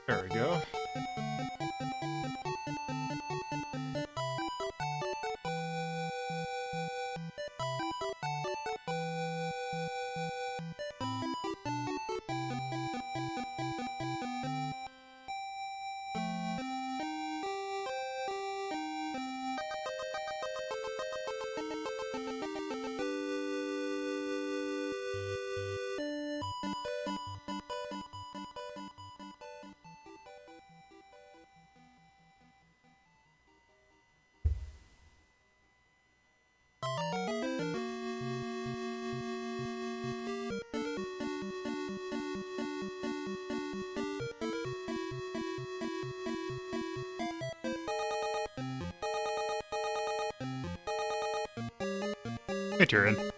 There we go. Hey, Tyrion.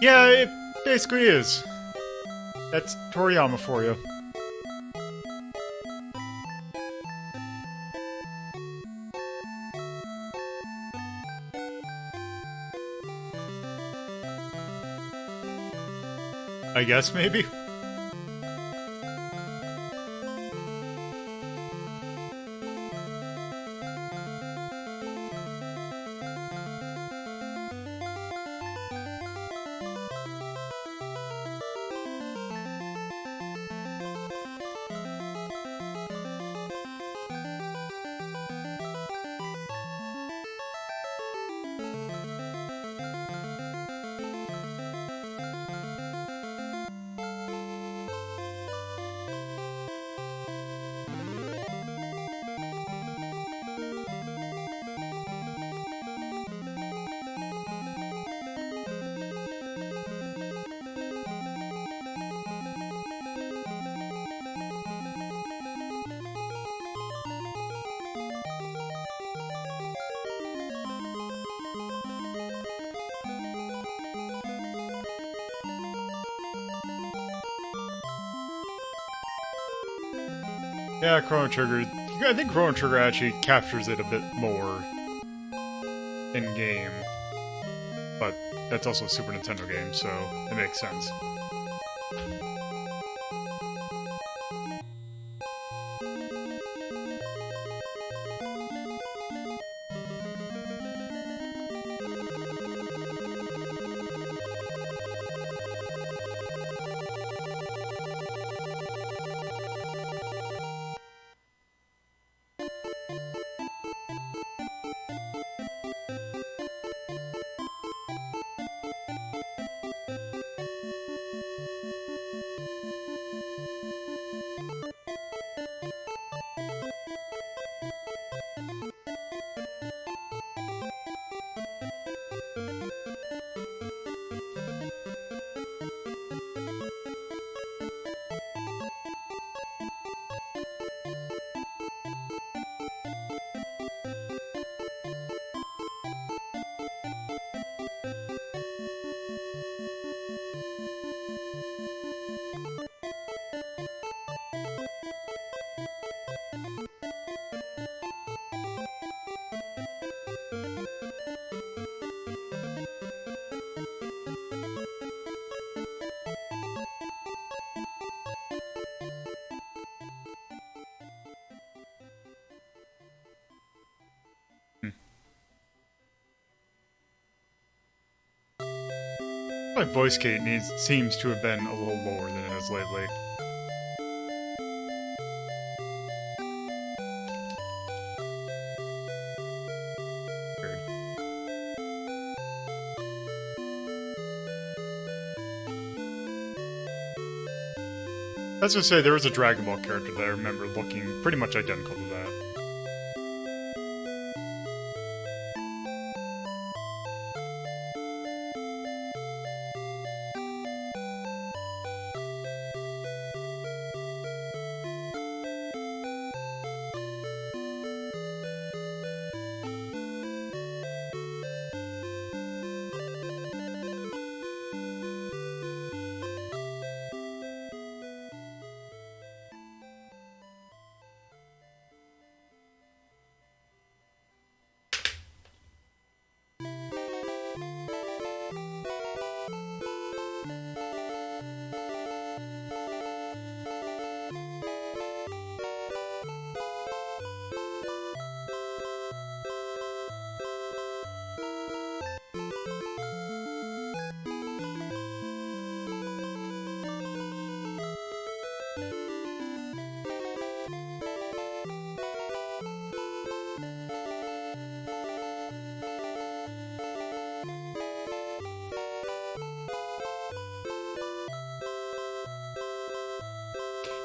Yeah, it basically is. That's Toriyama for you. I guess, maybe? Yeah, Chrono Trigger. I think Chrono Trigger actually captures it a bit more in game, but that's also a Super Nintendo game, so it makes sense. My voice gate seems to have been a little lower than it is lately. Weird. I was gonna say, there was a Dragon Ball character that I remember looking pretty much identical to that.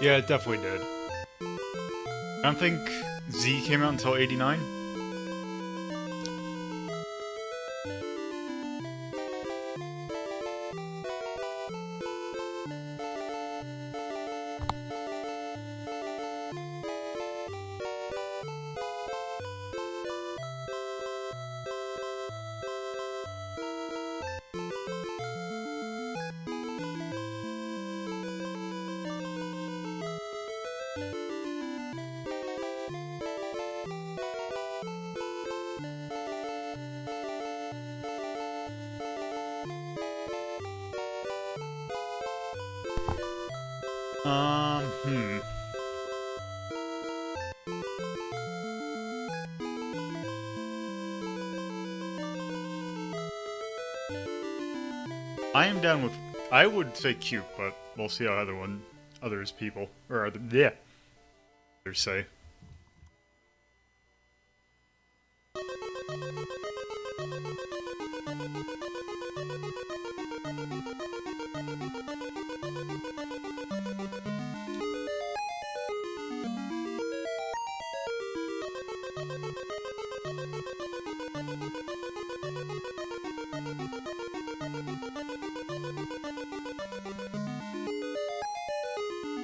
Yeah, it definitely did. I don't think Z came out until 89. Hmm. I am down with. I would say cute, but we'll see how others say.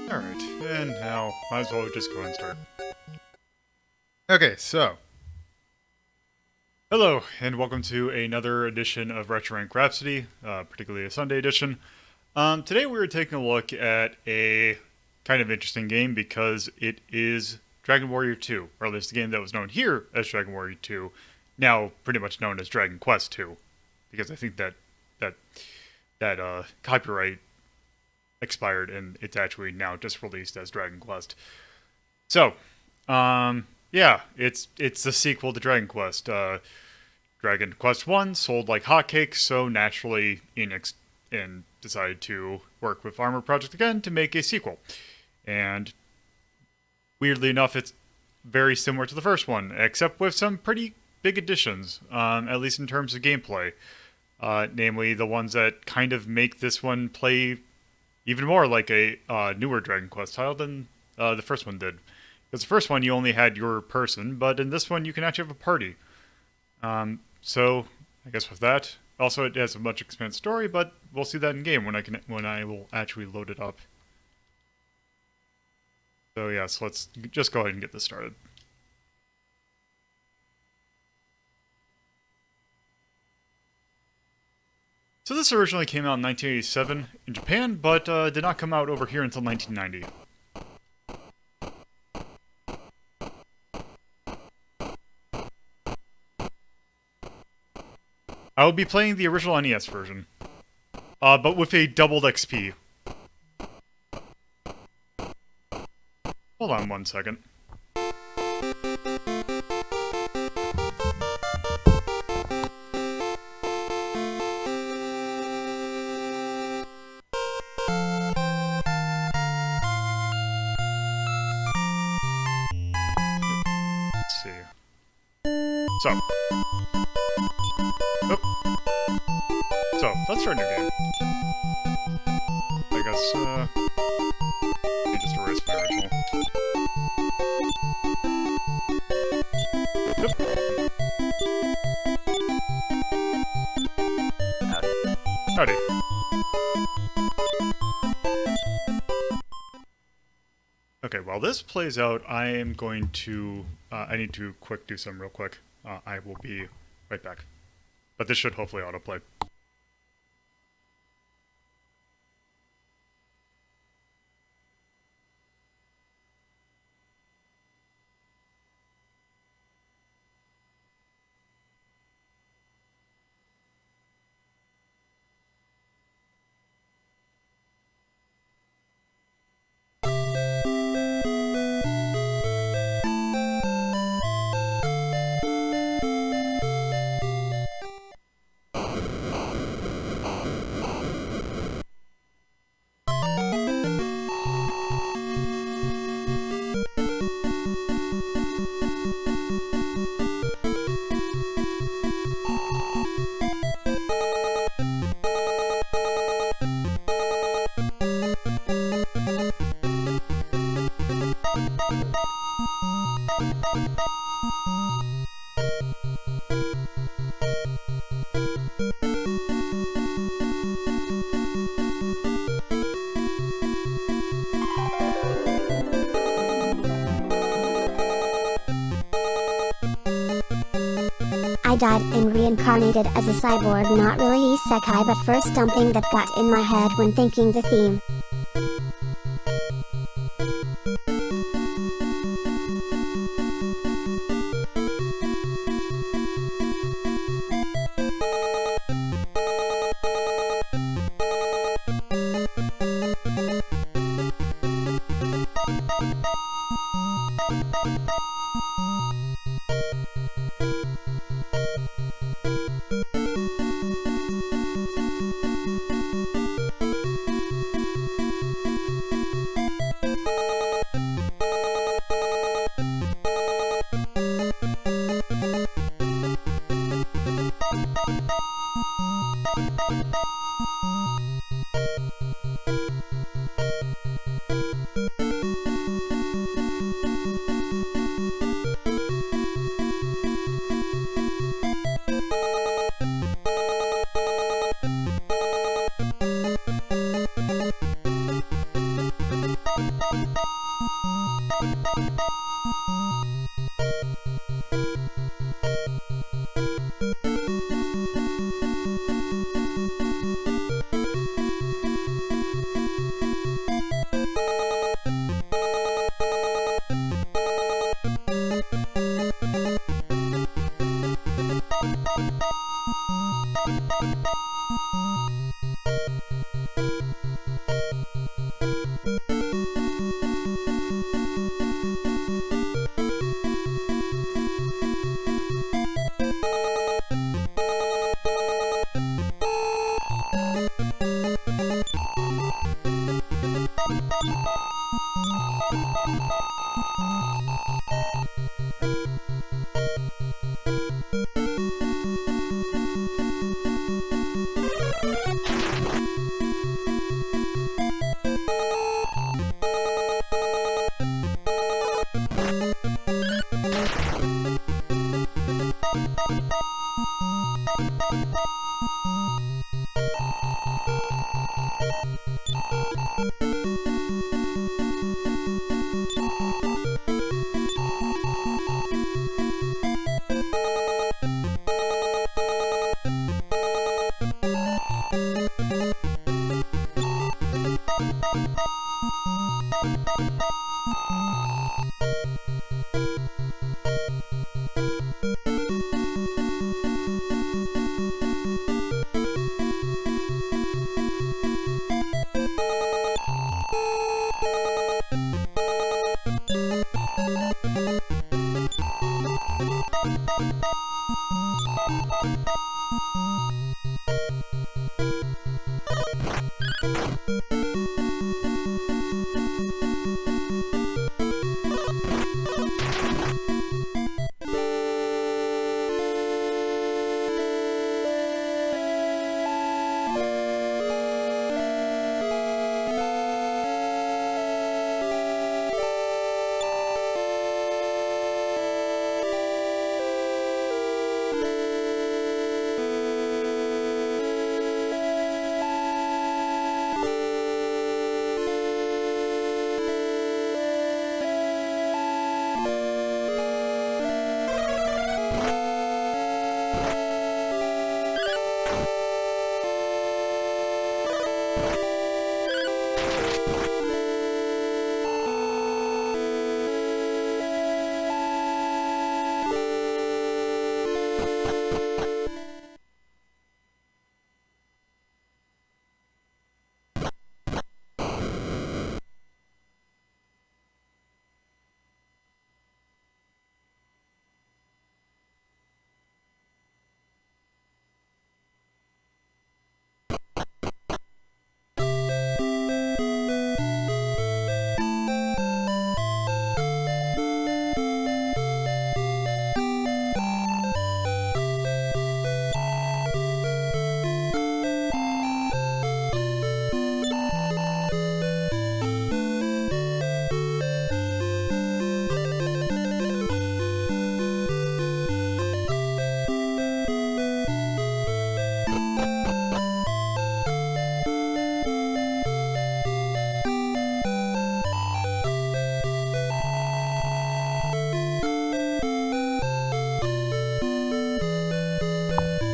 Alright, and now might as well just go and start. Okay, so. Hello, and welcome to another edition of Retro Rank Rhapsody, particularly a Sunday edition. Today we were taking a look at a kind of interesting game because it is Dragon Warrior 2, or at least the game that was known here as Dragon Warrior 2, now pretty much known as Dragon Quest 2, because I think that copyright expired and it's actually now just released as Dragon Quest. So, yeah, it's the sequel to Dragon Quest. Dragon Quest 1 sold like hotcakes, so naturally Enix decided to work with Armor Project again to make a sequel. And weirdly enough, it's very similar to the first one, except with some pretty big additions, at least in terms of gameplay. Namely, the ones that kind of make this one play even more like a newer Dragon Quest title than the first one did. Because the first one, you only had your person, but in this one, you can actually have a party. So, I guess with that, also it has a much expanded story, but we'll see that in game when I will actually load it up. So yeah, so let's just go ahead and get this started. So this originally came out in 1987 in Japan, but did not come out over here until 1990. I will be playing the original NES version, but with a doubled XP. Hold on one second. Let's see. So. Oh. So, let's start a new game. I guess, let me just erase my original. Yep. Howdy. Okay, while this plays out, I am going to, I need to do something real quick. I will be right back. But this should hopefully autoplay. I died and reincarnated as a cyborg, not really isekai, but first something that got in my head when thinking the theme.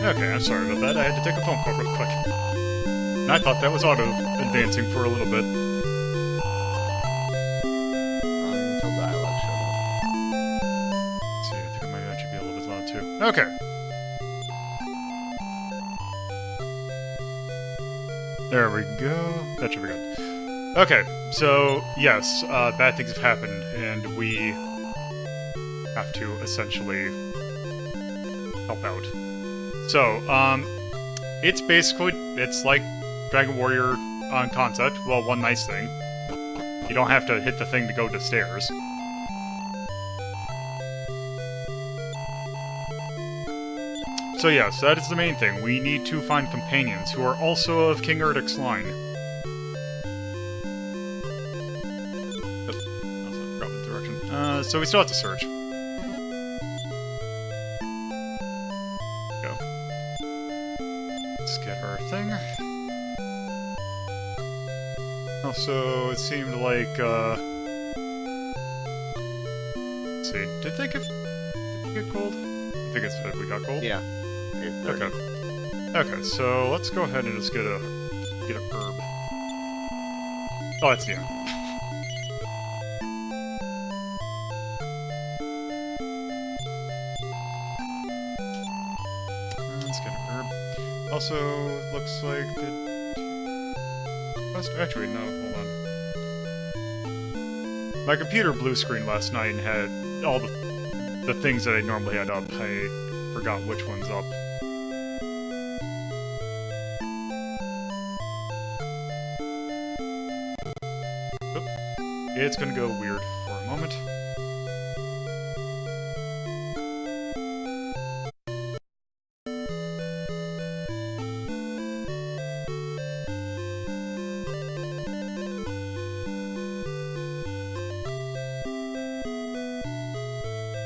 Okay, I'm sorry about that. I had to take a phone call real quick. And I thought that was auto-advancing for a little bit. Until dialogue showed up. Let's see, I think I might actually be a little bit loud too. Okay. There we go. That should be good. Okay, so, yes, bad things have happened, and we have to essentially help out. So, it's basically, it's like Dragon Warrior on concept. Well, one nice thing. You don't have to hit the thing to go to stairs. So yes, that is the main thing. We need to find companions who are also of King Erdic's line. Also forgot the direction. So we still have to search. Go. Let's get our thing. Also, it seemed like, let's see, did they get gold? I think it's we got gold? Yeah. Okay. Okay, so let's go ahead and just get a herb. Oh, that's the end. Also, looks like actually, no, hold on. My computer blue screen last night and had all the things that I normally had up. I forgot which one's up. Oop. It's gonna go weird for a moment.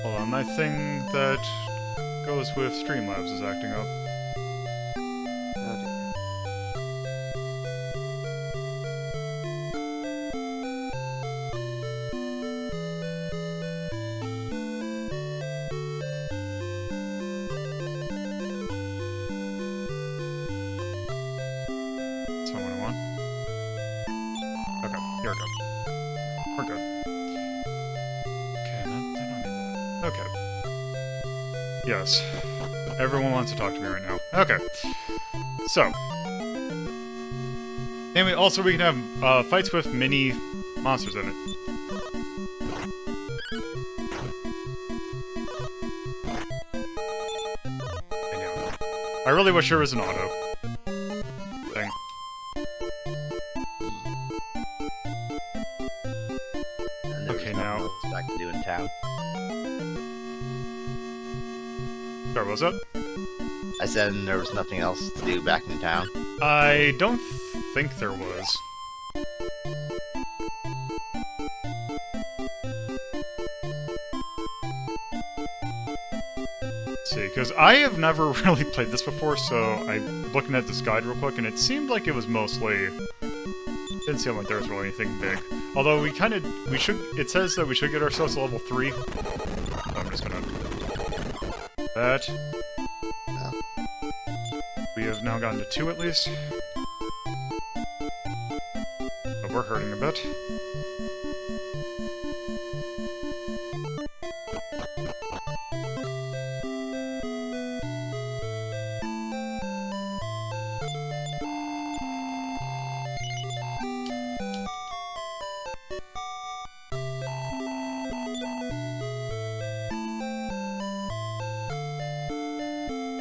Hold on, my thing that goes with Streamlabs is acting up. That's not what I want. Okay, here we go. We're good. Okay, I don't need that. Okay. Yes. Everyone wants to talk to me right now. Okay. So. And also we can have fights with mini monsters in it. I really wish there was an auto thing. Okay, now back to do in town. Sorry, what was that? I said there was nothing else to do back in town. I don't think there was. Let's see, because I have never really played this before, so I'm looking at this guide real quick, and it seemed like it was mostly... Didn't seem like there was really anything big. Although we should, it says that we should get ourselves to level 3. So I'm just gonna... That. Oh. We have now gotten to 2 at least. But we're hurting a bit.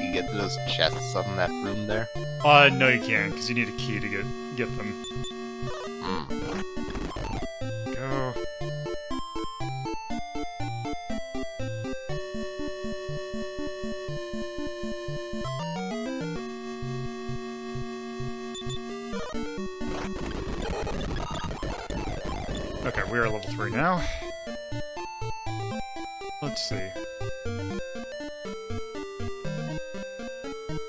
You get to those chests on that room there? No you can't, because you need a key to get them. Go. Okay, we are level 3 now. Let's see.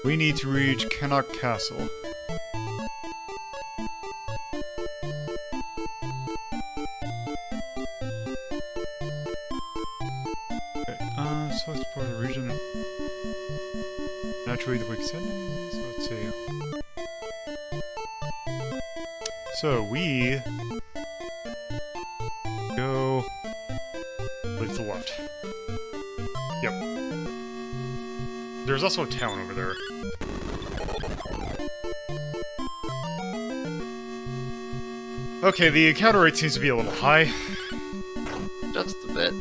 We need to reach Cannock Castle. Okay, so let's explore the region. Naturally the weakest enemies, so let's see. So we go to the left. Yep. There's also a town over there. Okay, the encounter rate seems to be a little high. Just a bit.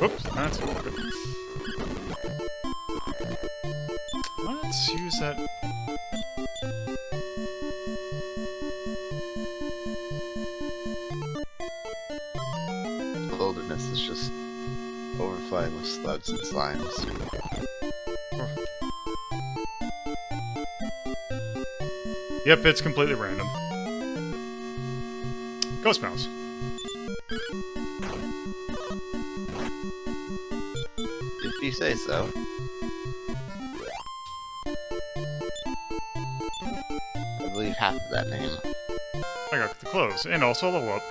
Oops, that's not good. Let's use that. The wilderness is just overflowing with slugs and slimes. Yep, it's completely random. Ghost Mouse. If you say so. I believe half of that name. I got the clothes, and also a level up.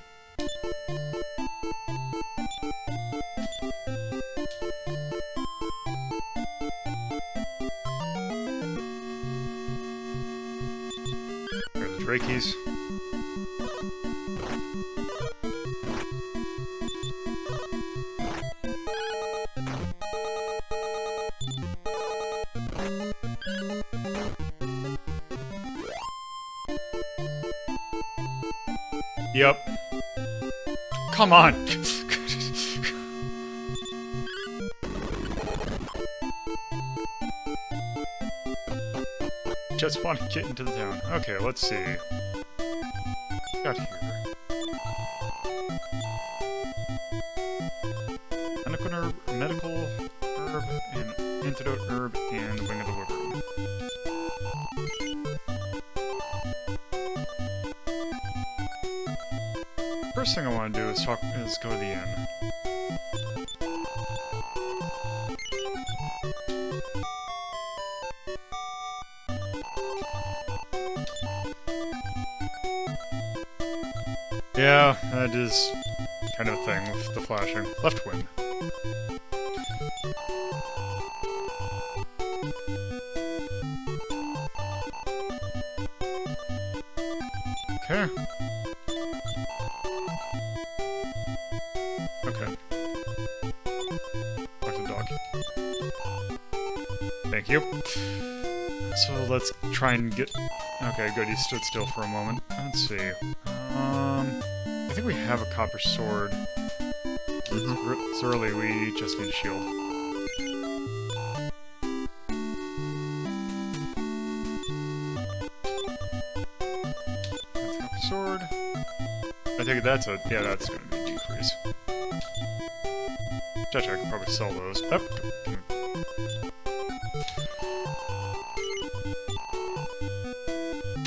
Here are the Drakeys. Yep. Come on! Just want to get into the town. Okay, let's see. Got here. Medical herb, and antidote herb, and the wing of the wyvern. First thing I want to do is go to the inn. Yeah, that is kind of a thing with the flashing. Left wing. Okay. Okay. Talk to the dog. Thank you. So let's try and get... Okay, good, he stood still for a moment. Let's see. I think we have a copper sword. It's early, we just need a shield. That's a copper sword. I think that's a... yeah, that's gonna be a decrease. Judge, I could probably sell those. Oh, come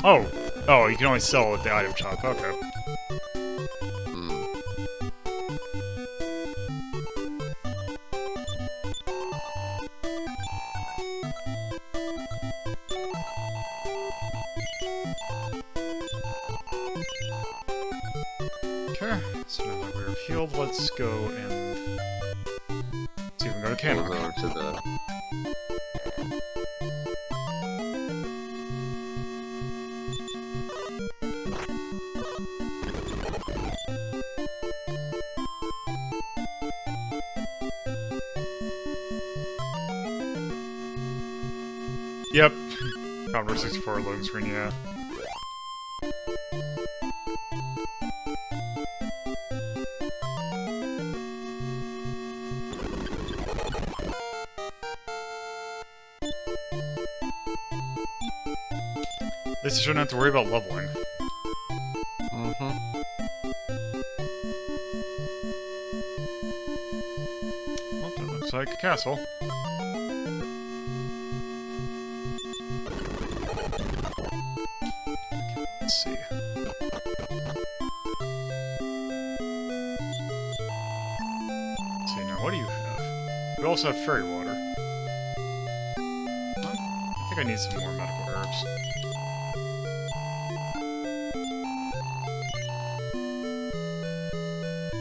on. Oh! Oh, you can only sell at the item shop, okay. Okay, so now that we're healed, let's go and see if we can go to Cannock. Over to the... Yep. Commodore 64 loading screen, yeah. At least you shouldn't have to worry about leveling. Well, that looks like a castle. Let's see. Let's see, now what do you have? We also have fairy water. I think I need some more medical herbs.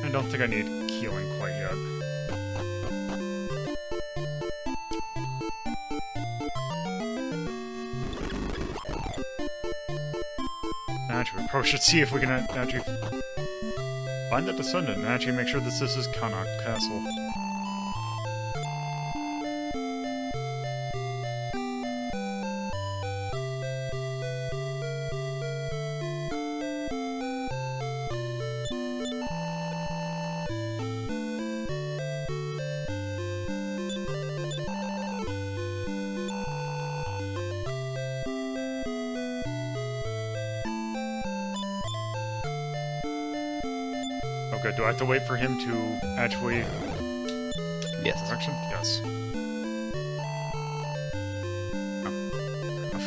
I don't think I need healing quite yet. Actually, we probably should see if we can actually find that descendant and actually make sure that this is Cannock Castle. Okay, do I have to wait for him to actually... Yes. Direction? Yes. Oh.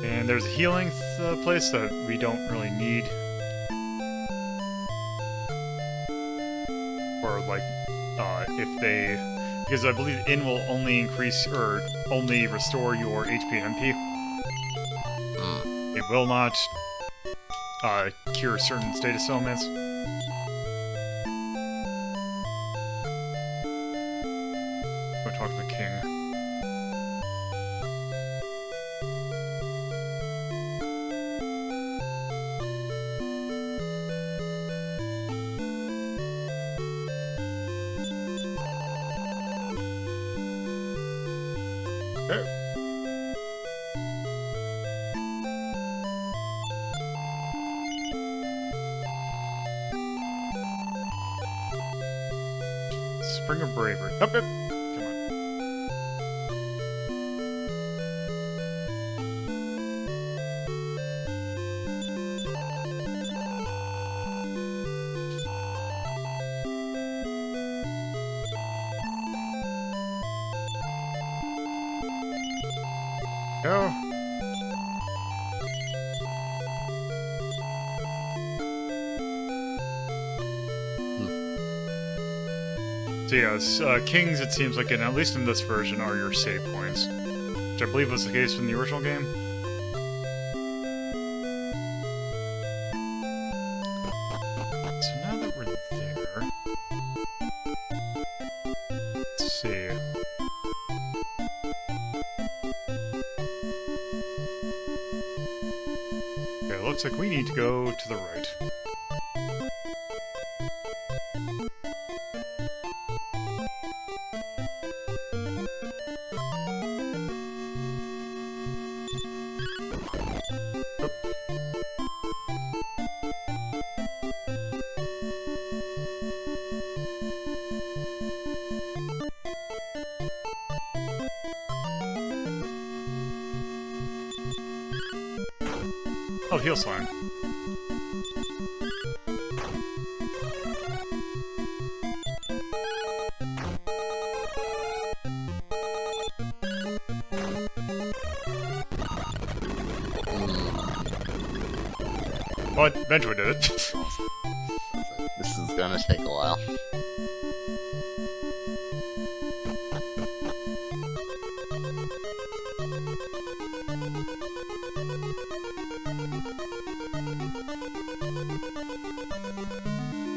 And there's a healing place that we don't really need. Or, like, if they... Because I believe Inn will only increase, or only restore your HP and MP. It will not... cure certain status elements. Go talk to the king. Okay. Spring of Bravery. Up, up. Come on. Go. So yes, kings, it seems like, at least in this version, are your save points. Which I believe was the case in the original game. So now that we're there... Let's see... Okay, it looks like we need to go to the right. Oh, heal slime. Well, eventually did it. This is gonna take a while.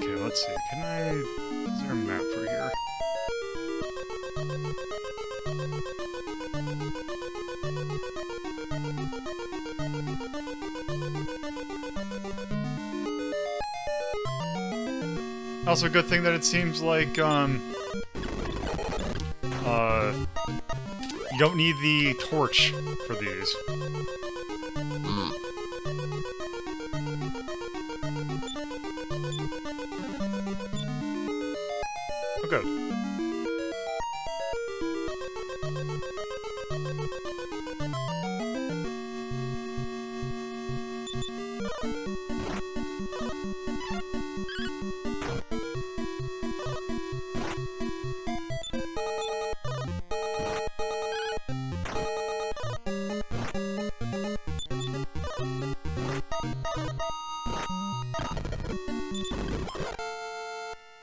Okay, let's see. Can I... Is there a map for here? Also, a good thing that it seems like, you don't need the torch for these. Mm. Oh, good.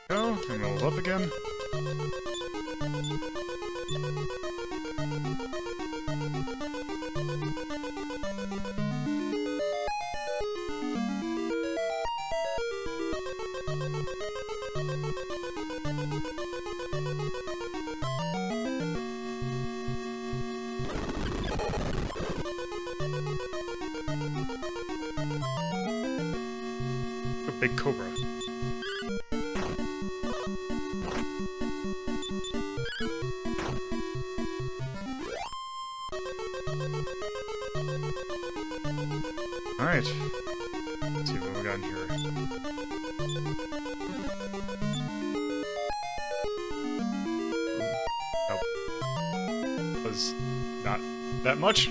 Go, and roll up again. A big cobra. Alright. Let's see what we got in here. Nope. Was not that much.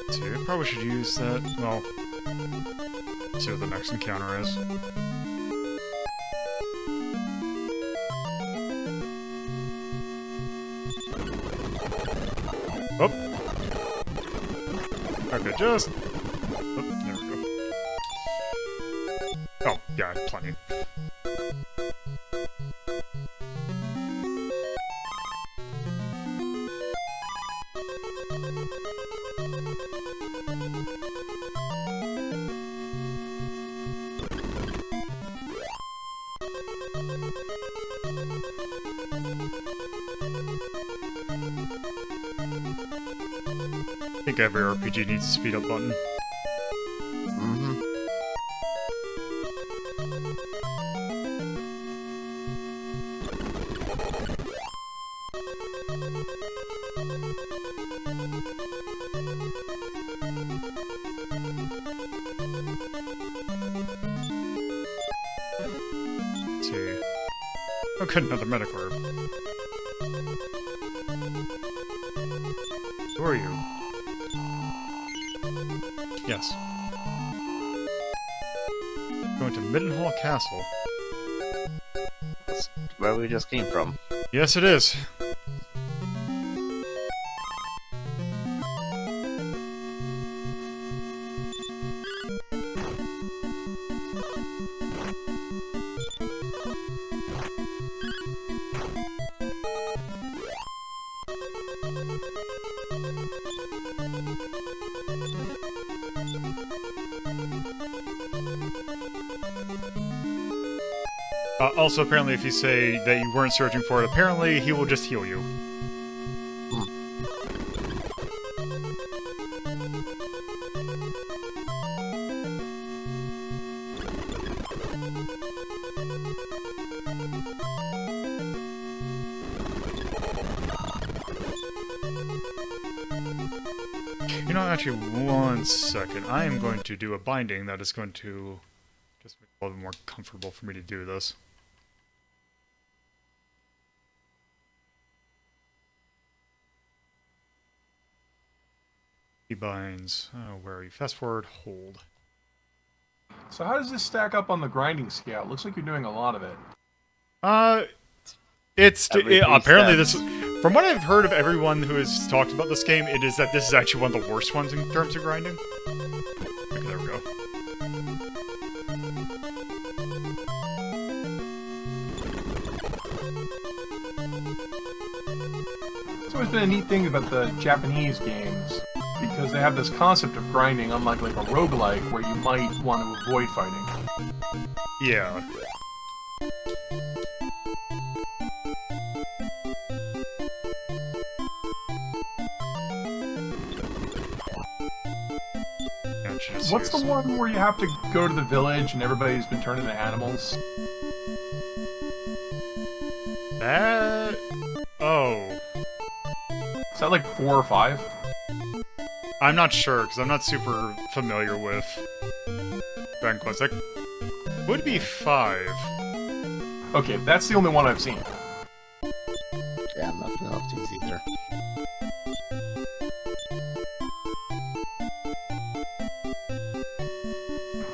Let's see, I probably should use that. Well, let's see what the next encounter is. Oh! Okay, just... Oh, there we go. Oh, yeah, plenty. I think every RPG needs a speed up button. Let's see. Oh, good, another Metacorp. Who are you? Yes. Going to Middenhall Castle. That's where we just came from. Yes, it is. Also, apparently, if you say that you weren't searching for it, apparently he will just heal you. You know, actually, one second. I am going to do a binding that is going to just make it a little bit more comfortable for me to do this. He binds. Oh, where are you? Fast forward, hold. So how does this stack up on the grinding scale? It looks like you're doing a lot of it. Apparently this. From what I've heard of everyone who has talked about this game, it is that this is actually one of the worst ones in terms of grinding. Okay, there we go. It's always been a neat thing about the Japanese games, because they have this concept of grinding, unlike like a roguelike, where you might want to avoid fighting. Yeah. What's the one where you have to go to the village and everybody's been turned into animals? That... Oh. Is that like 4 or 5? I'm not sure, because I'm not super familiar with Dragon Quest. That would be 5. Okay, that's the only one I've seen. Yeah, I'm not familiar with these either.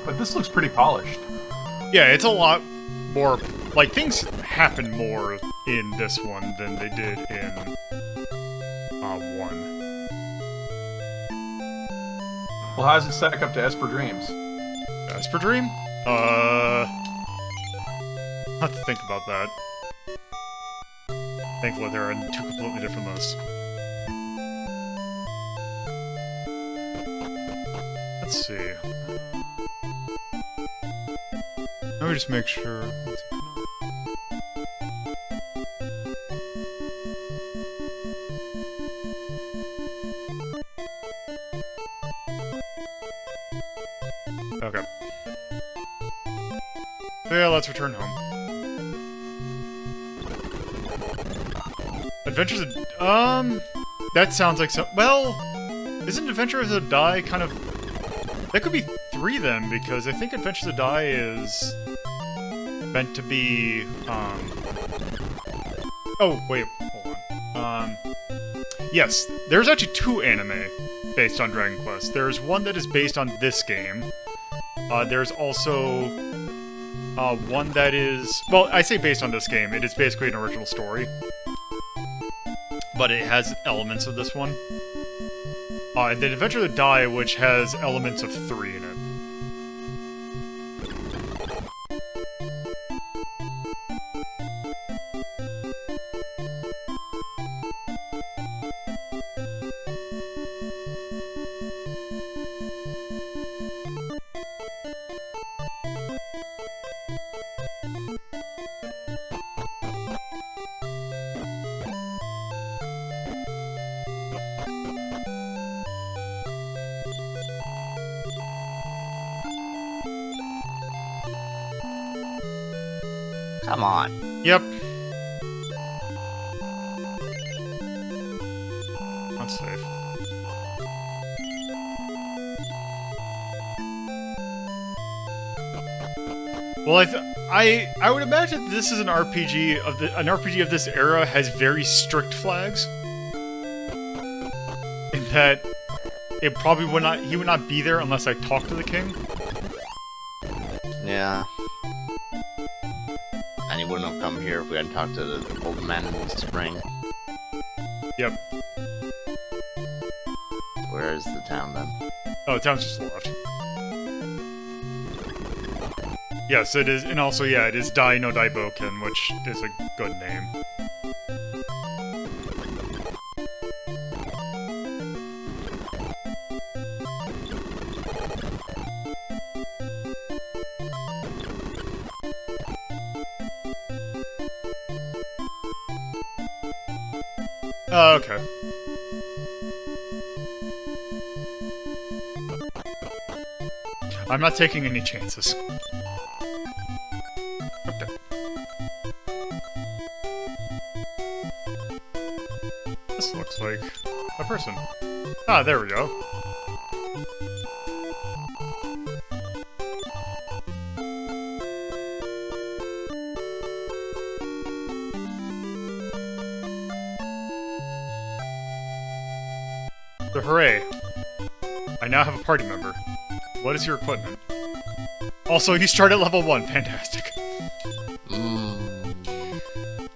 But this looks pretty polished. Yeah, it's a lot more... Like, things happen more in this one than they did in 1. Well, how does it stack up to Esper Dreams? Esper Dream? I'll have to think about that. Thankfully, they're in 2 completely different lists. Let's see. Let me just make sure. Okay. So yeah, let's return home. Adventures of... That sounds like some... Well... Isn't Adventures of Die kind of... That could be 3 then, because I think Adventures of Die is... meant to be, Oh, wait, hold on. Yes, there's actually 2 anime based on Dragon Quest. There's one that is based on this game. There's also... one that is... Well, I say based on this game. It is basically an original story. But it has elements of this one. And then Adventure of the Die, which has elements of 3 in it. Come on. Yep. safe. Well, I would imagine this is an RPG of this era has very strict flags. In that it probably he would not be there unless I talked to the king. Yeah. And he wouldn't have come here if we hadn't talked to the old man in the spring. Yep. Where is the town then? Oh, the town's just left. Yes, it is, and also, yeah, it is Dai no Daiboken, which is a good name. Oh, okay. I'm not taking any chances. Okay. This looks like a person. Ah, there we go. So hooray. I now have a party member. What is your equipment? Also, you start at level 1. Fantastic.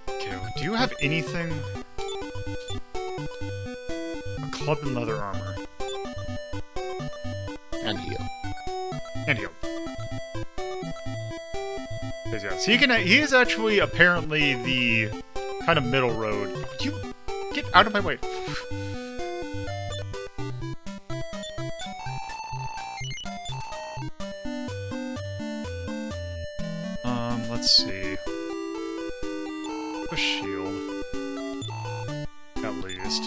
Okay, well, do you have anything? A club and leather armor. And heal. And heal. Yes, he is actually apparently the kind of middle road. Would you get out of my way? Let's see. A shield. At least.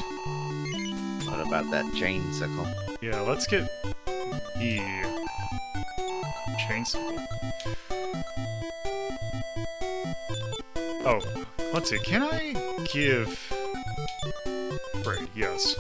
What about that chain sickle? Yeah, let's get the chainsaw. Oh, let's see. Can I give... Right, yes.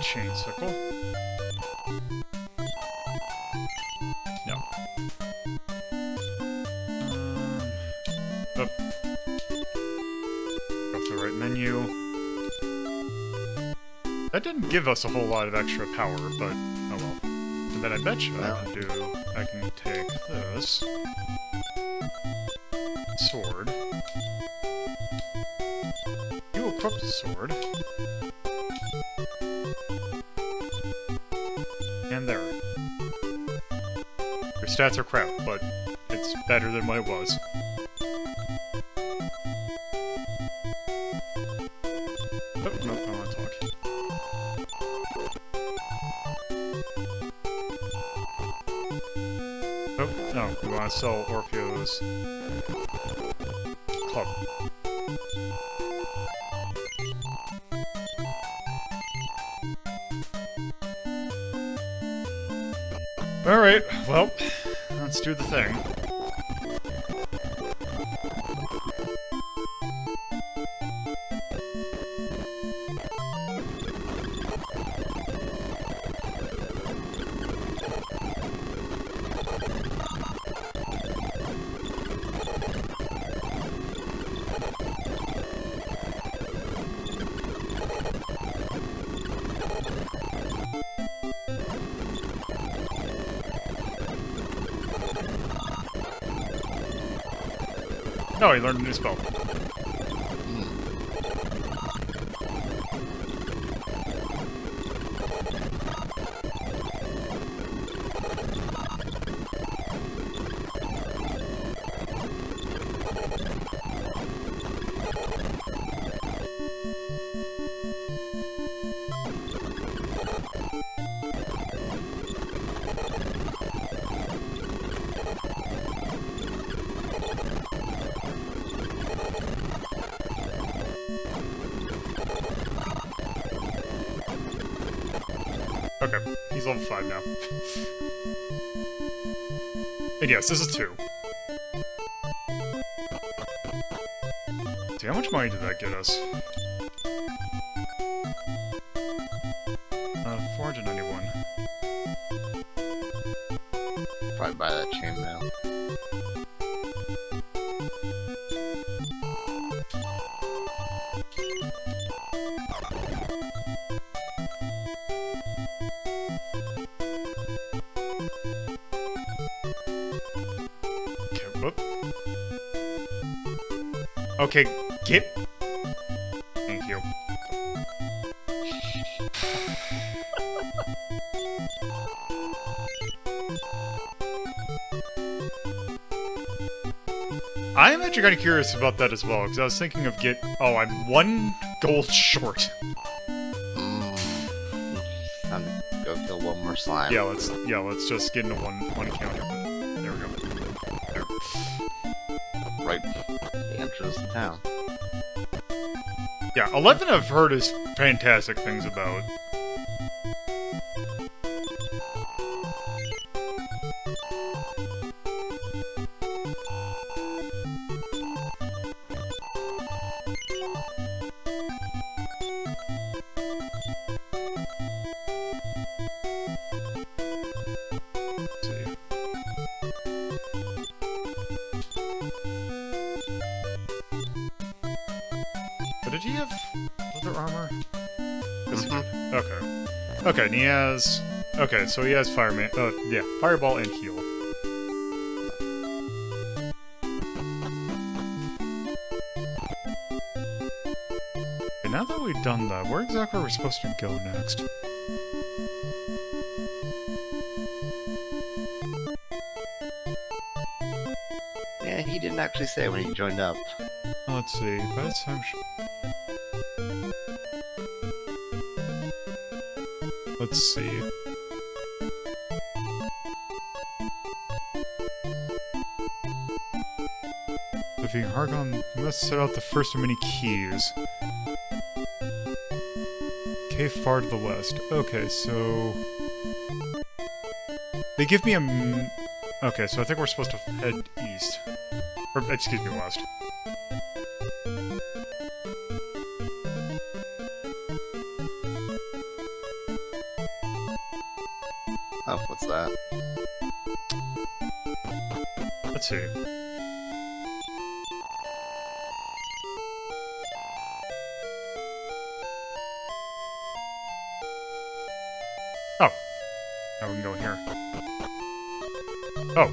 Chainsicle. No. Up. Go to the right menu. That didn't give us a whole lot of extra power, but oh well. And then I bet you I can take this sword. You equip the sword. And there. Your stats are crap, but it's better than what it was. Oh, no, I want to talk. Oh, no, we want to sell Orpheo's club. Alright, well, let's do the thing. No, he learned a new spell. Okay, he's level 5 now. And yes, this is 2. See, how much money did that get us? 491. Probably buy that chainmail. Okay, whoop. Okay, get... Thank you. I am actually kind of curious about that as well, because I was thinking of get... Oh, I'm 1 gold short. Time to go kill one more slime. Yeah, let's just get into one encounter. There we go. There. Right. The entrance to town. Yeah, 11 I've heard is fantastic things about. But did he have leather armor? Yes, he did. Okay. Okay, and he has... Okay, so he has fireman... yeah, fireball and heal. Okay, now that we've done that, where exactly are we supposed to go next? Yeah, he didn't actually say when he joined up. Let's see. By the time... Let's see. Defeating Hargon must set out the first of many keys. Cave far to the west. Okay, so... They give me a... Okay, so I think we're supposed to head east. Or, excuse me, west. Oh, what's that? Let's see. Oh. Now we can go in here. Oh.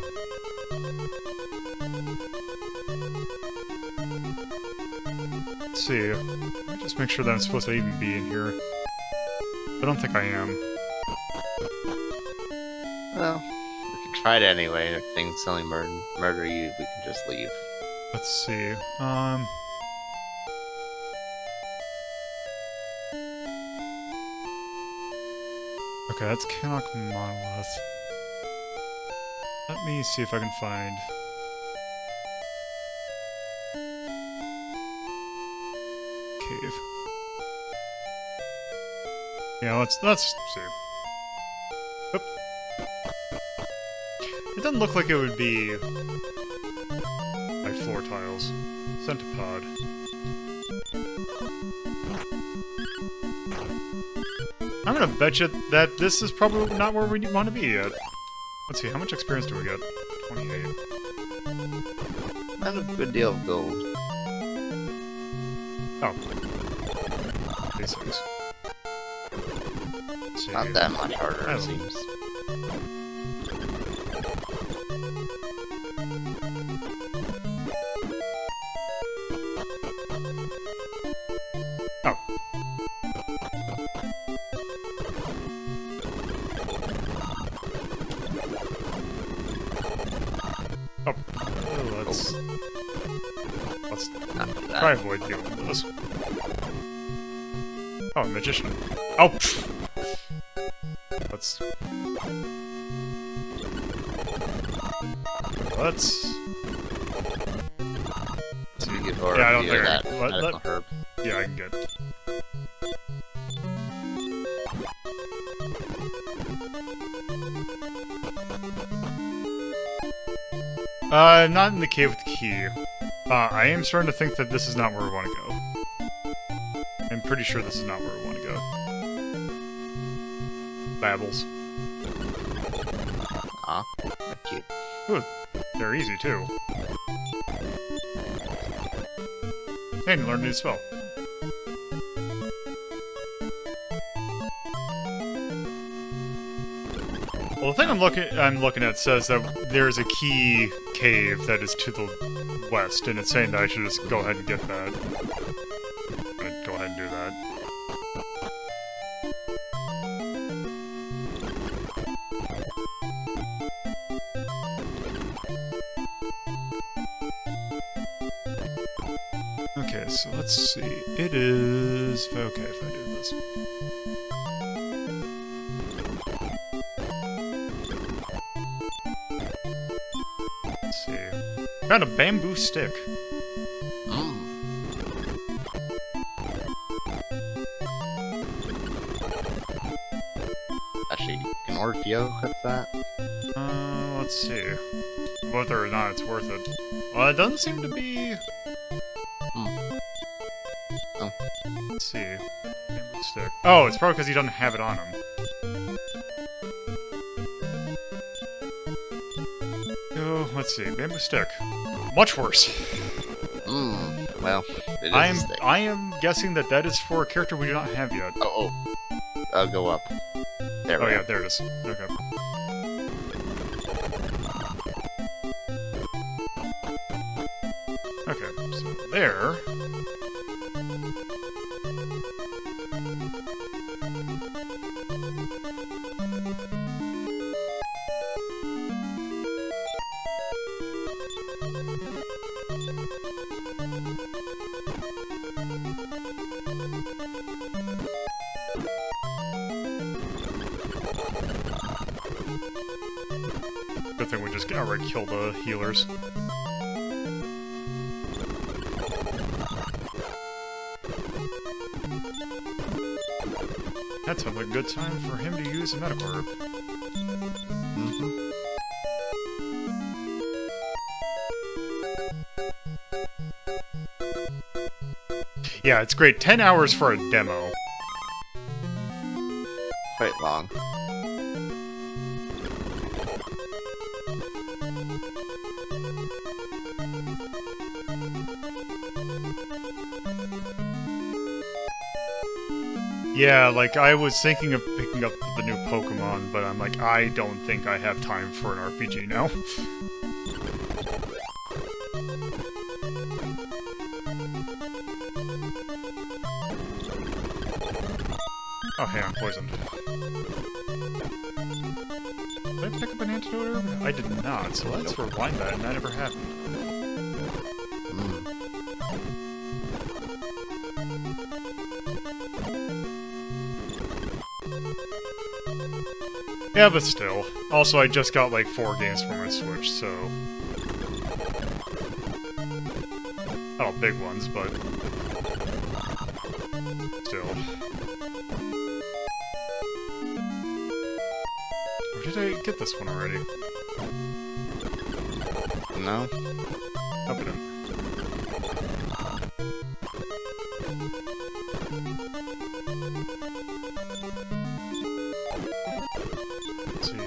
Let's see. Let me just make sure that I'm supposed to even be in here. I don't think I am. Well, we can try it anyway. If things suddenly murder you, we can just leave. Let's see. Okay, that's Canuck Monolith. Let me see if I can find... Cave. Yeah, let's see. Oop. It doesn't look like it would be by floor tiles. Centipede. I'm gonna bet you that this is probably not where we want to be yet. Let's see, how much experience do we get? 28. That's a good deal of gold. Oh. These things. Let's see. Not that much harder, Oh. it seems. Oh. Oh. Let's Not that. try avoid dealing with this. Oh, magician. Oh! Pfft. Let's... So you get horror Yeah, I don't think I that can- medical herb. Yeah, I can get... Not in the cave with the key. I am starting to think that this is not where we want to go. I'm pretty sure this is not where we want to go. Babbles. Aw, cute. Ooh, they're easy, too. Hey, you learned a new spell. Well, the thing I'm looking at says that there's a key cave that is to the west, and it's saying that I should just go ahead and get that. I'm gonna go ahead and do that. Okay, so let's see. It is okay if I do this. Got a bamboo stick. Actually, can Orfeo have that? Let's see. Whether or not it's worth it. Well, it doesn't seem to be... Oh. Let's see. Bamboo stick. Oh, it's probably because he doesn't have it on him. Oh, let's see. Bamboo stick. Much worse. Well, it is a stick. I am guessing that that is for a character we do not have yet. Oh. I'll go up. There we go. go. Yeah, there it is. Okay. Okay, so there... Good thing we just outright kill the healers. That sounds like a good time for him to use a medical herb. Yeah, it's great. 10 hours for a demo. Quite long. Yeah, like, I was thinking of picking up the new Pokemon, but I'm like, I don't think I have time for an RPG now. Oh, hey, I'm poisoned. Did I pick up an antidote herb? I did not, so let's rewind that, and that never happened. Yeah, but still. Also, I just got like 4 games for my Switch, so... Not all big ones, but... Still. Or did I get this one already? No? Hope I didn't. Let's see.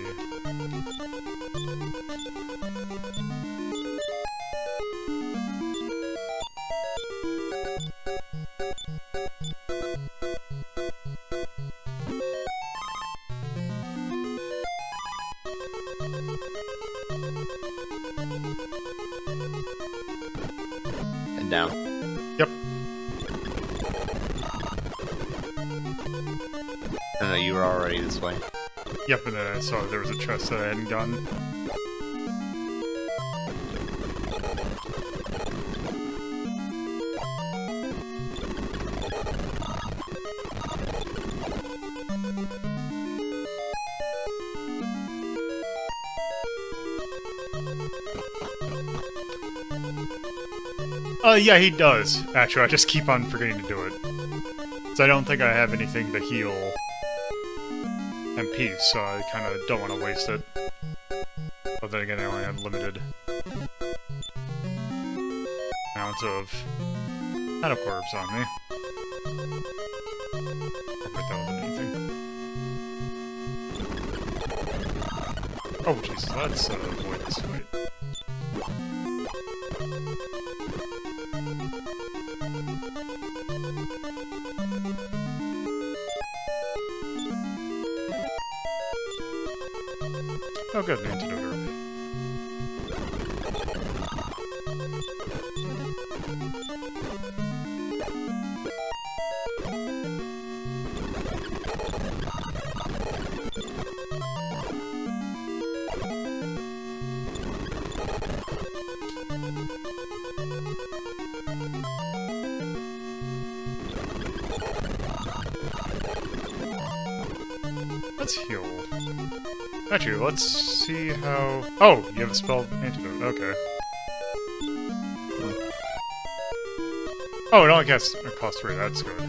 Head down. Yep. Oh no, you were already this way. Yep, and then I saw there was a chest that I hadn't gotten. Yeah, he does. Actually, I just keep on forgetting to do it. So I don't think I have anything to heal MP, so I kind of don't want to waste it. But then again, I only have limited. amount of orbs on me. Oh, wait, that wasn't anything. Oh, Jesus, let's avoid this fight. Oh, good, an antidote herb. Let's heal. Actually, let's see how... Oh, you have a spell antidote. Okay. Oh, it only costs 3. That's good.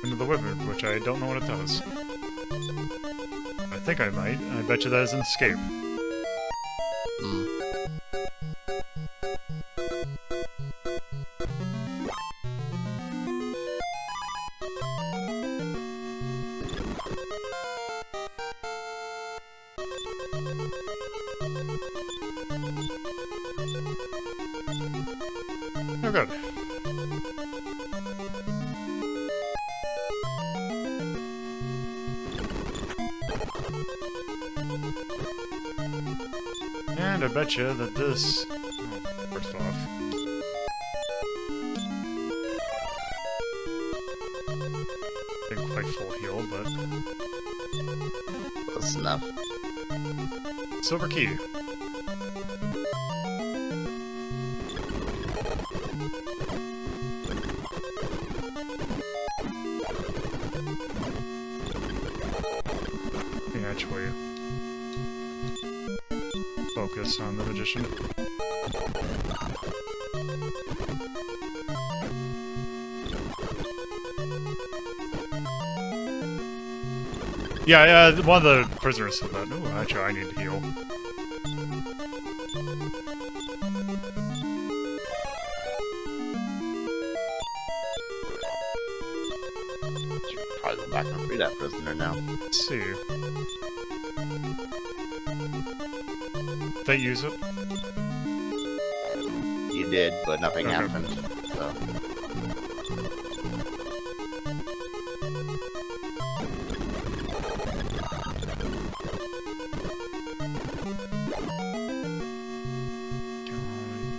Into the Wizard, which I don't know what it does. I think I might. I bet you that is an escape. Oh, good. And I bet you that this... Oh, first off... Didn't quite full heal, but... Close enough. Silver key. Yeah, actually... Focus on the magician. Yeah, one of the prisoners said that. Ooh, actually, I need to heal. Should probably go back and free that prisoner now. Let's see. They use it? You did, but nothing Okay. happened. So.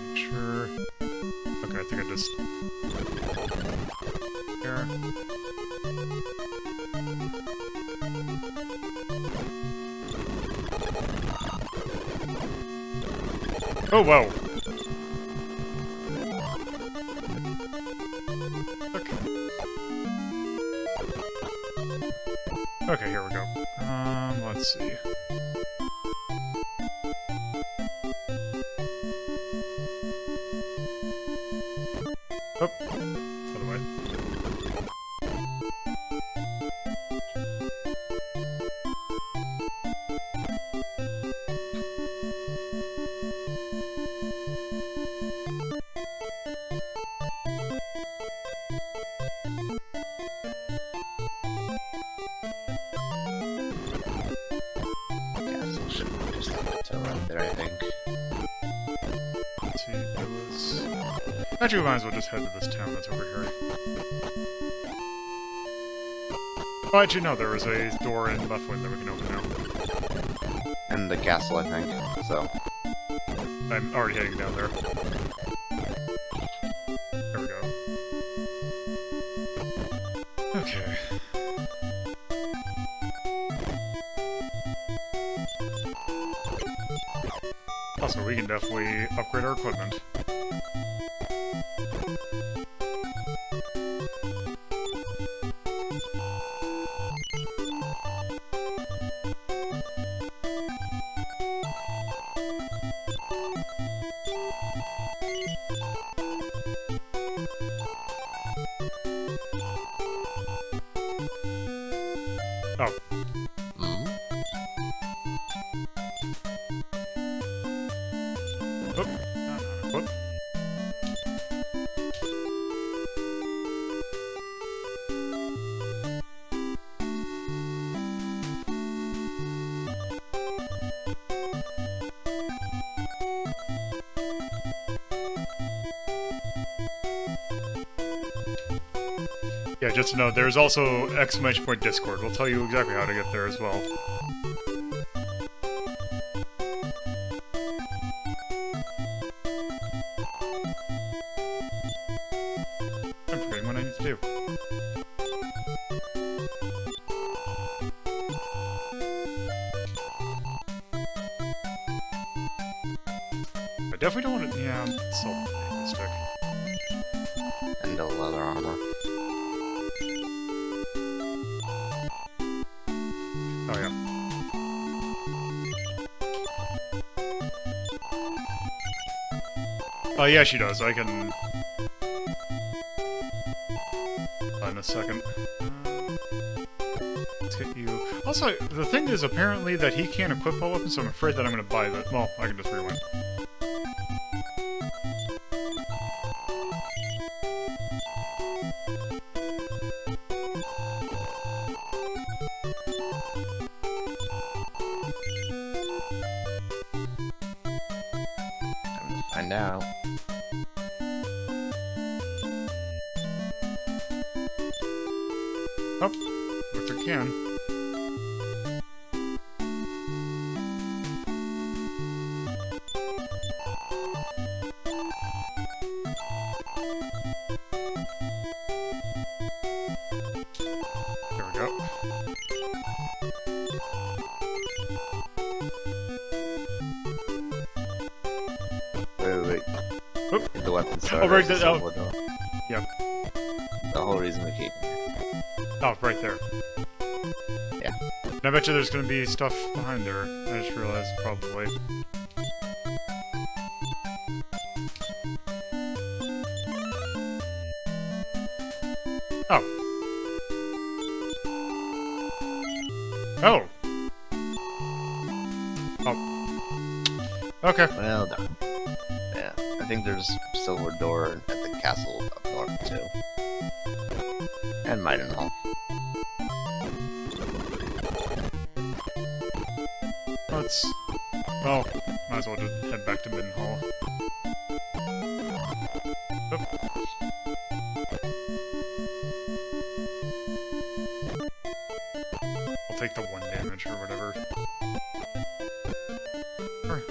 Make sure. Okay, I think I just. Here. Oh, wow. Okay, here we go. Let's see. Oh, other way. Castle should be just like a toe right there, I think. Let's see, it was... Actually, we might as well just head to this town that's over here. Oh, actually, no, there was a door in left wing that we can open now. And the castle, I think. So. I'm already heading down there. There we go. Okay. Also, we can definitely upgrade our equipment. Yeah, just to know, there's also exclamation point Discord. We'll tell you exactly how to get there as well. I'm forgetting what I need to do. I definitely don't want to. Yeah, it's still stick. And the leather armor. Oh yeah. Oh yeah, she does. I can. In a second. Let's get you. Also, the thing is apparently that he can't equip all weapons, so I'm afraid that I'm gonna buy that. Well, I can just rewind. Time to find out. Oh, if I can. There we go. Wait. Oop. The weapon starter. Oh, right there. Oh. Yep. The whole reason we keep. Oh, right there. Yeah. And I bet you there's gonna be stuff behind there. I just realized, probably. Oh. Oh! Oh. Okay. Well done. Yeah, I think there's a silver door at the castle up north too. And Maidenhall. Let's... Well, might as well just head back to Middenhall. Oop. I'll take the 1 damage or whatever. Sure.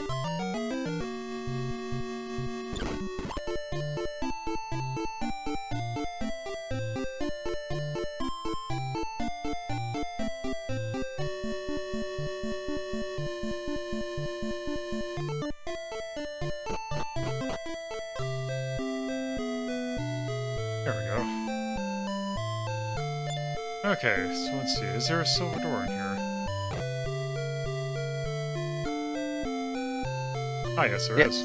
There we go. Okay, so let's see. Is there a silver door in here? Ah, yes, there is.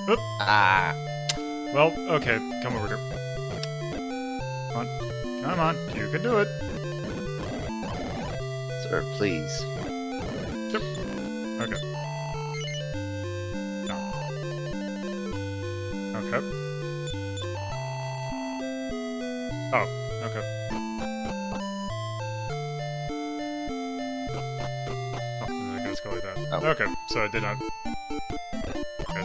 Oop. Ah! Well, okay, come over here. Come on. Come on, you can do it. Sir, please. Yep. Okay. No. Okay. Oh, okay. Oh, and then I guess go like that. Oh. Okay, so I did not. Okay.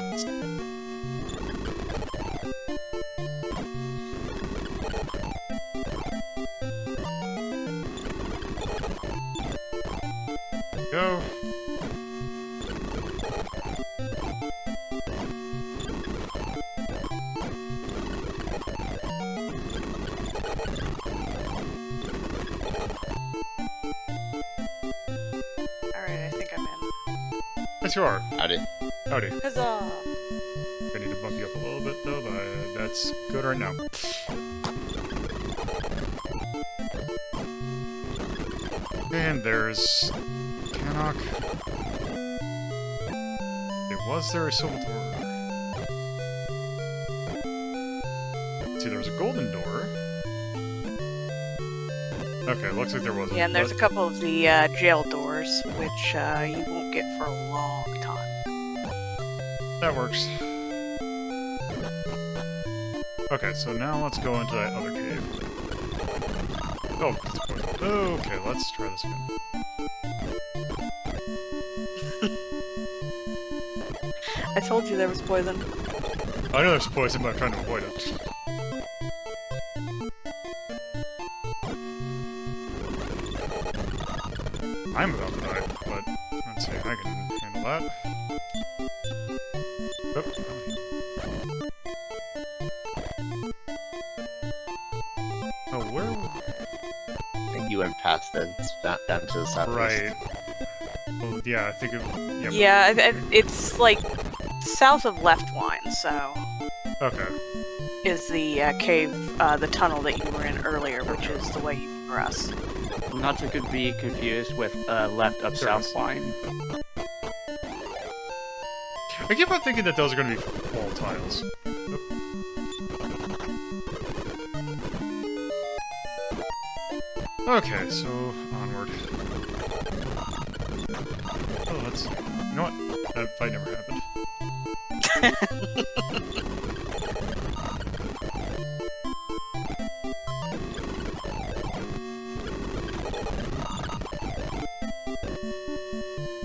Go. Alright, I think I'm in. Yes, you are. Howdy. Howdy. Huzzah! I need to bump you up a little bit, though, but that's good right now. And there's... Cannock. Was there a silver door? See, there was a golden door. Okay, looks like there wasn't. Yeah, and there's a couple of the jail doors, which you won't get for a long time. That works. Okay, so now let's go into that other cave. Oh, it's poison. Okay, let's try this again. I told you there was poison. I know there's poison, but I'm trying to avoid it. I'm about to die, but let's see, I can handle that. Oh, oh where? I think you went past it. It's down to the southeast. Right. Well, yeah, I think it. Yeah. Yeah, it's like south of Left Wine, so Okay. is the cave, the tunnel that you were in earlier, which is the way you progress. Not to be confused with left up There it south is. line. I keep on thinking that those are going to be wall tiles. Okay, so onward. Oh, let's. You know what? That fight never happened.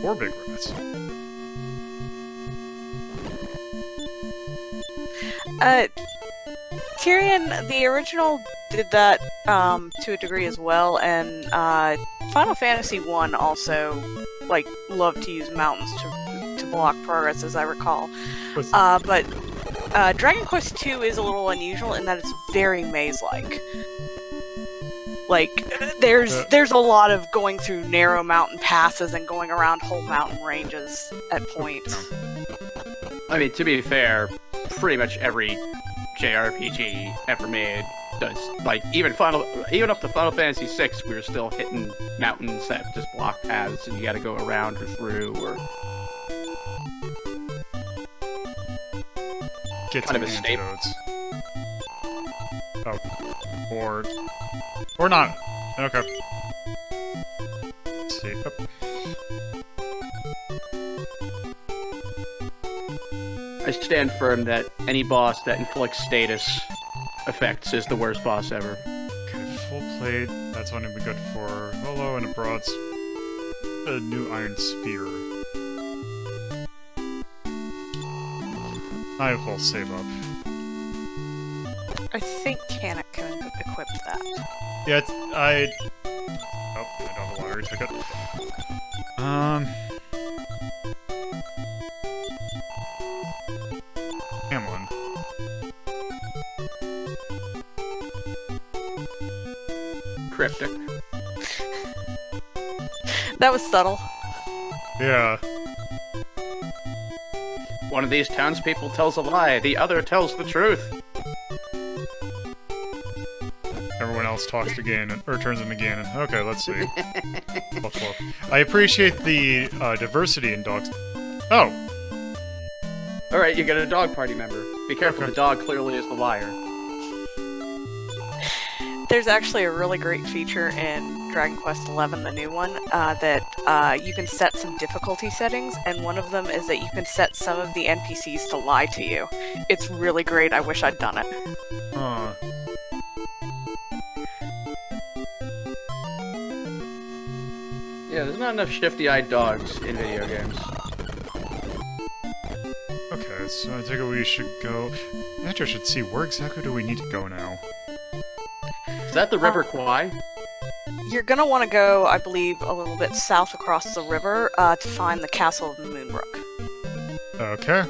Or big rats. Tyrion, the original did that to a degree as well, and Final Fantasy 1 also like loved to use mountains to block progress, as I recall. But Dragon Quest 2 is a little unusual in that it's very maze-like. Like there's a lot of going through narrow mountain passes and going around whole mountain ranges at points. I mean, to be fair, pretty much every JRPG ever made does. Like even up to Final Fantasy VI, we were still hitting mountains that just block paths, and you got to go around or through or. Get Kind to of a staple. antidotes. Oh. Or not. Okay. Let's see. Oh. I stand firm that any boss that inflicts status effects is the worst boss ever. Okay, full plate. That's going to be good for Lolo and a new iron spear. I will save up. I think Kanak can equip that. Yeah, oh, I don't have a lottery ticket. Hamlin. Cryptic. That was subtle. Yeah. One of these townspeople tells a lie, the other tells the truth. Everyone else talks to Ganon, or turns into Ganon. Okay, let's see. Woof, woof. I appreciate the diversity in dogs. Oh! Alright, you get a dog party member. Be careful, Okay. the dog clearly is the liar. There's actually a really great feature in Dragon Quest XI, the new one, that you can set some difficulty settings, and one of them is that you can set some of the NPCs to lie to you. It's really great. I wish I'd done it. Huh. Yeah, there's not enough shifty-eyed dogs in video games. Okay, so I think we should go... Actually, I should see where exactly do we need to go now. Is that the River Kwai? You're gonna want to go, I believe, a little bit south across the river to find the Castle of Moonbrook. Okay.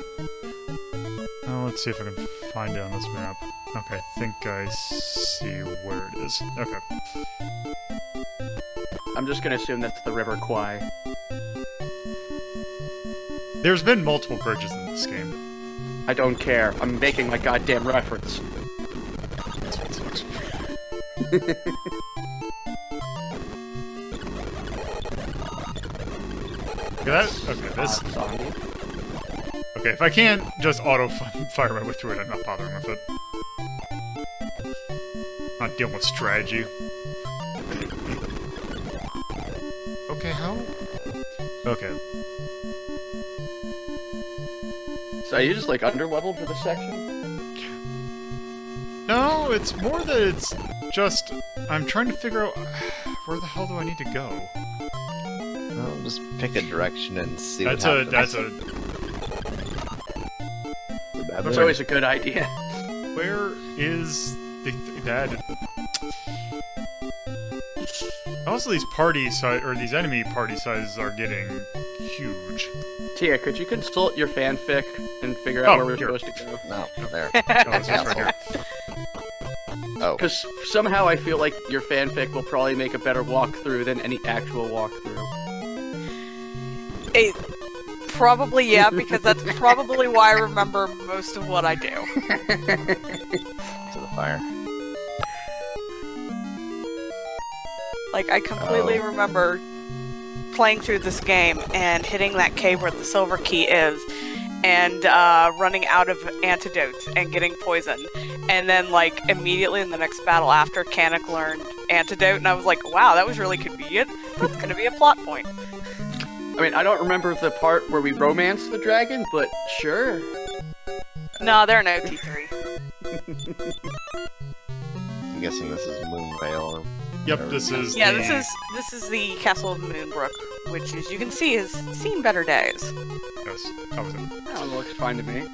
Now let's see if I can find it on this map. Okay, I think I see where it is. Okay. I'm just gonna assume that's the River Kwai. There's been multiple bridges in this game. I don't care. I'm making my goddamn reference. That's what sucks. Okay, this... Zombie. Okay, if I can't just auto-fire my way through it, I'm not bothering with it. Not dealing with strategy. Okay, how? Okay. So are you just like underleveled for this section? No, it's more that I'm trying to figure out where the hell do I need to go. Well, just pick a direction and see That's what a happens. that's a. It's always a good idea. Where is that? Also, these these enemy party sizes are getting huge. Tia, could you consult your fanfic and figure out where we're here. supposed to go? No, there. Oh, it's just right here. Oh, Because somehow I feel like your fanfic will probably make a better walkthrough than any actual walkthrough. Probably, yeah, because that's probably why I remember most of what I do. to the fire. Like, I completely remember playing through this game and hitting that cave where the silver key is, and running out of antidotes and getting poisoned. And then, like, immediately in the next battle after, Kanik learned antidote, and I was like, wow, that was really convenient. That's gonna be a plot point. I mean, I don't remember the part where we romance the dragon, but sure. No, they're an OT3. I'm guessing this is Moonvale. Yep, this is. Yeah, the... this is the Castle of Moonbrook, which, as you can see, has seen better days. Yes, that was it. That looks fine to me. A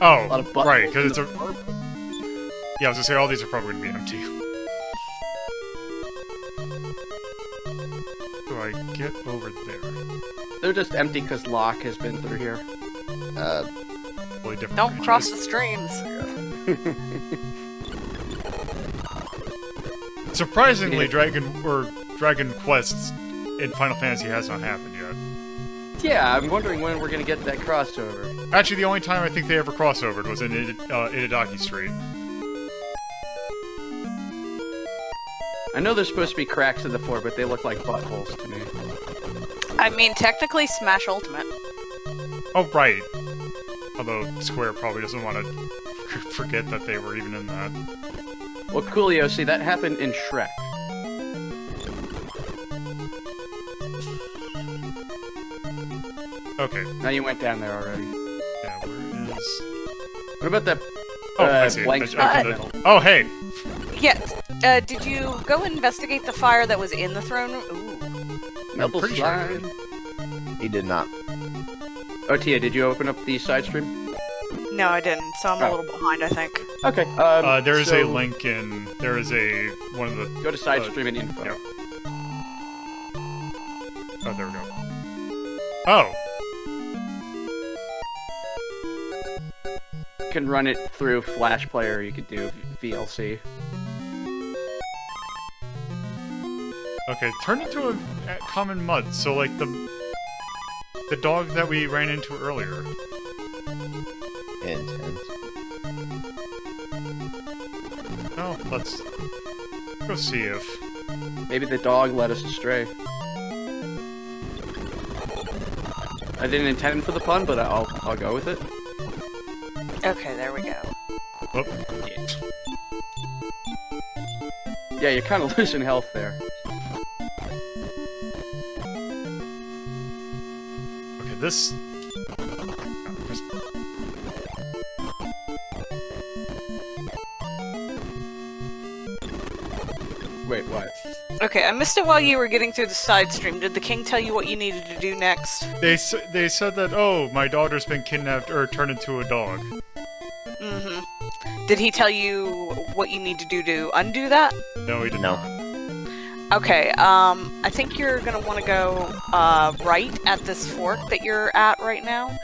Oh, lot of buttons right, because it's in a. the floor. Yeah, I was gonna say all these are probably gonna be empty. Do I get over there? They're just empty because Locke has been through here. Totally different. Don't creatures. cross the streams. Surprisingly, Yeah. Dragon Quests in Final Fantasy has not happened yet. Yeah, I'm wondering when we're gonna get that crossover. Actually, the only time I think they ever crossovered was in Itadaki Street. I know there's supposed to be cracks in the floor, but they look like buttholes to me. I mean, technically, Smash Ultimate. Oh, right. Although Square probably doesn't want to forget that they were even in that. Well, Coolio, see, that happened in Shrek. Okay. Now you went down there already. Yeah, where is... What about that Oh, I see. blank I spot did it. metal? Oh, hey! Yeah, did you go investigate the fire that was in the throne room? Ooh. Metal pretty sure I slime. He did not. Oh, Tia, did you open up the side stream? No, I didn't, so I'm a little behind, I think. Okay. There is so a link in... There is a... One of the... Go to side stream and info. yeah. Oh, there we go. Oh! You can run it through Flash Player, you could do VLC. Okay, turn into a common mud, so like the dog that we ran into earlier. Intense. Oh, let's go see if... Maybe the dog led us astray. I didn't intend for the pun, but I'll go with it. Okay, there we go. Oh, Yeah, you're kind of losing health there. okay, this... Wait, what? Okay, I missed it while you were getting through the side stream. Did the king tell you what you needed to do next? They said that, oh, my daughter's been kidnapped or turned into a dog. Mm-hmm. Did he tell you what you need to do to undo that? No, he did No. not. Okay, I think you're gonna want to go right at this fork that you're at right now,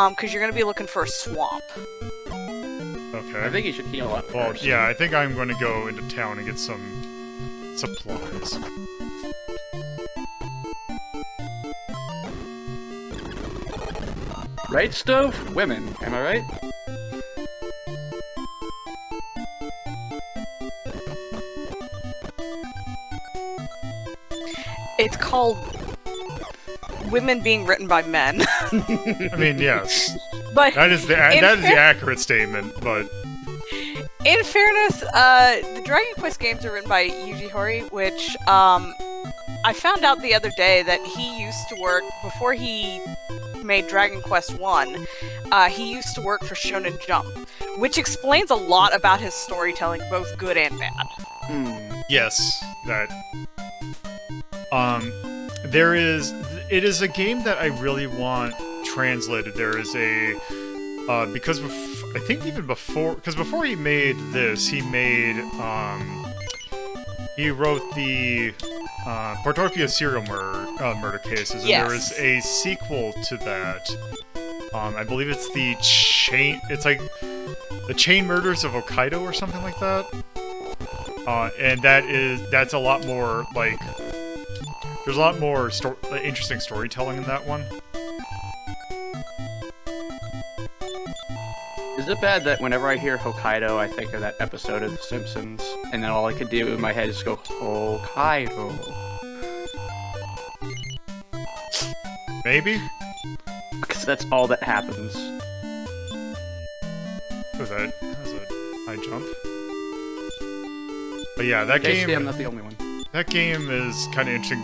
because you're gonna be looking for a swamp. Okay. I think you should heal up Well, first. yeah, I think I'm going to go into town and get some supplies. Right, Stove? Women, am I right? It's called Women Being Written by Men. I mean, yes. But That is the accurate statement, but... in fairness, the Dragon Quest games are written by Yuji Horii, which I found out the other day that he used to work, before he made Dragon Quest 1, he used to work for Shonen Jump, which explains a lot about his storytelling, both good and bad. Yes, that. It is a game that I really want translated. There is a, because I think even before, because before he made this, he made, he wrote the, Portofio serial murder cases, and Yes. there is a sequel to that. I believe it's the it's like, the Chain Murders of Hokkaido or something like that. And that's a lot more, like, there's a lot more interesting storytelling in that one. Is it bad that whenever I hear Hokkaido, I think of that episode of The Simpsons, and then all I could do in my head is go, Hokkaido? Maybe? Because that's all that happens. Was that a high jump? But yeah, that Okay, game. see, I'm not the only one. That game is kind of interesting.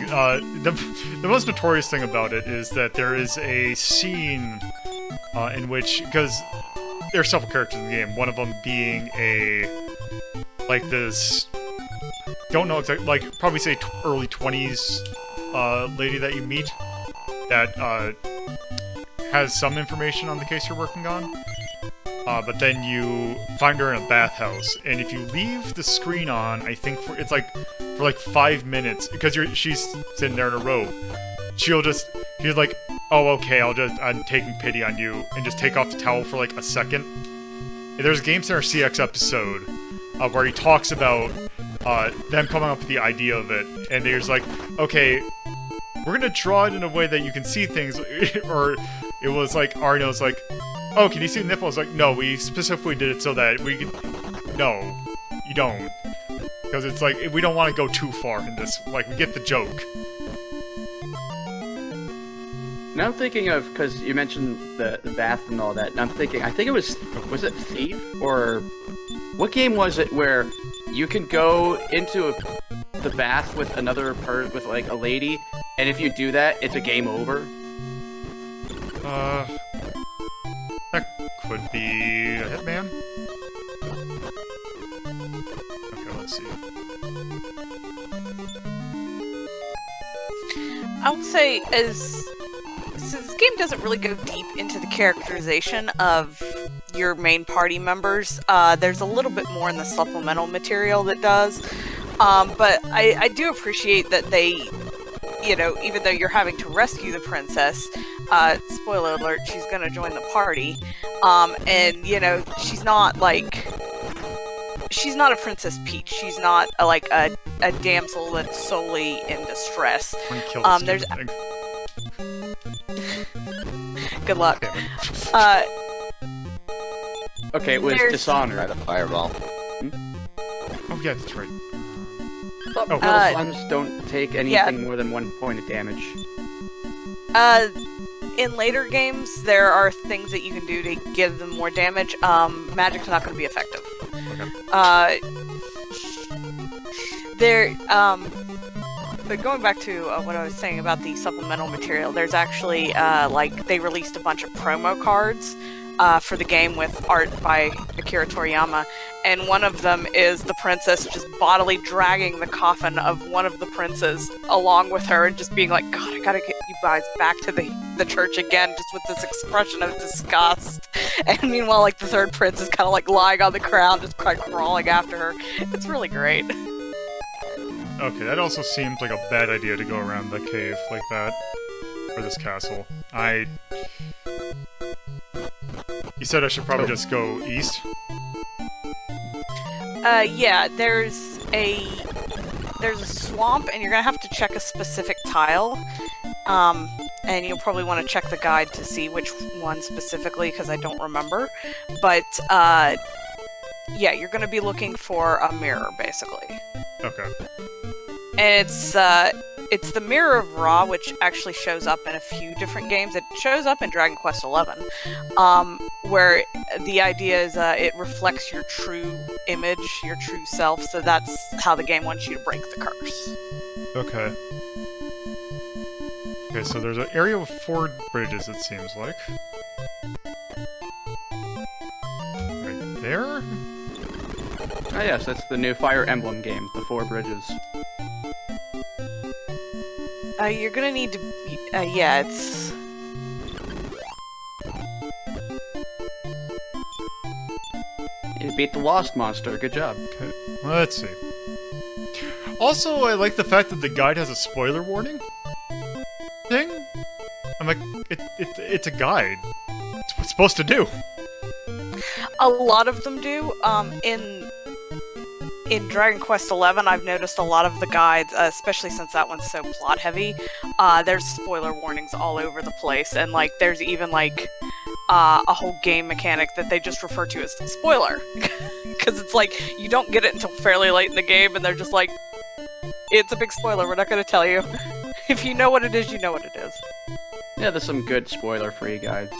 The most notorious thing about it is that there is a scene in which, because there are several characters in the game, one of them being like this, don't know exactly, like probably say early 20s lady that you meet that has some information on the case you're working on. But then you find her in a bathhouse, and if you leave the screen on, I think for 5 minutes, because she's sitting there in a robe, she's like, oh, okay, I'm taking pity on you, and just take off the towel for like a second. And there's a Game Center CX episode where he talks about them coming up with the idea of it, and they're just like, okay, we're gonna draw it in a way that you can see things, or it was like, Arno's like, oh, can you see the nipple? I was like, no, we specifically did it so that we could... No, you don't. Because it's like, we don't want to go too far in this. Like, we get the joke. Now I'm thinking of, because you mentioned the bath and all that, and I'm thinking, I think it was it Thief? Or what game was it where you can go into the bath with another person, with like a lady, and if you do that, it's a game over? That could be a Hitman? Okay, let's see. I would say, since this game doesn't really go deep into the characterization of your main party members, there's a little bit more in the supplemental material that does. But I do appreciate that they, even though you're having to rescue the princess, spoiler alert, she's gonna join the party, and, she's not a Princess Peach. She's not a damsel that's solely in distress. I'm gonna kill this There's stupid thing. good luck. Damn it. Okay, it was There's- Dishonor. Try the fireball. Oh, yeah, that's right. Thought Oh. Slums don't take anything more than 1 point of damage. In later games, there are things that you can do to give them more damage. Magic's not going to be effective. Okay. But going back to what I was saying about the supplemental material, there's actually, they released a bunch of promo cards for the game with art by Akira Toriyama, and one of them is the princess just bodily dragging the coffin of one of the princes along with her and just being like, God, I gotta get you guys back to the church again, just with this expression of disgust. And meanwhile, the third prince is kind of lying on the ground, just kind of crawling after her. It's really great. Okay, that also seemed like a bad idea to go around the cave like that. Or this castle. You said I should probably just go east? Yeah, there's a swamp, and you're gonna have to check a specific tile. And you'll probably want to check the guide to see which one specifically, because I don't remember. But, yeah, you're gonna be looking for a mirror, basically. Okay. And it's the Mirror of Ra, which actually shows up in a few different games. It shows up in Dragon Quest XI, where the idea is it reflects your true image, your true self, so that's how the game wants you to break the curse. Okay. Okay, so there's an area with 4 bridges, it seems like. Right there? Oh yes, that's the new Fire Emblem game, The Four Bridges. You're gonna need to. Yeah, it's. You beat the Lost Monster, good job. Okay, let's see. Also, I like the fact that the guide has a spoiler warning thing. I'm like, it's a guide. It's what it's supposed to do. A lot of them do. In Dragon Quest XI, I've noticed a lot of the guides, especially since that one's so plot heavy, there's spoiler warnings all over the place, and like there's even like a whole game mechanic that they just refer to as spoiler, because it's like you don't get it until fairly late in the game, and they're just like, it's a big spoiler. We're not going to tell you. If you know what it is, you know what it is. Yeah, there's some good spoiler-free guides.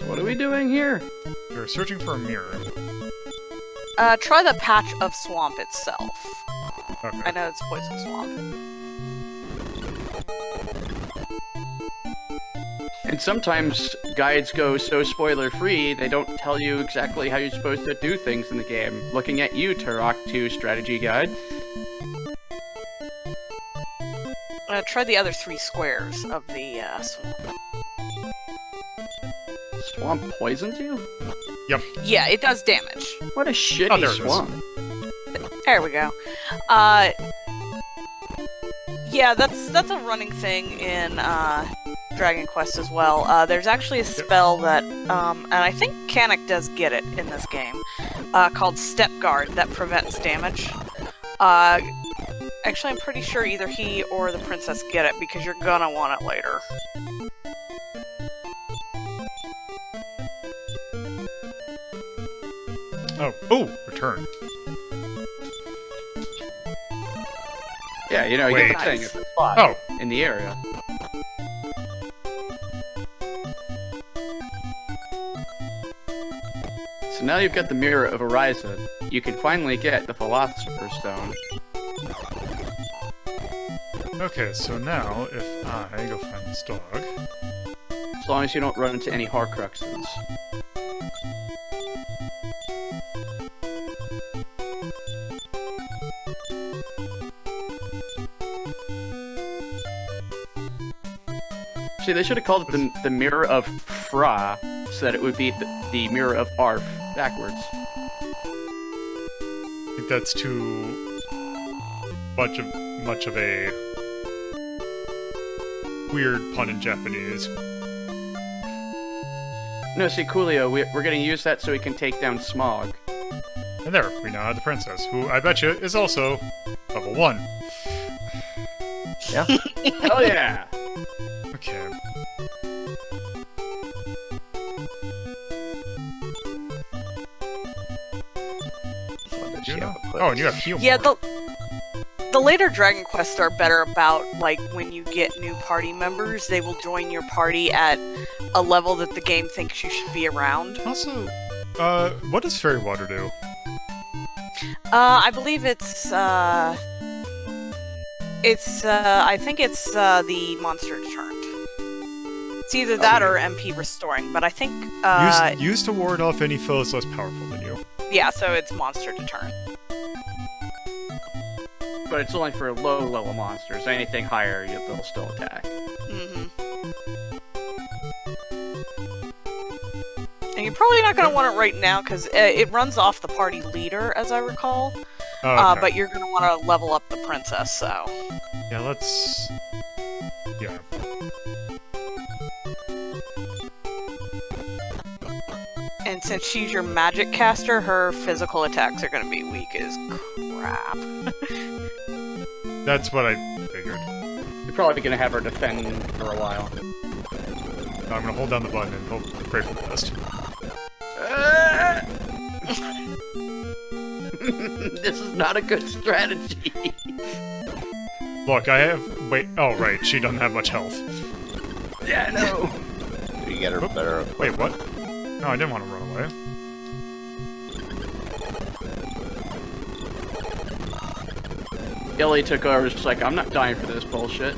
What are we doing here? We're searching for a mirror. Try the patch of swamp itself. Okay. I know it's poison swamp. And sometimes guides go so spoiler-free, they don't tell you exactly how you're supposed to do things in the game. Looking at you, Turok 2 Strategy Guide. Try the other 3 squares of the swamp. Swamp poisons you? Yep. Yeah, it does damage. What a shitty Oh, there it is. swamp. There we go. Yeah, that's a running thing in Dragon Quest as well. There's actually a spell that, and I think Kanik does get it in this game, called Step Guard that prevents damage. Actually, I'm pretty sure either he or the princess get it because you're gonna want it later. Oh, return. Yeah, you know, you Wait. get the thing. It's a spot Oh, in the area. So now you've got the Mirror of Horizon. You can finally get the Philosopher's Stone. okay, so now if I go find this dog. As long as you don't run into any Horcruxes. See, they should have called it the Mirror of Fra, so that it would be the Mirror of Arf backwards. I think that's too much of a weird pun in Japanese. No, see, Coolio, we're gonna use that so we can take down Smog. And there, we now have the princess, who I bet you is also level 1. Yeah? Hell yeah! Okay. What does You she know? have a push? Oh, and you have heal. Yeah, more. the later Dragon Quests are better about, like, when you get new party members, they will join your party at a level that the game thinks you should be around. Also, what does fairy water do? I believe I think it's, the monster deterned. It's either that or MP restoring, but I think, Used to ward off any foes less powerful than you. yeah, so it's monster deterrent. But it's only for low-level monsters. Anything higher, they'll still attack. Mm-hmm. And you're probably not going to want it right now, because it runs off the party leader, as I recall. Oh, okay. But you're going to want to level up the princess, so... Yeah, let's... Yeah. And since she's your magic caster, her physical attacks are going to be weak as crap. That's what I figured. You're probably gonna have her defend for a while. Now I'm gonna hold down the button and hope, pray for the best. This is not a good strategy. Look, I have... Wait, oh right, she doesn't have much health. Yeah, no. You get her better. Wait, what? No, I didn't want to run away. Illy took over. She's like, I'm not dying for this bullshit.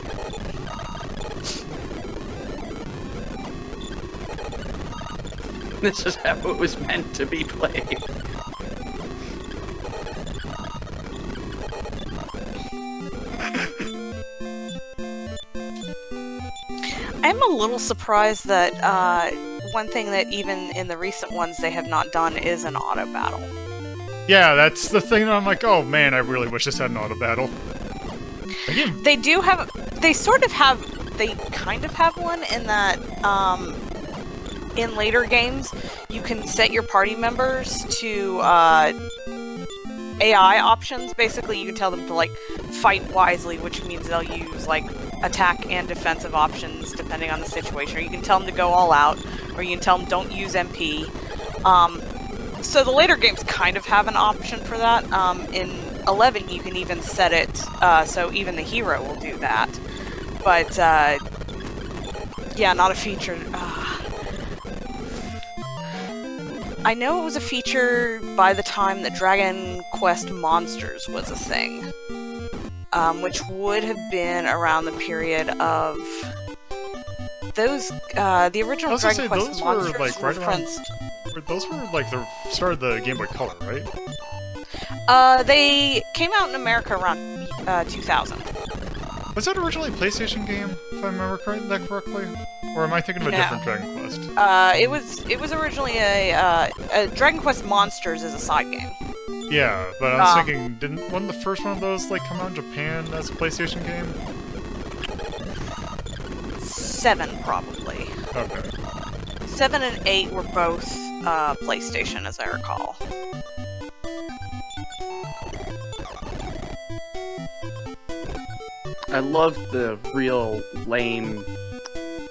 This is how it was meant to be played. I'm a little surprised that one thing that even in the recent ones they have not done is an auto battle. Yeah, that's the thing that I'm like, oh man, I really wish this had an auto battle. Again, They do have, they kind of have one in that, in later games, you can set your party members to, AI options. Basically, you can tell them to, like, fight wisely, which means they'll use, like, attack and defensive options depending on the situation. Or you can tell them to go all out, or you can tell them don't use MP. So the later games kind of have an option for that. In 11, you can even set it so even the hero will do that. But, yeah, not a feature. I know it was a feature by the time that Dragon Quest Monsters was a thing, which would have been around the period of those. The original Dragon Quest those Monsters were like were right around. Those were like the start of the Game Boy Color, right? They came out in America around 2000. Was that originally a PlayStation game, if I remember that correctly? Or am I thinking of a No. different Dragon Quest? It was originally a Dragon Quest Monsters is a side game. Yeah, but I was thinking, wasn't the first one of those like come out in Japan as a PlayStation game? 7 probably. Okay. 7 and 8 were both PlayStation, as I recall. I love the real lame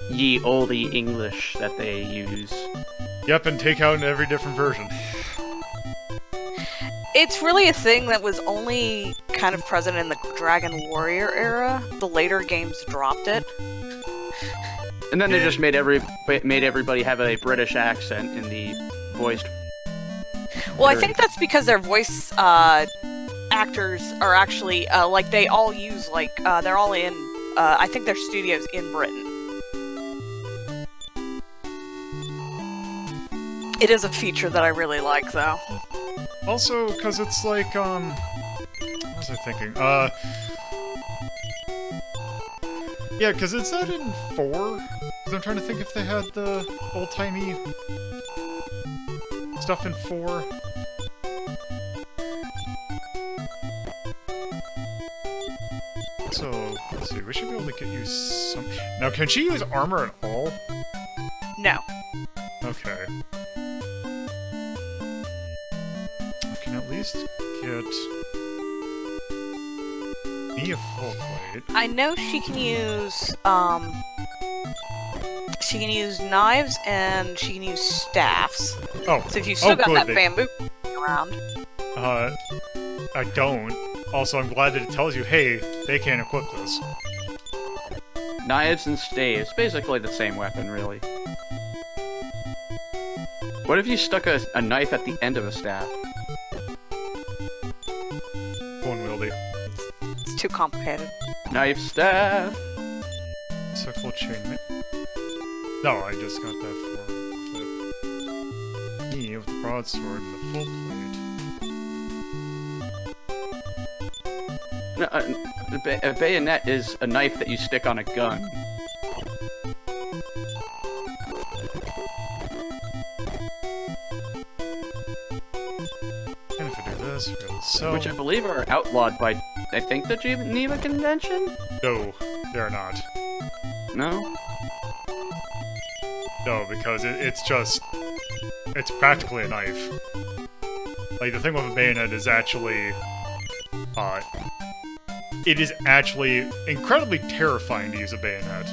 ye olde English that they use. Yep, and take out in every different version. It's really a thing that was only kind of present in the Dragon Warrior era. The later games dropped it. And then they just made everybody have a British accent in the voiced. Well, I think that's because their voice actors are actually like they all use like they're all in. I think their studios in Britain. It is a feature that I really like, though. Also, because it's like, what was I thinking? Yeah, because it's not in 4. Because I'm trying to think if they had the old-timey stuff in 4. So, let's see, we should be able to get you some... Now, can she use armor at all? No. Okay. I can at least get me a full plate. I know she can use knives and she can use staffs. Oh, So if you still got good, that they- bamboo around. I don't. Also, I'm glad that it tells you, hey, they can't equip this. Knives and staves, basically the same weapon, really. What if you stuck a knife at the end of a staff? Unwieldy. It's too complicated. Knife, staff! Sickle chain. No, I just got that for me with the broadsword and the full plate. No, a bayonet is a knife that you stick on a gun. And if I do this, we go so. Which I believe are outlawed by, I think, the Geneva Convention? No, they're not. No? No, because it's practically a knife. Like, the thing with a bayonet is actually, it is actually incredibly terrifying to use a bayonet.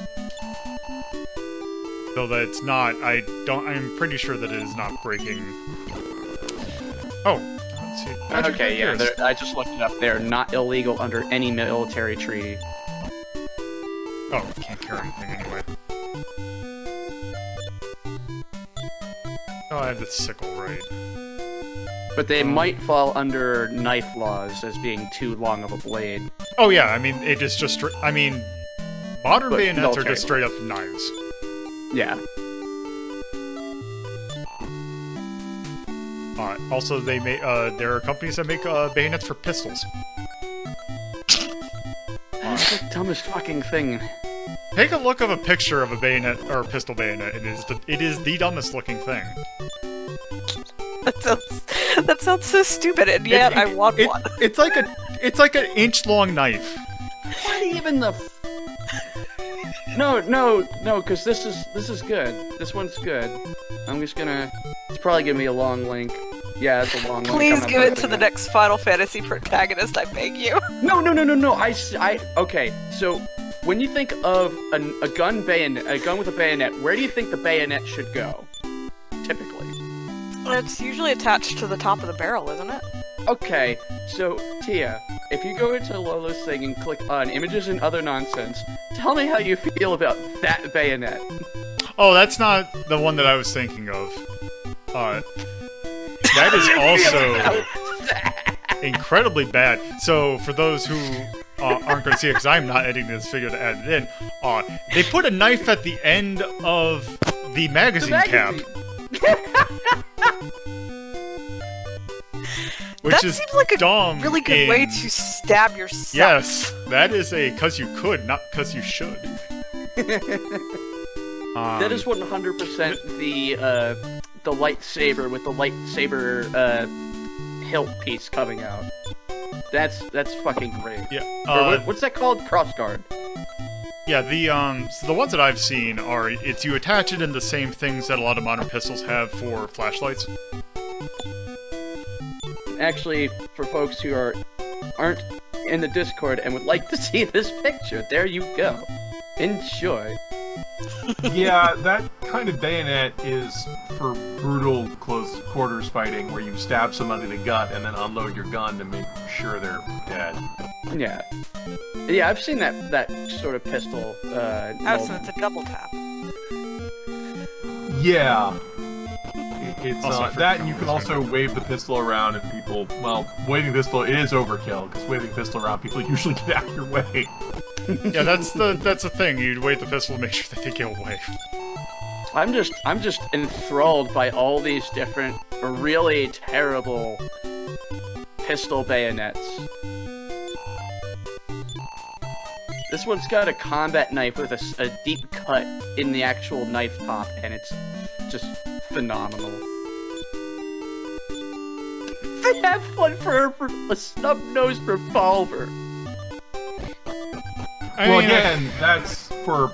Though that it's not, I'm pretty sure that it is not breaking. Oh, let's see. Magic Okay, yeah, Fingers. I just looked it up. They're not illegal under any military treaty. Oh, can't carry anything anyway. Oh, I have the sickle, right. But they might fall under knife laws as being too long of a blade. Oh yeah, I mean, it is just, I mean, modern But bayonets are military. just straight up knives. Yeah. Also, they make there are companies that make bayonets for pistols. That's the dumbest fucking thing. Take a look of a picture of a bayonet or a pistol bayonet. It is the dumbest looking thing. That sounds so stupid, and yet I want one. It's like an inch long knife. What even the? No, because this is good. This one's good. I'm just gonna. It's probably gonna be a long link. Yeah, it's a long link. Please give it to the next Final Fantasy protagonist, I beg you. No. Okay, so when you think of a gun with a bayonet, where do you think the bayonet should go? Typically. It's usually attached to the top of the barrel, isn't it? Okay, so Tia, if you go into Lola's thing and click on images and other nonsense, tell me how you feel about that bayonet. Oh, that's not the one that I was thinking of. That is also incredibly bad. So, for those who aren't going to see it, because I'm not editing this video to add it in, they put a knife at the end of the magazine cap. Which that is seems like a dumb really good way to stab yourself. Yes, that is a "cause you could," not "cause you should." That is 100% the lightsaber with the lightsaber hilt piece coming out. That's fucking great. Yeah. Or what's that called? Crossguard. Yeah, so the ones that I've seen are you attach it in the same things that a lot of modern pistols have for flashlights. Actually, for folks who aren't in the Discord and would like to see this picture, there you go. Enjoy. Yeah, that kind of bayonet is for brutal close quarters fighting, where you stab somebody in the gut and then unload your gun to make sure they're dead. Yeah. Yeah, I've seen that sort of pistol. So it's a double tap. Yeah. It's Also, that, and you can also wave the pistol around, and people, well, waving pistol, it is overkill, because waving pistol around, people usually get out of your way. Yeah, that's the thing. You wave the pistol to make sure that they get away. I'm just enthralled by all these different really terrible pistol bayonets. This one's got a combat knife with a deep cut in the actual knife top, and it's just phenomenal. They have one for a snub-nosed revolver. Well, again, that's for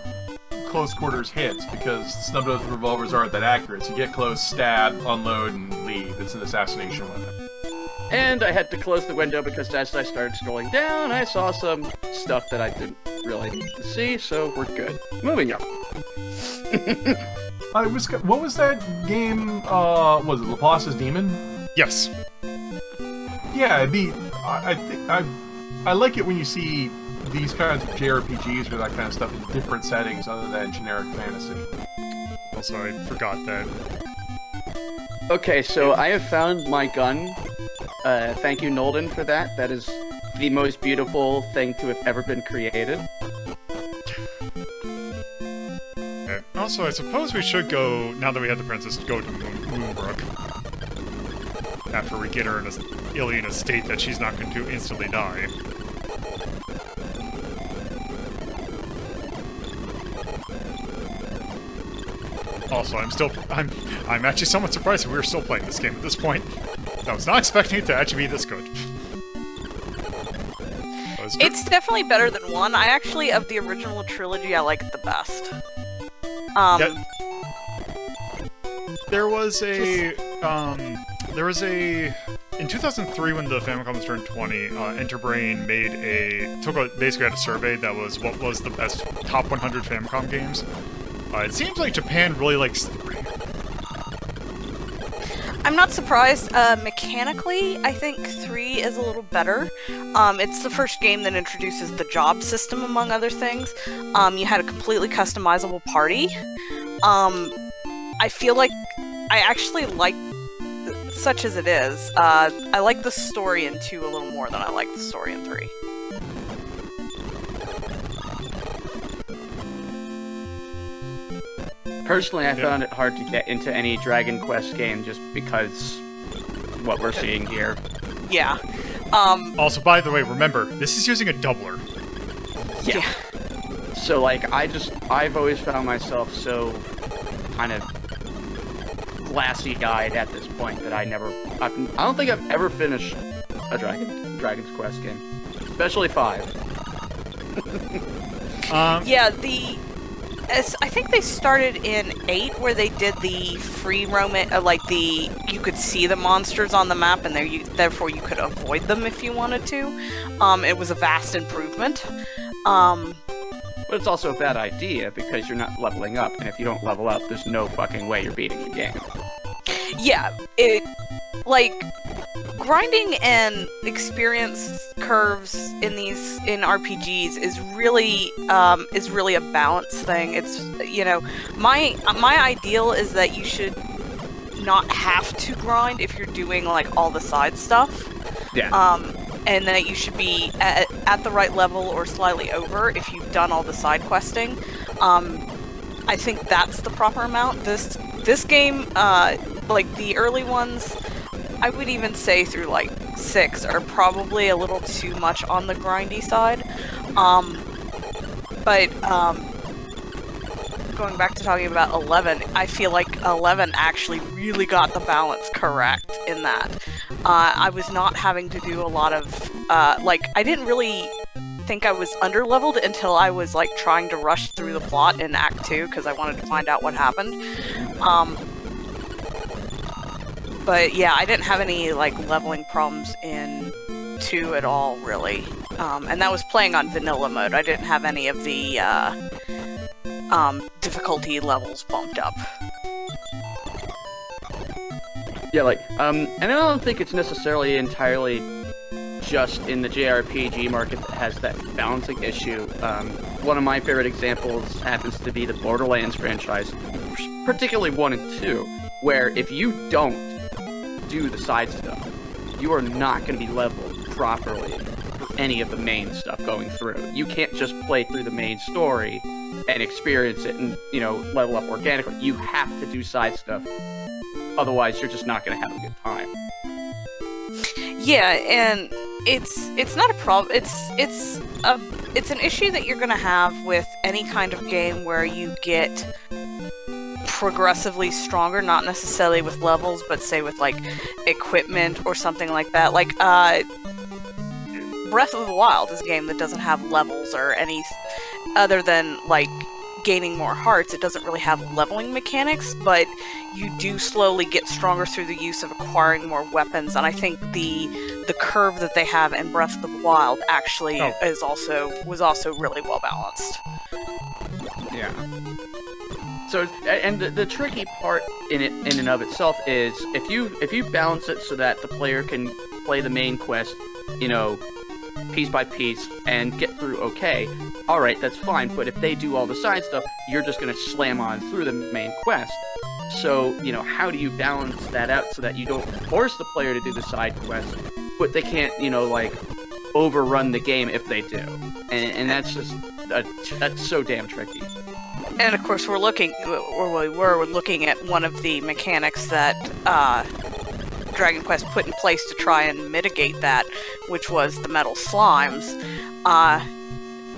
close quarters hits, because snub-nosed revolvers aren't that accurate. So you get close, stab, unload, and leave. It's an assassination weapon. And I had to close the window because as I started scrolling down, I saw some stuff that I didn't really need to see, so we're good. Moving on. What was that game? Was it Laplace's Demon? Yes. Yeah, I like it when you see these kinds of JRPGs or that kind of stuff in different settings other than generic fantasy. Also, I forgot that. Okay, so I have found my gun. Thank you, Nolden, for that. That is the most beautiful thing to have ever been created. Okay. Also, I suppose we should go, now that we have the princess, go to Moonbrook. After we get her in a state that she's not going to instantly die. Also, I'm actually somewhat surprised that we were still playing this game at this point. I was not expecting it to actually be this good. It's definitely better than 1. I actually, of the original trilogy, I like it the best. There was a in 2003 when the Famicom was turned 20, Enterbrain basically had a survey that was what was the best top 100 Famicom games. It seems like Japan really likes 3. I'm not surprised. Mechanically, I think 3 is a little better. It's the first game that introduces the job system, among other things. You had a completely customizable party. I feel like I actually like, such as it is, I like the story in 2 a little more than I like the story in 3. Personally, I found it hard to get into any Dragon Quest game just because what we're seeing here. Yeah. Also, by the way, remember, this is using a doubler. Yeah. So, like, I've always found myself so kind of glassy-eyed at this point that I don't think I've ever finished a Dragon's Quest game. Especially 5. Yeah, I think they started in 8 where they did the free roaming, you could see the monsters on the map and therefore you could avoid them if you wanted to. It was a vast improvement. But it's also a bad idea because you're not leveling up, and if you don't level up, there's no fucking way you're beating the game. Yeah, grinding and experience curves in RPGs is really a balance thing. It's, my ideal is that you should not have to grind if you're doing like all the side stuff. Yeah. And that you should be at the right level or slightly over if you've done all the side questing. I think that's the proper amount. This game, like the early ones, I would even say through like 6 are probably a little too much on the grindy side. But going back to talking about 11, I feel like 11 actually really got the balance correct in that. I was not having to do a lot of, I didn't really think I was under-leveled until I was, like, trying to rush through the plot in Act 2, because I wanted to find out what happened. But, yeah, I didn't have any, like, leveling problems in 2 at all, really. And that was playing on vanilla mode. I didn't have any of the, difficulty levels bumped up. Yeah, and I don't think it's necessarily entirely just in the JRPG market that has that balancing issue. One of my favorite examples happens to be the Borderlands franchise, particularly 1 and 2, where if you don't do the side stuff, you are not going to be leveled properly for any of the main stuff going through. You can't just play through the main story and experience it and, level up organically. You have to do side stuff. Otherwise, you're just not going to have a good time. Yeah, and it's not a problem. It's an issue that you're going to have with any kind of game where you get progressively stronger, not necessarily with levels, but say with like equipment or something like that. Like Breath of the Wild is a game that doesn't have levels or any other than like gaining more hearts. It doesn't really have leveling mechanics, but you do slowly get stronger through the use of acquiring more weapons, and I think the curve that they have in Breath of the Wild actually was also really well balanced. Yeah. So, and the tricky part in and of itself is if you balance it so that the player can play the main quest, piece by piece and get through okay, alright, that's fine, but if they do all the side stuff, you're just going to slam on through the main quest. So, how do you balance that out so that you don't force the player to do the side quest, but they can't, overrun the game if they do? And that's just, that's so damn tricky. And of course, we're looking at one of the mechanics that Dragon Quest put in place to try and mitigate that, which was the metal slimes.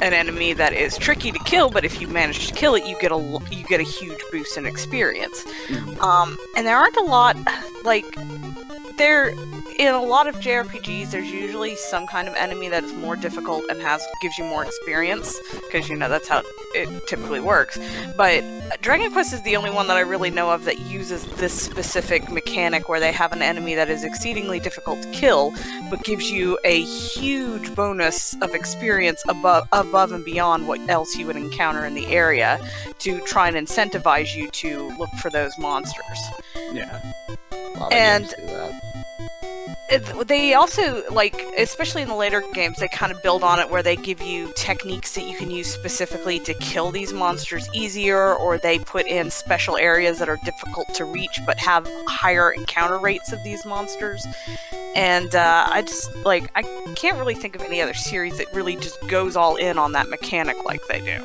An enemy that is tricky to kill, but if you manage to kill it, you get a huge boost in experience. And there aren't a lot, in a lot of JRPGs, there's usually some kind of enemy that is more difficult and gives you more experience, because that's how it typically works. But Dragon Quest is the only one that I really know of that uses this specific mechanic where they have an enemy that is exceedingly difficult to kill, but gives you a huge bonus of experience above and beyond what else you would encounter in the area to try and incentivize you to look for those monsters. Yeah. A lot of And games do that. They also, especially in the later games, they kind of build on it where they give you techniques that you can use specifically to kill these monsters easier, or they put in special areas that are difficult to reach but have higher encounter rates of these monsters. And I can't really think of any other series that really just goes all in on that mechanic like they do.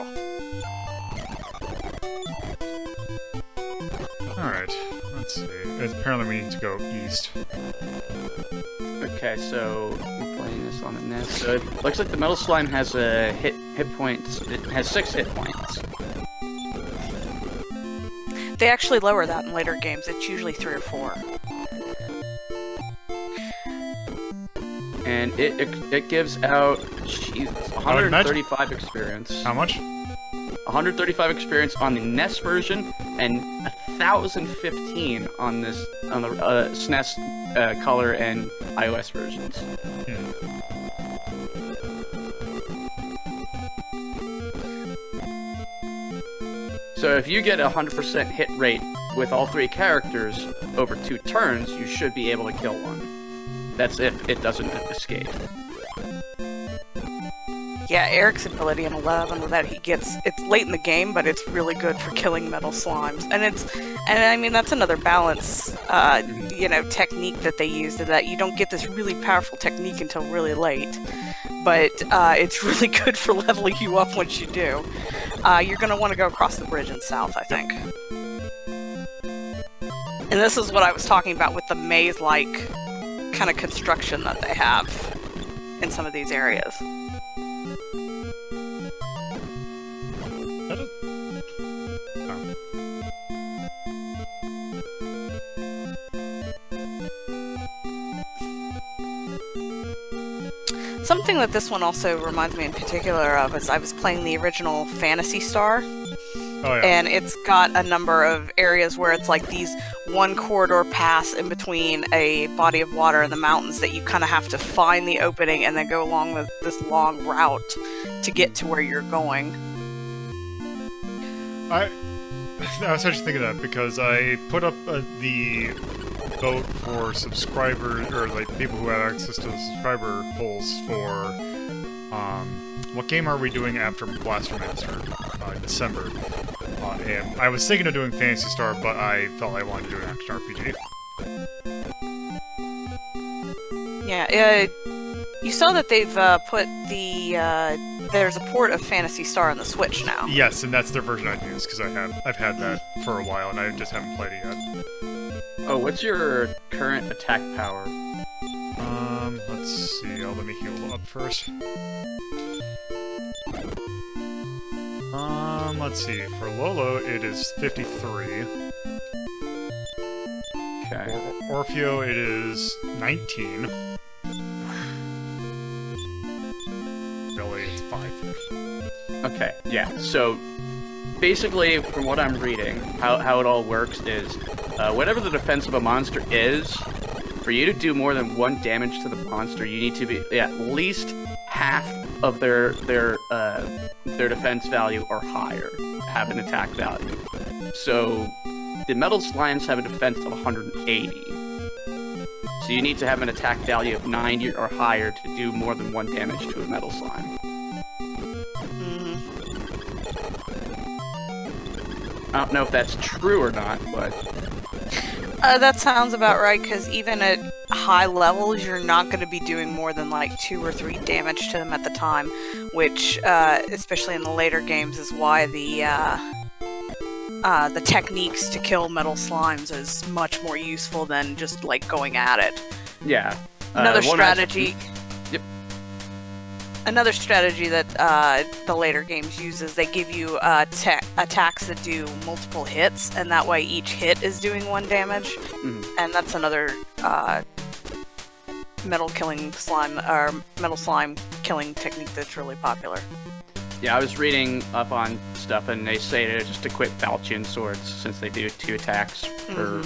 Alright, let's see. Apparently we need to go east. Okay, so we're playing this on the NES. So it looks like the metal slime has a hit points. It has 6 hit points. They actually lower that in later games. It's usually 3 or 4. And it gives out, Jesus, 135 experience. How much? 135 experience on the NES version, and 1,015 on the SNES Color and iOS versions. So if you get a 100% hit rate with all 3 characters over 2 turns, you should be able to kill one. That's if it doesn't escape. Yeah, Eric's ability in 11 with that it's late in the game, but it's really good for killing metal slimes. And I mean, that's another balance, technique that they use, that you don't get this really powerful technique until really late. But it's really good for leveling you up once you do. You're going to want to go across the bridge in south, I think. And this is what I was talking about with the maze-like kind of construction that they have in some of these areas. Something that this one also reminds me in particular of is I was playing the original Phantasy Star. Oh, yeah. And it's got a number of areas where it's like these one corridor paths in between a body of water and the mountains that you kind of have to find the opening and then go along with this long route to get to where you're going. I was actually thinking that because I put up the vote for subscribers, or like people who have access to the subscriber polls for what game are we doing after Blaster Master in December. And I was thinking of doing Phantasy Star, but I felt I wanted to do an action RPG. Yeah, you saw that they've put there's a port of Phantasy Star on the Switch now. Yes, and that's their version I'd use because I've had that for a while and I just haven't played it yet. Oh, what's your current attack power? Let's see. Let me heal up first. Let's see. For Lolo, it is 53. Okay. Orfeo, it is 19. Billy, it's 5. Okay, yeah. So, basically, from what I'm reading, how it all works is, whatever the defense of a monster is, for you to do more than 1 damage to the monster, you need to be at least half of their defense value or higher, have an attack value. So the metal slimes have a defense of 180. So you need to have an attack value of 90 or higher to do more than 1 damage to a metal slime. I don't know if that's true or not, but that sounds about right, because even at high levels, you're not going to be doing more than like 2 or 3 damage to them at the time, which, especially in the later games, is why the techniques to kill metal slimes is much more useful than just like going at it. yeah. Another strategy. Yep. Another strategy that the later games use is they give you attacks that do multiple hits, and that way each hit is doing 1 damage. Mhm. And that's another metal slime killing technique that's really popular. Yeah, I was reading up on stuff, and they say to just to quit falchion swords since they do 2 attacks per.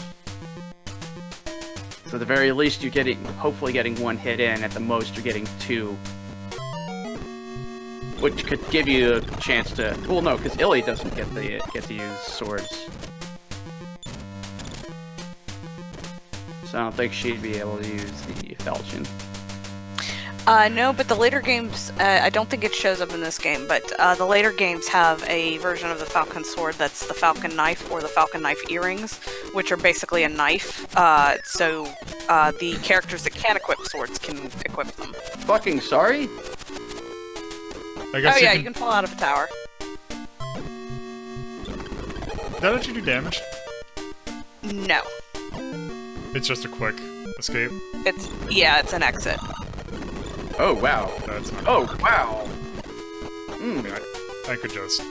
So at the very least, you're hopefully getting 1 hit in. At the most, you're getting 2. Which could give you a chance to... Well, no, because Illy doesn't get to use swords. So I don't think she'd be able to use the falchion. No, but the later games, I don't think it shows up in this game, but the later games have a version of the Falcon Sword that's the Falcon Knife or the Falcon Knife Earrings, which are basically a knife, so the characters that can equip swords can equip them. Fucking sorry? I guess you can fall out of a tower. Does that actually do damage? No. It's just a quick escape? It's an exit. Oh wow. That's not. Oh wow. I could just.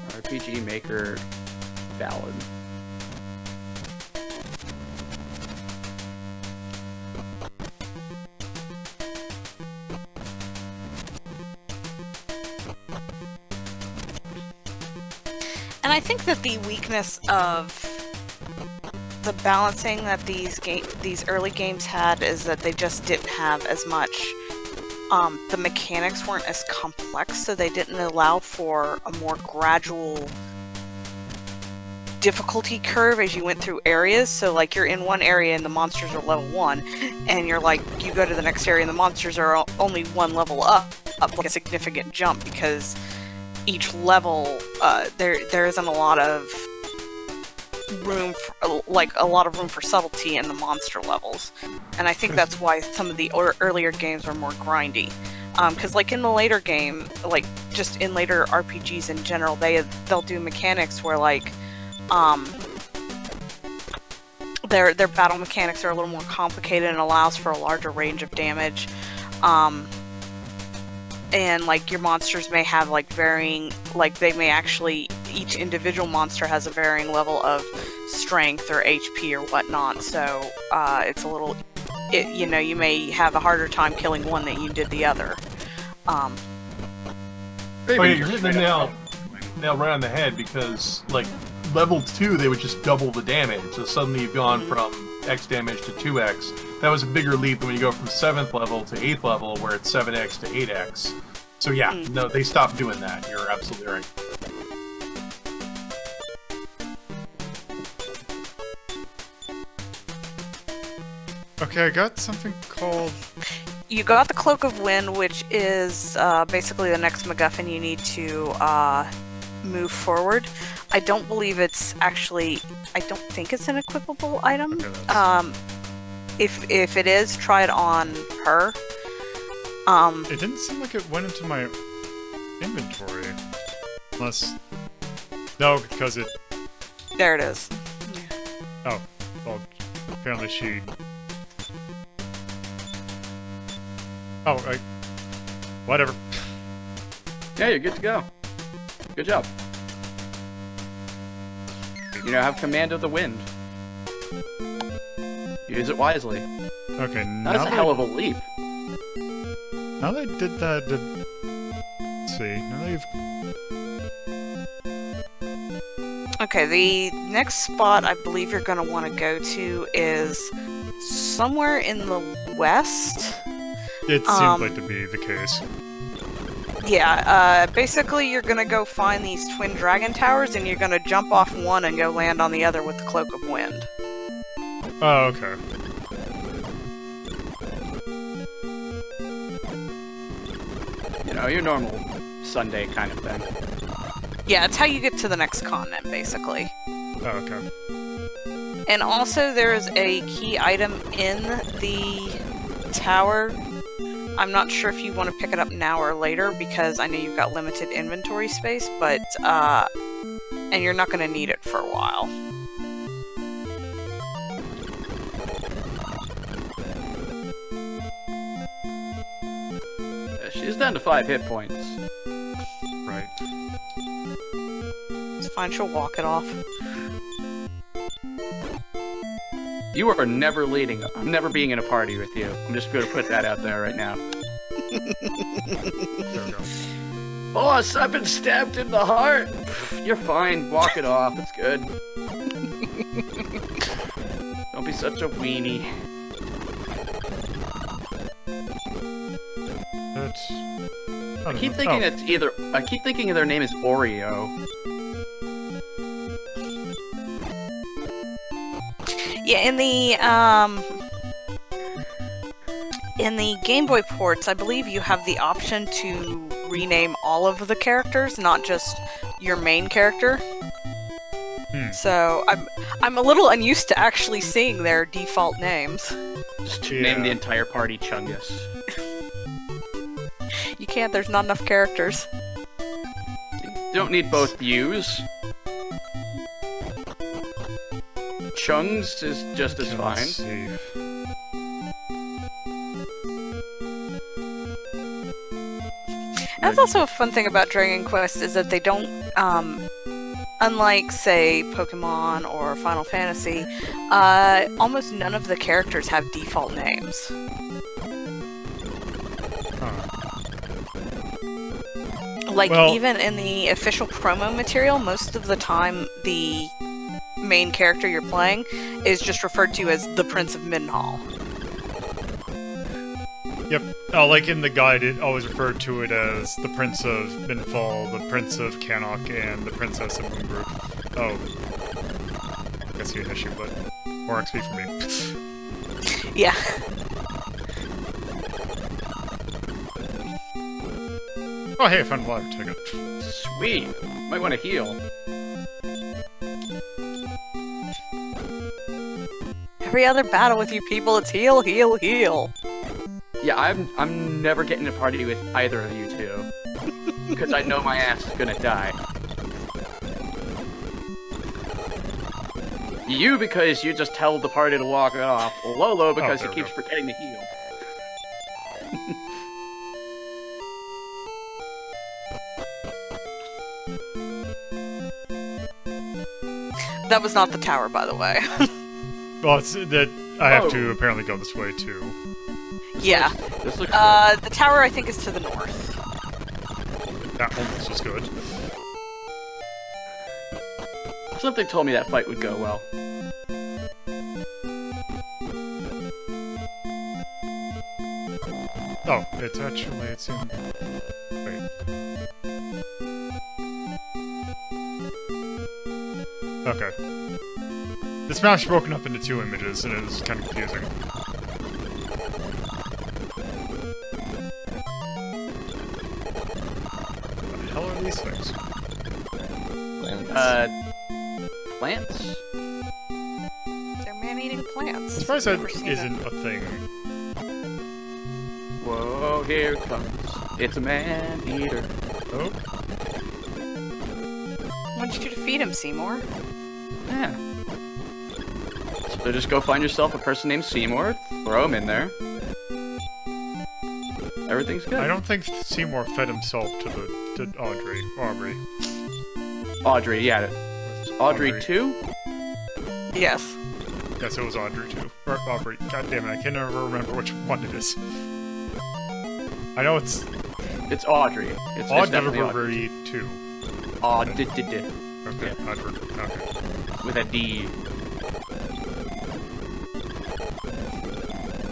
RPG Maker valid. And I think that the weakness of the balancing that these early games had is that they just didn't have as much. The mechanics weren't as complex, so they didn't allow for a more gradual difficulty curve as you went through areas. So like you're in one area and the monsters are level 1, and you go to the next area and the monsters are only one level up like a significant jump, because each level there isn't a lot of room for subtlety in the monster levels. And I think that's why some of the earlier games are more grindy, because like in the later game, like just in later RPGs in general, they'll do mechanics where like their battle mechanics are a little more complicated and allows for a larger range of damage. And like your monsters may have like varying, like they may actually, each individual monster has a varying level of strength or HP or whatnot, so it's a little, you may have a harder time killing one than you did the other. Oh yeah, you're hitting the nail right on the head, because like level 2 they would just double the damage, so suddenly you've gone from X damage to 2X. That was a bigger leap than when you go from 7th level to 8th level, where it's 7X to 8X. So yeah, no, they stopped doing that. You're absolutely right. Okay, I got something called. You got the Cloak of Wind, which is basically the next MacGuffin you need to move forward. I don't believe it's actually. I don't think it's an equipable item. Okay, if it is, try it on her. It didn't seem like it went into my inventory. Unless. No, because it. There it is. Oh, well, apparently she. Oh, whatever. Yeah, you're good to go. Good job. You now have command of the wind. Use it wisely. Okay, That's a hell of a leap. Now that I did that, let's see. Now that you've. Okay, the next spot I believe you're going to want to go to is somewhere in the west. It seemed like to be the case. Yeah, basically you're going to go find these twin dragon towers, and you're going to jump off one and go land on the other with the Cloak of Wind. Oh, okay. You know, your normal Sunday kind of thing. Yeah, it's how you get to the next continent, basically. Oh, okay. And also there's a key item in the tower. I'm not sure if you want to pick it up now or later, because I know you've got limited inventory space, but, and you're not going to need it for a while. She's down to 5 hit points. Right. It's fine, she'll walk it off. You are never leading. I'm never being in a party with you. I'm just going to put that out there right now. There we go. Boss, I've been stabbed in the heart. You're fine. Walk it off. It's good. Don't be such a weenie. I keep thinking it's either. I keep thinking their name is Oreo. Yeah, in the Game Boy ports, I believe you have the option to rename all of the characters, not just your main character. So I'm a little unused to actually seeing their default names. Just name the entire party Chungus. You can't. There's not enough characters. You don't need both views. Chung's is just as Okay, fine. let's see. That's also a fun thing about Dragon Quest is that they don't, unlike, say, Pokemon or Final Fantasy, almost none of the characters have default names. Like, Well- even in the official promo material, most of the time the main character you're playing is just referred to as the Prince of Middenhall. Yep. Like in the guide, it always referred to it as the Prince of Minfall, the Prince of Cannock, and the Princess of Moongroup. Oh. I guess you an issue, but more XP for me. Yeah. Oh, hey, I found a live ticket. Sweet. Might want to heal. Every other battle with you people, it's heal, heal, heal. Yeah, I'm never getting to party with either of you two. Because I know my ass is gonna die. You because you just tell the party to walk off. Lolo because he there we keeps go. forgetting to heal. That was not the tower, by the way. Well, it's that I have Oh. to apparently go this way too. Yeah. This looks good. The tower, I think, is to the north. That one, this was good. Something told me that fight would go well. Oh, it's in... Wait. Okay. This map's broken up into two images, and it is kind of confusing. What the hell are these things? Plants? They're man-eating plants. I'm surprised that Never seen isn't a thing. Whoa, here it comes. It's a man-eater. Oh, I want you to feed him, Seymour. Yeah. So just go find yourself a person named Seymour, throw him in there. Everything's good. I don't think Seymour fed himself to Aubrey. Audrey, yeah. Audrey 2? Yes. Yes, it was Audrey too. Or Aubrey. God damn it, I can never remember which one it is. I know it's It's Audrey. It's definitely Audrey. Audrey 2. Audrey. Okay, Yeah. Audrey. Okay. With a D.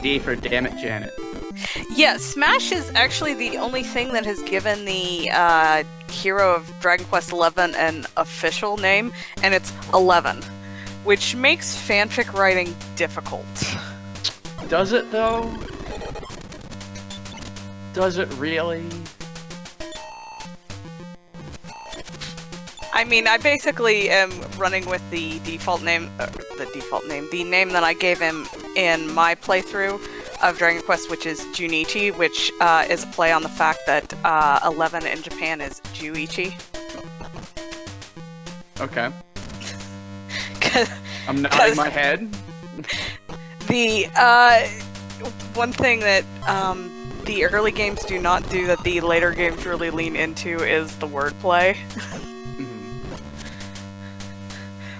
D for damn it, Janet. Yeah, Smash is actually the only thing that has given the hero of Dragon Quest XI an official name, and it's 11, which makes fanfic writing difficult. Does it though? Does it really? I mean, I basically am running with the name that I gave him in my playthrough of Dragon Quest, which is Junichi, which is a play on the fact that 11 in Japan is Juichi. Okay. 'Cause I'm nodding my head. the one thing that the early games do not do that the later games really lean into is the wordplay. Mhm.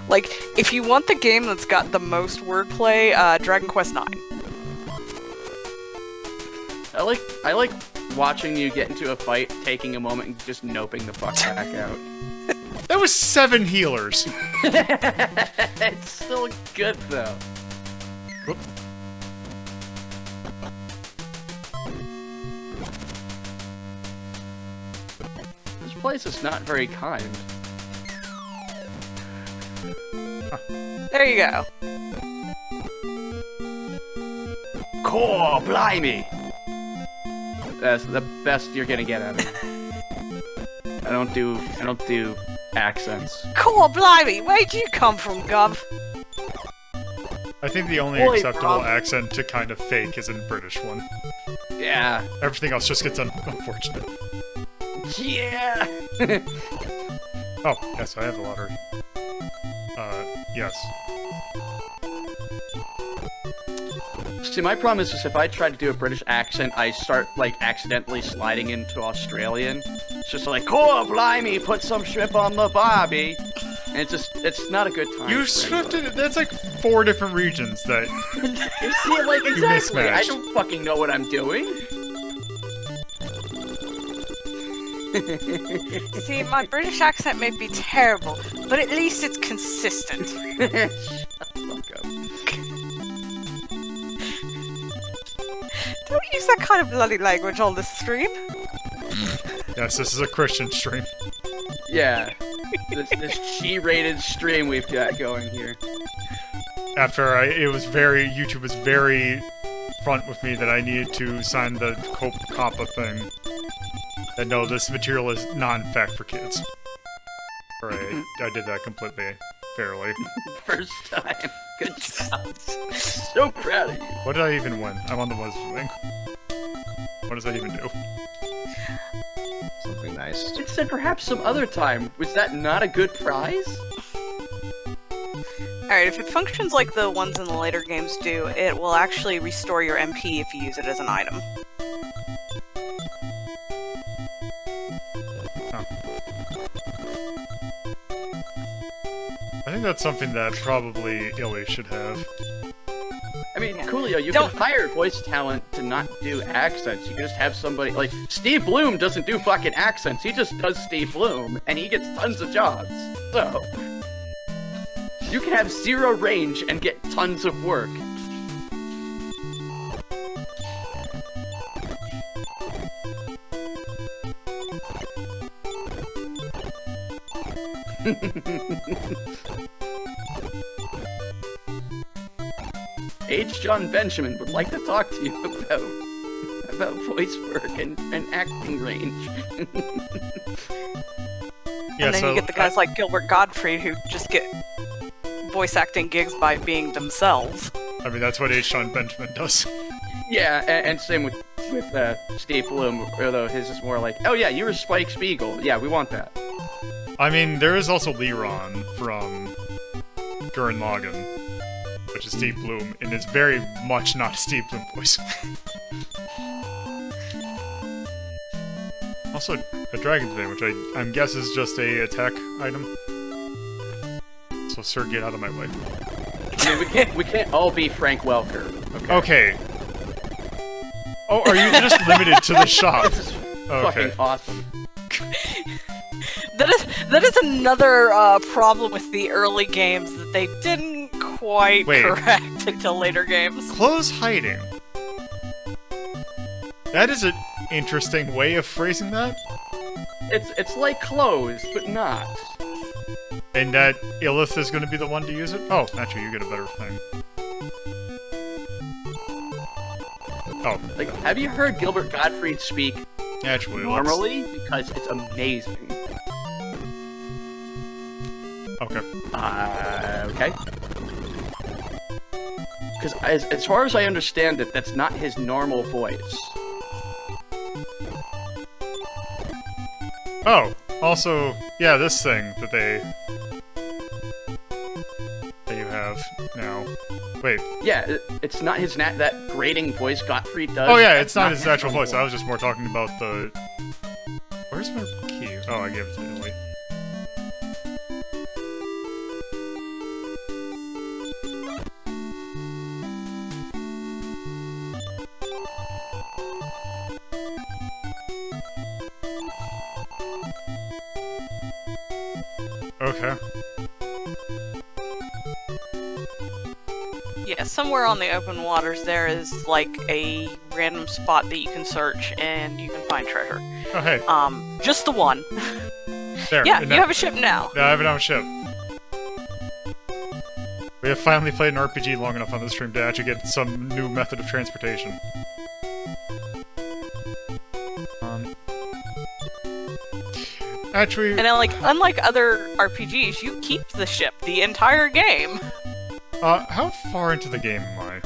Like, if you want the game that's got the most wordplay, Dragon Quest IX. I like watching you get into a fight, taking a moment, and just noping the fuck back out. That was 7 healers. It's still good though. Whoop. This place is not very kind. There you go. Core, blimey! That's the best you're gonna get out of me. I don't do accents. Cool, blimey, where'd you come from, Gov? I think the only Oi, acceptable bruv. accent to kind of fake is in British one. Yeah. Everything else just gets unfortunate. Yeah! Oh, yes, I have the lottery. Yes. See, my problem is if I try to do a British accent, I start, like, accidentally sliding into Australian. It's just like, oh, blimey, put some shrimp on the barbie. And it's not a good time. You slipped it. That's like 4 different regions that You see, like, exactly. I mismatched. don't fucking know what I'm doing. See, my British accent may be terrible, but at least it's consistent. Shut the fuck up. Don't use that kind of bloody language on the stream. yes, this is a Christian stream. Yeah. This G-rated stream we've got going here. After YouTube was very front with me that I needed to sign the COPPA thing. That no, this material is not in fact for kids. Alright, I did that completely fairly. First time. Good job. So proud of you. What did I even win? I'm on the Wizard Wing. What does that even do? Something nice. It said perhaps some other time. Was that not a good prize? Alright, if it functions like the ones in the later games do, it will actually restore your MP if you use it as an item. I think that's something that probably Illy should have. I mean, Yeah. Coolio, you Don't- can hire voice talent to not do accents. You can just have somebody like Steve Bloom doesn't do fucking accents. He just does Steve Bloom, and he gets tons of jobs. So you can have 0 range and get tons of work. H. John Benjamin would like to talk to you about voice work and acting range. Yeah, and then so you get the guys like Gilbert Gottfried who just get voice acting gigs by being themselves. I mean, that's what H. John Benjamin does. Yeah, and same with Steve Bloom, although his is more like, oh yeah, you were Spike Spiegel. Yeah, we want that. I mean, there is also Leron from Gurren Lagann, which is Steve Bloom, and it's very much not a Steve Bloom voice. Also, a Dragon today, which I'm guess is just a attack item. So, sir, get out of my way. I mean, we can't all be Frank Welker. Okay. Okay. Oh, are you just limited to the shop? This is Okay. fucking awesome. That is another problem with the early games that they didn't quite Wait. correct until later games. Close hiding. That is an interesting way of phrasing that. It's like clothes, but not. And that Illith is going to be the one to use it? Oh, actually, you get a better thing. Oh, Like, have you heard Gilbert Gottfried speak actually, normally? Because it's amazing. Okay. Okay. Because as far as I understand it, that's not his normal voice. Oh, also, yeah, this thing that you have now. Wait. Yeah, it's not his that grating voice Gottfried does. Oh yeah, That's it's not his natural normal. voice. I was just more talking about the... Where's my key? Oh, I gave it to Illy. Okay. Yeah, somewhere on the open waters there is like a random spot that you can search and you can find treasure. Oh, hey. Just the one. There. Yeah, and you now- have a ship now. I have it on a ship. We have finally played an RPG long enough on this stream to actually get some new method of transportation. Actually, And then, like, unlike other RPGs, you keep the ship the entire game. how far into the game am I?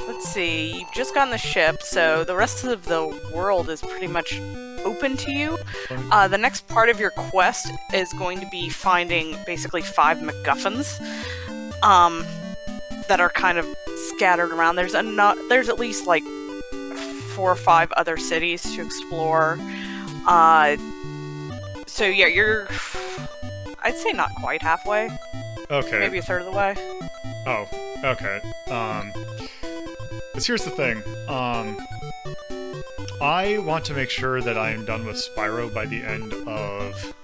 Let's see. You've just gotten the ship, so the rest of the world is pretty much open to you. The next part of your quest is going to be finding basically 5 MacGuffins that are kind of scattered around. There's at least like 4 or 5 other cities to explore. So yeah, you're, I'd say not quite halfway. Okay. Maybe a third of the way. Oh, okay. But here's the thing. I want to make sure that I am done with Spyro by the end of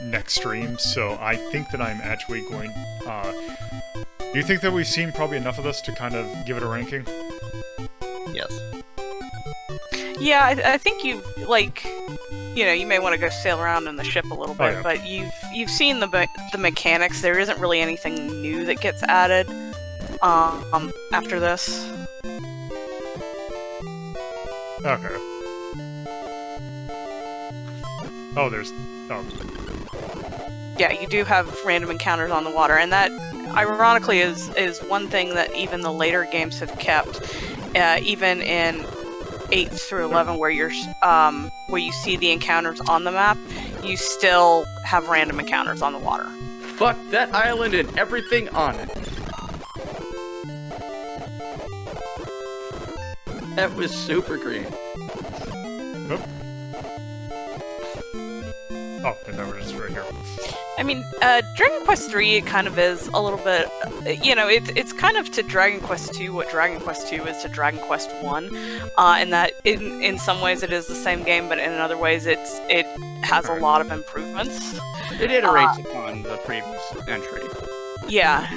next stream, so I think that I'm actually going... do you think that we've seen probably enough of this to kind of give it a ranking? Yes. Yeah, I think you like, you know, you may want to go sail around in the ship a little bit, yeah. but you've seen the mechanics. There isn't really anything new that gets added after this. Okay. Oh, there's... Oh. Yeah, you do have random encounters on the water, and that, ironically, is one thing that even the later games have kept. Even in 8 through 11, where you see the encounters on the map, you still have random encounters on the water. Fuck that island and everything on it. That was super green. Oop. Oh, and now we're just right here. I mean, Dragon Quest III kind of is a little bit, you know, it's kind of to Dragon Quest II what Dragon Quest II is to Dragon Quest I, and that in some ways it is the same game, but in other ways it has a lot of improvements. It iterates upon the previous entry. Yeah.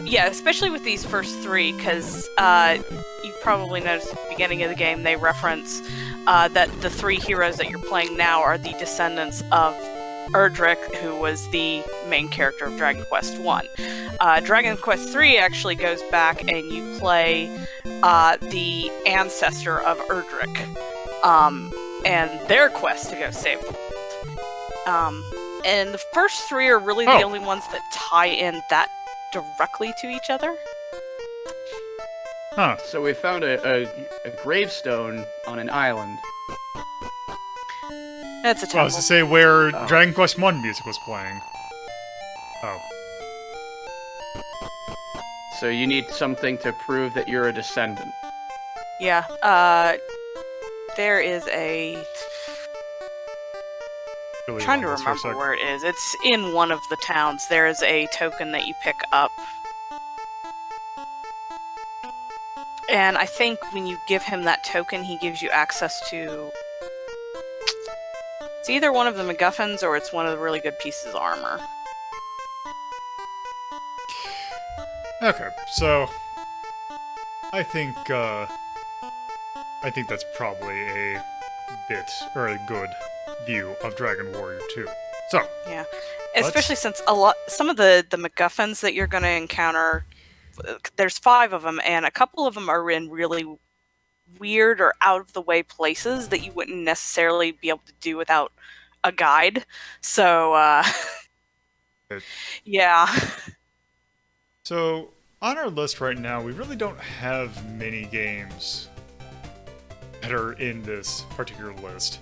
Yeah, especially with these first 3, because you probably noticed at the beginning of the game they reference that the 3 heroes that you're playing now are the descendants of Erdrick, who was the main character of Dragon Quest I. Dragon Quest III actually goes back and you play the ancestor of Erdrick and their quest to go save the world. And the first 3 are really the only ones that tie in that directly to each other. Huh. So we found a gravestone on an island. That's a temple. I was to say where Dragon Quest I music was playing. Oh. So you need something to prove that you're a descendant. Yeah, there is a... Really I'm trying to long, that's remember where it is. It's in one of the towns. There is a token that you pick up. And I think when you give him that token, he gives you access to... It's either one of the MacGuffins or it's one of the really good pieces of armor. Okay, so... I think that's probably a bit, or a good view of Dragon Warrior 2. So... Yeah. Especially since some of the MacGuffins that you're going to encounter... There's 5 of them, and a couple of them are in really weird or out-of-the-way places that you wouldn't necessarily be able to do without a guide. So, yeah. So, on our list right now, we really don't have many games that are in this particular list.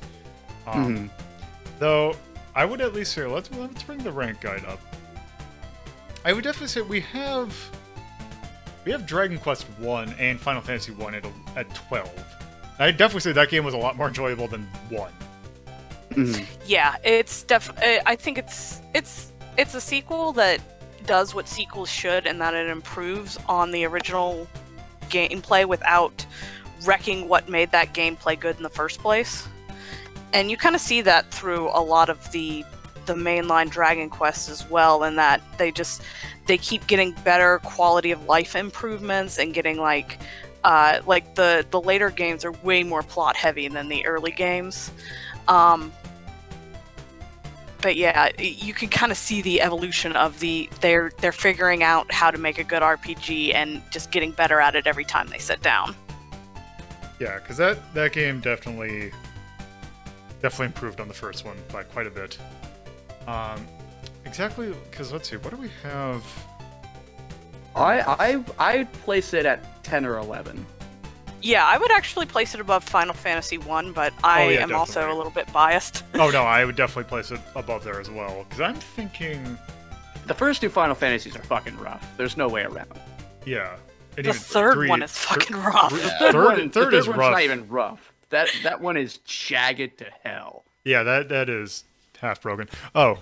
Though, I would at least say, let's bring the rank guide up. I would definitely say we have Dragon Quest I and Final Fantasy I at 12. I'd definitely say that game was a lot more enjoyable than 1. Yeah, it's I think it's a sequel that does what sequels should, and that it improves on the original gameplay without wrecking what made that gameplay good in the first place. And you kind of see that through a lot of the mainline Dragon Quest as well, in that they keep getting better quality of life improvements and getting like the later games are way more plot heavy than the early games. But yeah, you can kind of see the evolution of they're figuring out how to make a good RPG and just getting better at it every time they sit down. Yeah, because that game definitely improved on the first one by quite a bit. Exactly, because let's see, what do we have? I'd place it at 10 or 11. Yeah, I would actually place it above Final Fantasy 1, but I am also definitely. a little bit biased. Oh no, I would definitely place it above there as well. Because I'm thinking, The first two Final Fantasies are fucking rough. There's no way around. yeah. And The even third one is fucking rough. Third is one's rough. not even rough. That one is jagged to hell. Yeah, that is half broken. Oh,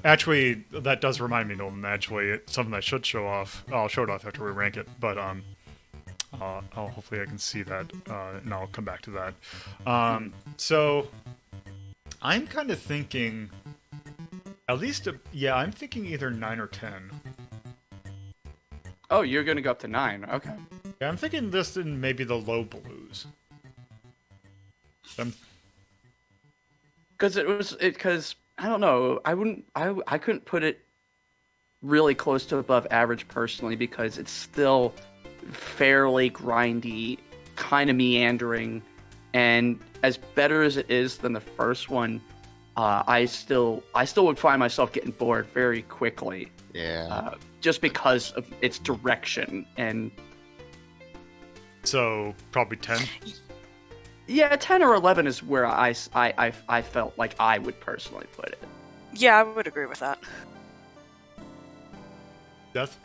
actually, that does remind me, Nolan. Actually, it's something I should show off. I'll show it off after we rank it, but hopefully I can see that, and I'll come back to that. So I'm kind of thinking, at least, I'm thinking either 9 or 10. Oh, you're gonna go up to 9. Okay. Yeah, I'm thinking this in maybe the low blues. Because I don't know. I couldn't put it really close to above average personally because it's still fairly grindy, kind of meandering, and as better as it is than the first one, I still would find myself getting bored very quickly. Yeah. Just because of its direction and. So probably 10. Yeah, 10 or 11 is where I felt like I would personally put it. Yeah, I would agree with that. Death.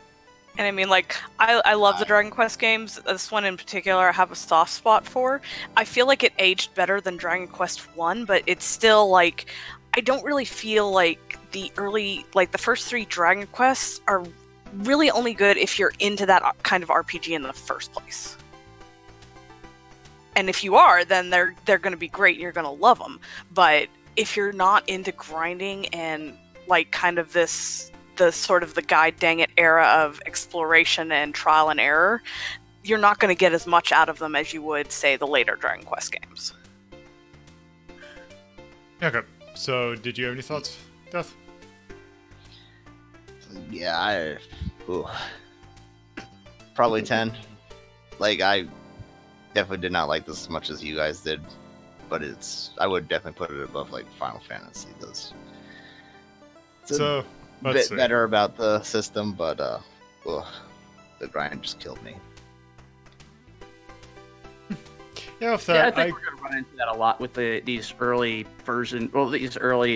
And I mean, like, I love the Dragon Quest games. This one in particular I have a soft spot for. I feel like it aged better than Dragon Quest 1, but it's still, like, I don't really feel like the first 3 Dragon Quests are really only good if you're into that kind of RPG in the first place. And if you are, then they're going to be great and you're going to love them. But if you're not into grinding and, like, kind of the sort of the God dang it era of exploration and trial and error, you're not going to get as much out of them as you would, say, the later Dragon Quest games. Okay, so did you have any thoughts, Death? Yeah, probably 10. Like, I definitely did not like this as much as you guys did, but I would definitely put it above, like, Final Fantasy. It's So, a bit better about the system, but the grind just killed me. Yeah, if Yeah, I that, think we're gonna run into that a lot with these early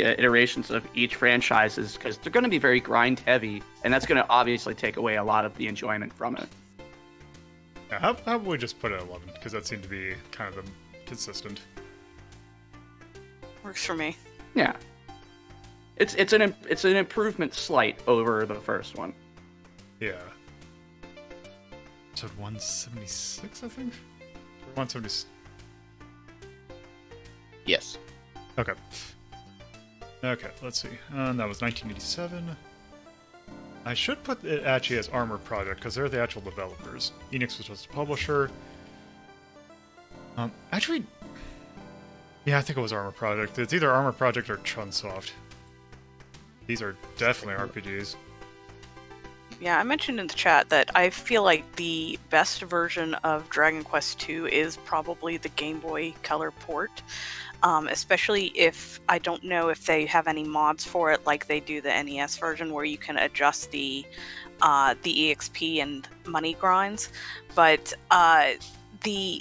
iterations of each franchises because they're gonna be very grind heavy, and that's gonna obviously take away a lot of the enjoyment from it. yeah, how about we just put it at 11, because that seemed to be kind of consistent. Works for me. Yeah, it's an improvement slight over the first one. Yeah. Episode 176, I think? 176. Yes. Okay. Okay, let's see. That was 1987. I should put it actually as Armor Project, because they're the actual developers. Enix was just a publisher. Actually... Yeah, I think it was Armor Project. It's either Armor Project or Chunsoft. These are definitely RPGs. Yeah, I mentioned in the chat that I feel like the best version of Dragon Quest II is probably the Game Boy Color port. Especially if, I don't know if they have any mods for it like they do the NES version where you can adjust the EXP and money grinds. But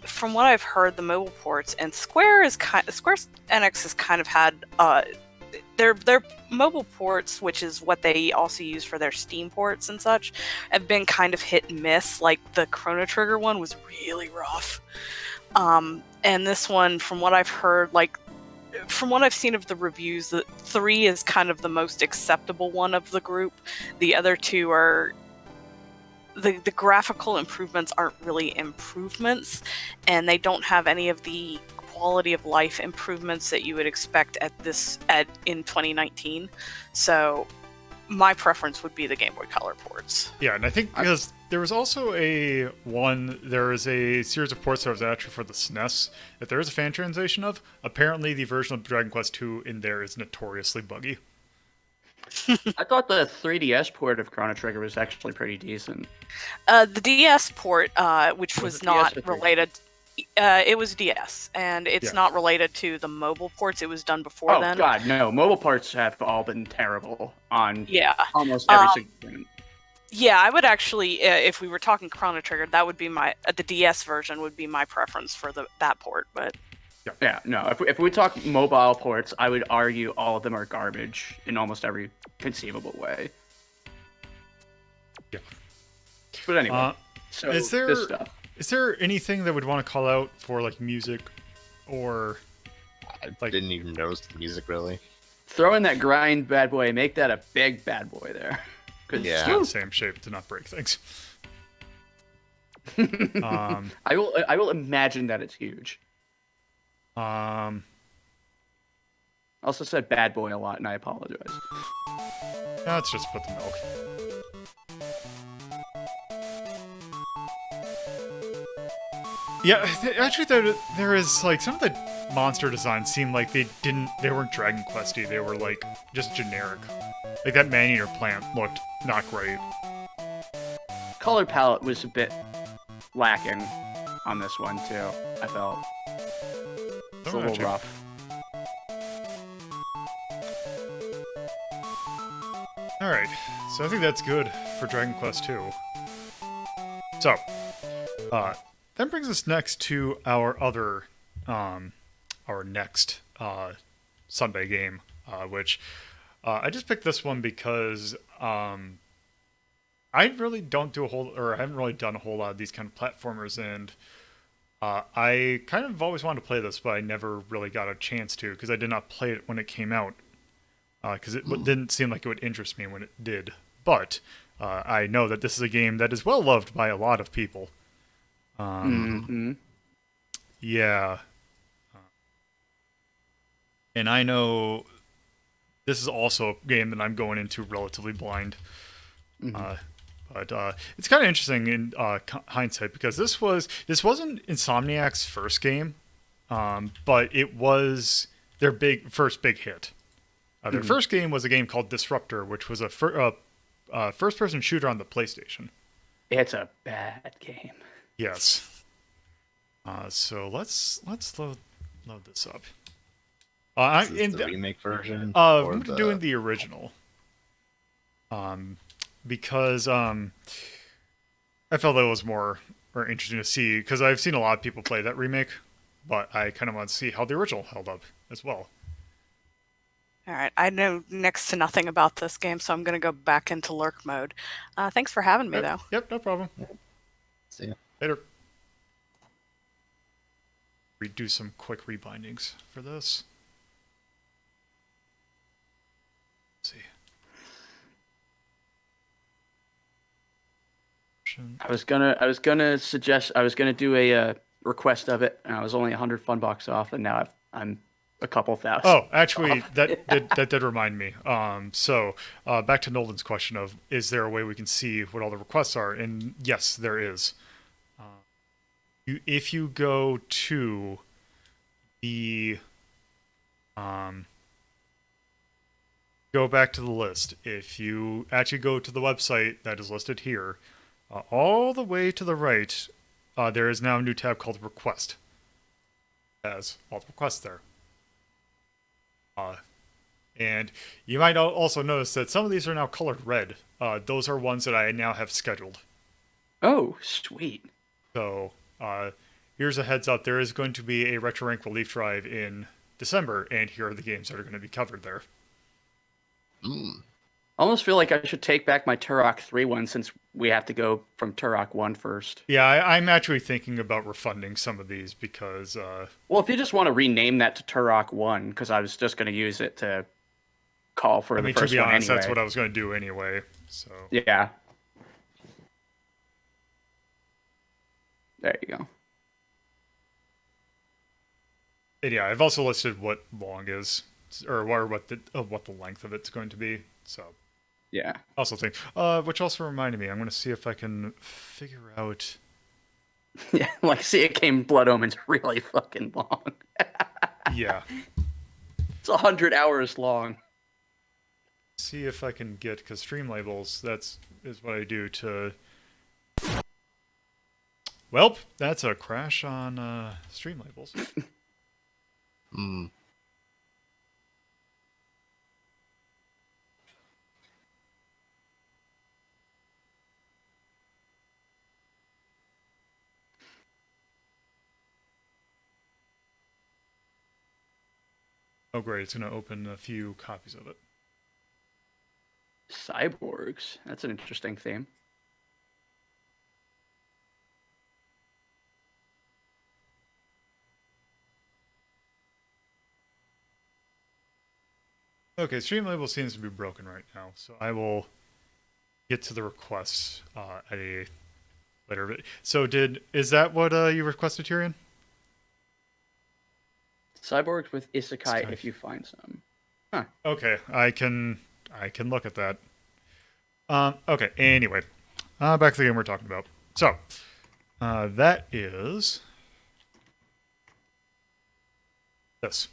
from what I've heard, the mobile ports, and Square Enix has kind of had their mobile ports, which is what they also use for their Steam ports and such, have been kind of hit and miss. Like the Chrono Trigger one was really rough. And this one, from what I've heard, like from what I've seen of the reviews, the 3 is kind of the most acceptable one of the group. The other 2 are the graphical improvements aren't really improvements, and they don't have any of the quality of life improvements that you would expect in 2019. So my preference would be the Game Boy Color ports. Yeah, and I think because there was also there is a series of ports that was actually for the SNES that there is a fan translation of. Apparently the version of Dragon Quest II in there is notoriously buggy. I thought the 3DS port of Chrono Trigger was actually pretty decent. The DS port, which was not DS related, it was DS, and it's not related to the mobile ports. It was done before then. Oh god, no! Mobile ports have all been terrible on Yeah. almost every single one. Yeah, I would actually, if we were talking Chrono Trigger, that would be the DS version would be my preference for that port. But Yeah, no. If we talk mobile ports, I would argue all of them are garbage in almost every conceivable way. Yeah. But anyway, so is there this stuff. is there anything that would want to call out for like music or I didn't even notice the music really. Throw in that grind bad boy, make that a big bad boy there. Yeah. stay the same shape to not break things? I will imagine that it's huge. I Also said bad boy a lot, and I apologize. let's just put the milk. Yeah, actually, there is like some of the monster designs seem like they weren't Dragon Questy. They were like just generic. Like that man-eater plant looked not great. Color palette was a bit lacking on this one too. I felt it's a little Actually, rough. all right, so I think that's good for Dragon Quest II. So, that brings us next to our other, our next Sunday game, which I just picked this one because I really don't do I haven't really done a whole lot of these kind of platformers, and I kind of always wanted to play this, but I never really got a chance to because I did not play it when it came out. Because it didn't seem like it would interest me when it did. But I know that this is a game that is well loved by a lot of people. Yeah. And I know this is also a game that I'm going into relatively blind. But it's kind of interesting in hindsight because this wasn't Insomniac's first game, but it was their first big hit. Their first game was a game called Disruptor, which was a first-person shooter on the PlayStation. It's a bad game. Yes. So let's load this up. Is this the remake version? I'm doing the original. Because I felt that was more interesting to see because I've seen a lot of people play that remake, but I kind of want to see how the original held up as well. all right, I know next to nothing about this game, so I'm going to go back into lurk mode. Thanks for having me, though. Yep, no problem. See ya. Later. Redo some quick rebindings for this. Let's see. I was gonna suggest I was gonna do a request of it, and I was only 100 fun bucks off, and now I'm a couple thousand. Oh, actually, that did remind me. So back to Nolan's question of, is there a way we can see what all the requests are? And yes, there is. If you go to the go back to the list. If you actually go to the website that is listed here, all the way to the right, there is now a new tab called Request. It has all the requests there. And you might also notice that some of these are now colored red. Those are ones that I now have scheduled. Oh, sweet. So here's a heads up. There is going to be a Retro Rank Relief Drive in December, and here are the games that are going to be covered there. I almost feel like I should take back my Turok 3 one since we have to go from Turok 1 first. Yeah, I'm actually thinking about refunding some of these because... well, if you just want to rename that to Turok 1, because I was just going to use it to call for the first one to be honest, anyway. that's what I was going to do anyway, so... Yeah. There you go. And yeah, I've also listed what long is, or what the length of it's going to be, so... Yeah. Also think, which also reminded me, I'm going to see if I can figure out... Yeah, like, see, it came Blood Omen's really fucking long. Yeah. It's 100 hours long. See if I can get, because stream labels, is what I do to... Welp, that's a crash on stream labels. Oh, great. It's going to open a few copies of it. Cyborgs. That's an interesting theme. Okay, Streamlabel seems to be broken right now, so I will get to the requests at a later bit. So is that what you requested, Tyrion? Cyborgs with isekai Isekai. if you find some. Huh. Okay, I can look at that. Okay, anyway. Back to the game we're talking about. So, that is this.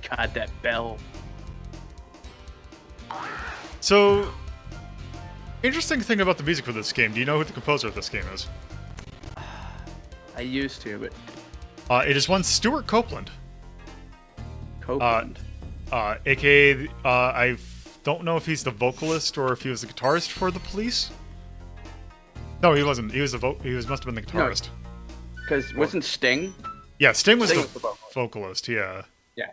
God, that bell. So, interesting thing about the music for this game. Do you know who the composer of this game is? I used to, but It is one Stuart Copeland. Copeland. AKA, I don't know if he's the vocalist or if he was the guitarist for the Police. No, he wasn't. He was must have been the guitarist. Because wasn't Sting? Yeah, Sting was Sting the was the vocalist. vocalist. Yeah. Yeah.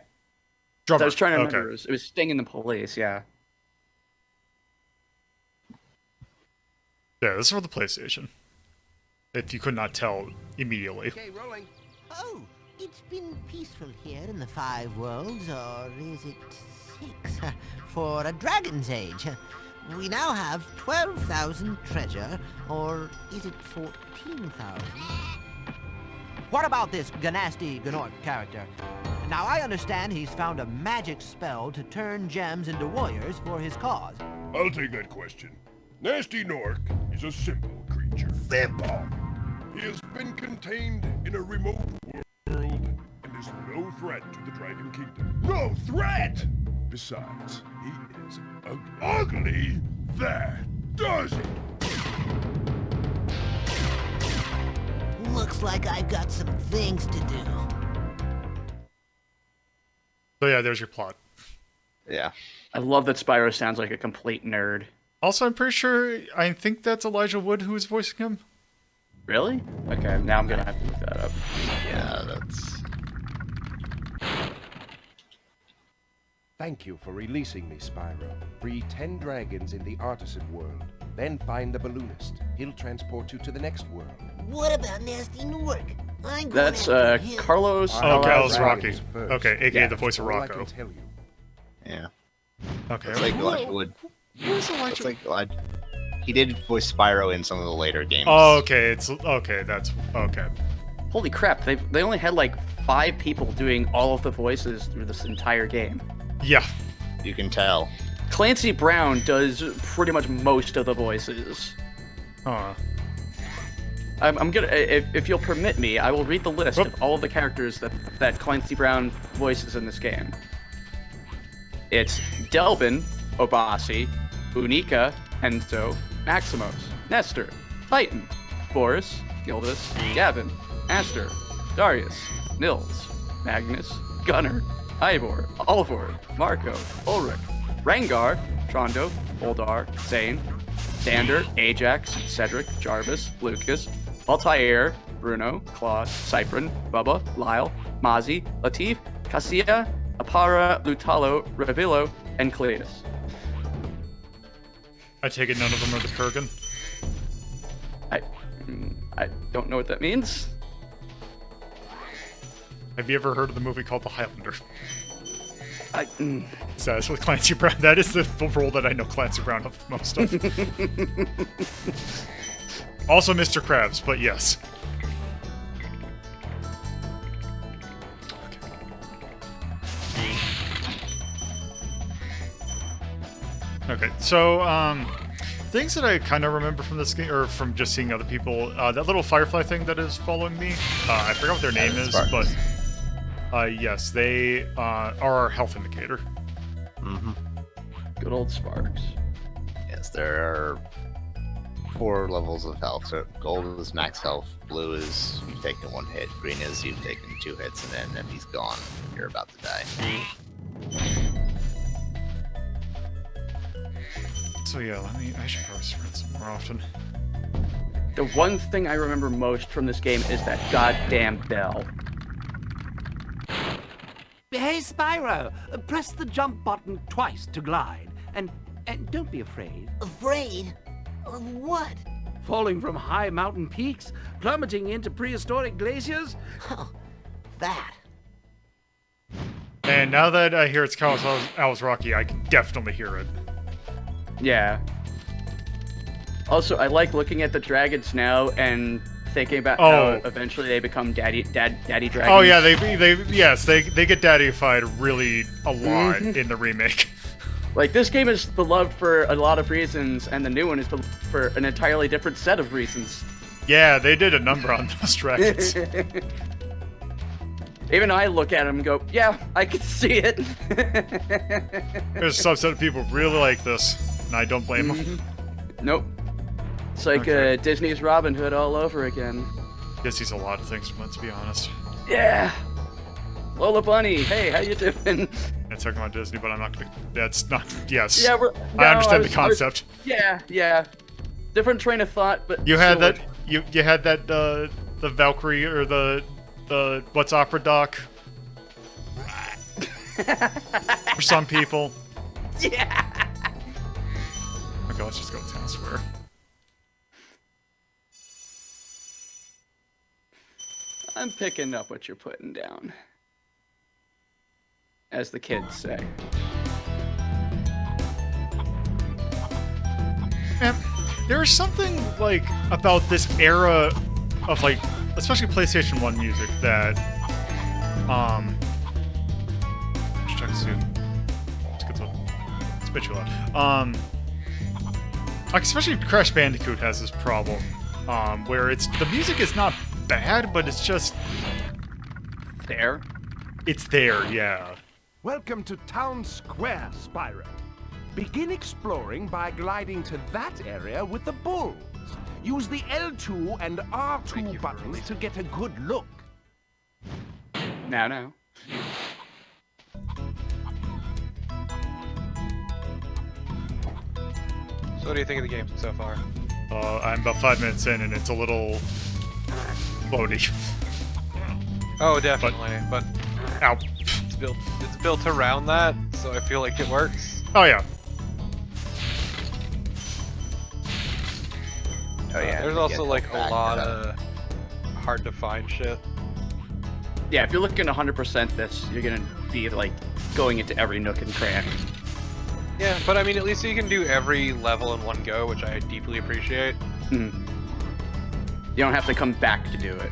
Drummer. I was trying to remember. Okay. It was Sting and the Police, yeah. Yeah, this is for the PlayStation. If you could not tell immediately. Okay, rolling. Oh, it's been peaceful here in the Five Worlds, or is it 6? For a Dragon's Age. We now have 12,000 treasure, or is it 14,000? What about this Ganasty Gnorc character? Now, I understand he's found a magic spell to turn gems into warriors for his cause. I'll take that question. Nasty Nork is a simple creature. Simple! He has been contained in a remote world and is no threat to the Dragon Kingdom. No threat! Besides, he is ugly. That does it! Looks like I've got some things to do. So yeah, there's your plot. Yeah. I love that Spyro sounds like a complete nerd. Also, I'm pretty sure, I think that's Elijah Wood who is voicing him. Really? Okay, now I'm gonna have to look that up. Yeah, that's... Thank you for releasing me, Spyro. Free 10 dragons in the artisan world. Then find the balloonist. He'll transport you to the next world. What about Nasty Gnorc? I'm going That's after him. Carlos. Oh, Carlos Alaz- Rocky. Dragons first. Okay, aka Yeah, the voice of All I Rocco. can tell you. Yeah. Okay. It's like Elijah Wood. It's like he did voice Spyro in some of the later games. Oh, okay. That's okay. Holy crap! They only had like 5 people doing all of the voices through this entire game. Yeah. You can tell. Clancy Brown does pretty much most of the voices. I'm gonna, if you'll permit me, I will read the list Whoop. of all of the characters that Clancy Brown voices in this game. It's Delvin, Obasi, Unica, Enzo, Maximos, Nestor, Titan, Boris, Gildas, Gavin, Aster, Darius, Nils, Magnus, Gunnar, Ivor, Olivor, Marco, Ulrich, Rengar, Trondo, Oldar, Zane, Sander, Ajax, Cedric, Jarvis, Lucas, Altair, Bruno, Claude, Cyprin, Bubba, Lyle, Mazi, Latif, Cassia, Apara, Lutalo, Revillo, and Cletus. I take it none of them are the Kurgan. I don't know what that means. Have you ever heard of the movie called The Highlander? So that's with Clancy Brown. That is the role that I know Clancy Brown of most of. Also Mr. Krabs, but yes. Okay, so things that I kind of remember from this game, or from just seeing other people, that little firefly thing that is following me. I forgot what their name is, Spartans. but yes, they are our health indicator. Mm-hmm. Good old Sparks. Yes, there are 4 levels of health. So gold is max health, blue is you've taken 1 hit, green is you've taken 2 hits, and then if he's gone, you're about to die. So yeah, I should probably sprint some more often. The one thing I remember most from this game is that goddamn bell. Hey, Spyro, press the jump button twice to glide, and don't be afraid. Afraid? Of what? Falling from high mountain peaks, plummeting into prehistoric glaciers. Oh, that. And now that I hear it's Alice Rocky, I can definitely hear it. Yeah. Also, I like looking at the dragons now and thinking about Oh. how eventually they become daddy dragons. Oh yeah, they get daddified really a lot in the remake. Like, this game is beloved for a lot of reasons, and the new one is beloved for an entirely different set of reasons. Yeah, they did a number on those dragons. Even I look at them and go, yeah, I can see it. There's a subset of people who really like this, and I don't blame them. Nope. It's like Okay. Disney's Robin Hood all over again. Guess he's a lot of things, let's be honest. Yeah. Lola Bunny, hey, how you doing? I'm talking about Disney, but I'm not gonna. That's not. Yes. Yeah, I understand the concept. Yeah. Different train of thought, but You had still that. You had that. The Valkyrie or the what's opera doc. For some people. Yeah. Okay, let's just go with Town Square. I'm picking up what you're putting down. As the kids say. And there's something like about this era of like, especially PlayStation 1 music that, let's check soon. Let's get to it's a bit too loud. Like especially Crash Bandicoot has this problem, where the music is not bad, but it's just There. it's there, yeah. Welcome to Town Square, Spyro. Begin exploring by gliding to that area with the bulls. Use the L2 and R2 buttons to get a good look. Now. So what do you think of the game so far? I'm about 5 minutes in, and it's a little floaty. Oh, definitely, but Ow. it's built around that, so I feel like it works. Oh yeah. Oh yeah. There's you also get like a back lot to that. of hard to find shit. Yeah, if you're looking to 100% this, you're gonna be like going into every nook and cranny. Yeah, but I mean, at least you can do every level in one go, which I deeply appreciate. You don't have to come back to do it.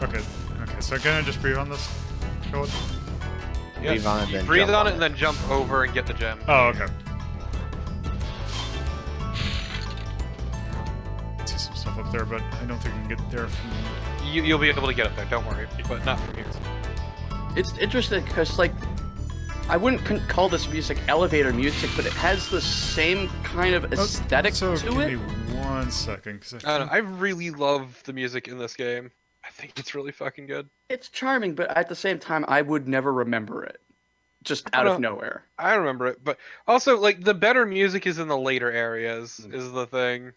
Okay, so can I just breathe on this? Go with... Yeah, Breathe on it, you then breathe jump on on it and then jump over and get the gem. Oh, okay. I see some stuff up there, but I don't think I can get there from... You'll be able to get up there, don't worry, but not from here. It's interesting because, like, I wouldn't call this music elevator music, but it has the same kind of aesthetic so to give it. me 1 second, because I don't know, I really love the music in this game. I think it's really fucking good. It's charming, but at the same time, I would never remember it. Just out of nowhere. I remember it, but also, like, the better music is in the later areas, is the thing.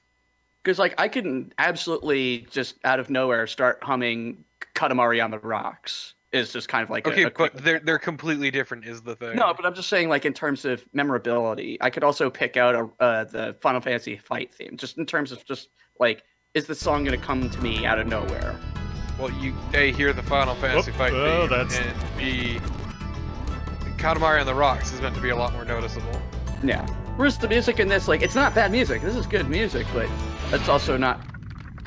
Because, like, I can absolutely just out of nowhere start humming Katamari on the Rocks. It's just kind of like Okay, a quick... but they're completely different, is the thing. No, but I'm just saying, like, in terms of memorability, I could also pick out the Final Fantasy fight theme, just in terms of just, like, is the song going to come to me out of nowhere? Well, you A, hear the Final Fantasy fight theme, and B, Katamari on the Rocks is meant to be a lot more noticeable. Yeah. Whereas the music in this, like, it's not bad music. This is good music, but it's also not...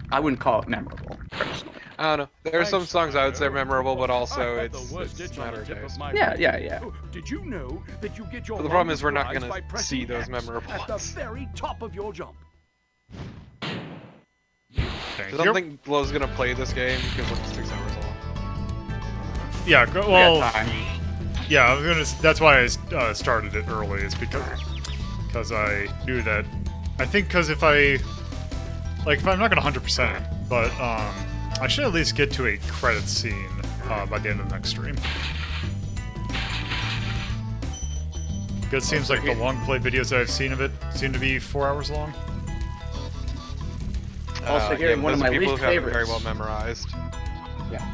I wouldn't call it memorable, personally. I don't know. There are some songs I would say are memorable, but also it's a matter of taste. Yeah. Did you know that you get your But the problem is we're not prize going by to pressing see those X memorable at the ones. very top of your jump? Thank I don't you. think Blow's going to play this game because it's 6 hours long. Yeah, well... time. Yeah, I was gonna. That's why I started it early. Is because I knew that. I think because if I'm not gonna 100% it, but I should at least get to a credit scene by the end of the next stream. Because it seems like the long play videos that I've seen of it seem to be 4 hours long. Also, hearing one of my least favorites. Very well memorized. Yeah.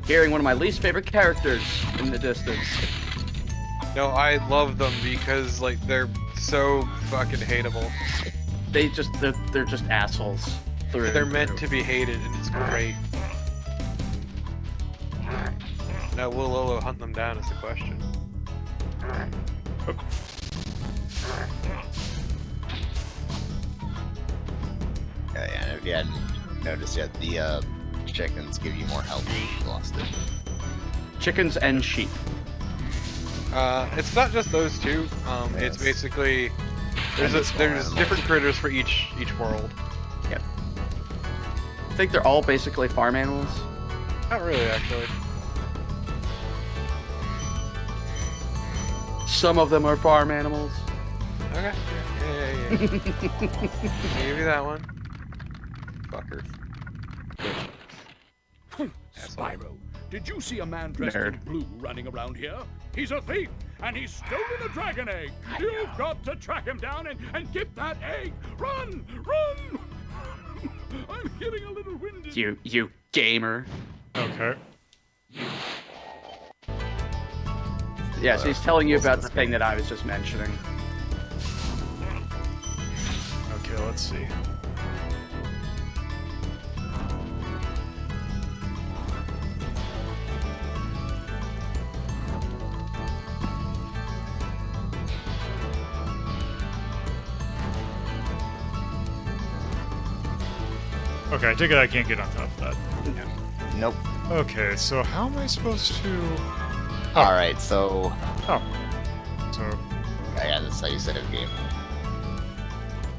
Hearing one of my least favorite characters in the distance. No, I love them because like they're so fucking hateable. They're just assholes. They're meant to be hated, and it's great. Now, will Lolo hunt them down is the question. Yeah, if you hadn't noticed yet, the chickens give you more health if you lost it. Chickens and sheep. It's not just those two. It's basically there's different critters for each world. Yep. I think they're all basically farm animals. Not really, actually. Some of them are farm animals. Okay. Yeah. I'll give you that one. Fucker. Spyro, did you see a man dressed in blue running around here? He's a thief, and he's stolen a dragon egg. You've got to track him down and get that egg. Run! Run! I'm getting a little winded. You gamer. Okay. Yeah, so he's telling you about the thing that I was just mentioning. Okay, let's see. Okay, I take it I can't get on top of that. Nope. Okay, so how am I supposed to... Alright, so... Oh. So... Yeah, that's how you set a game.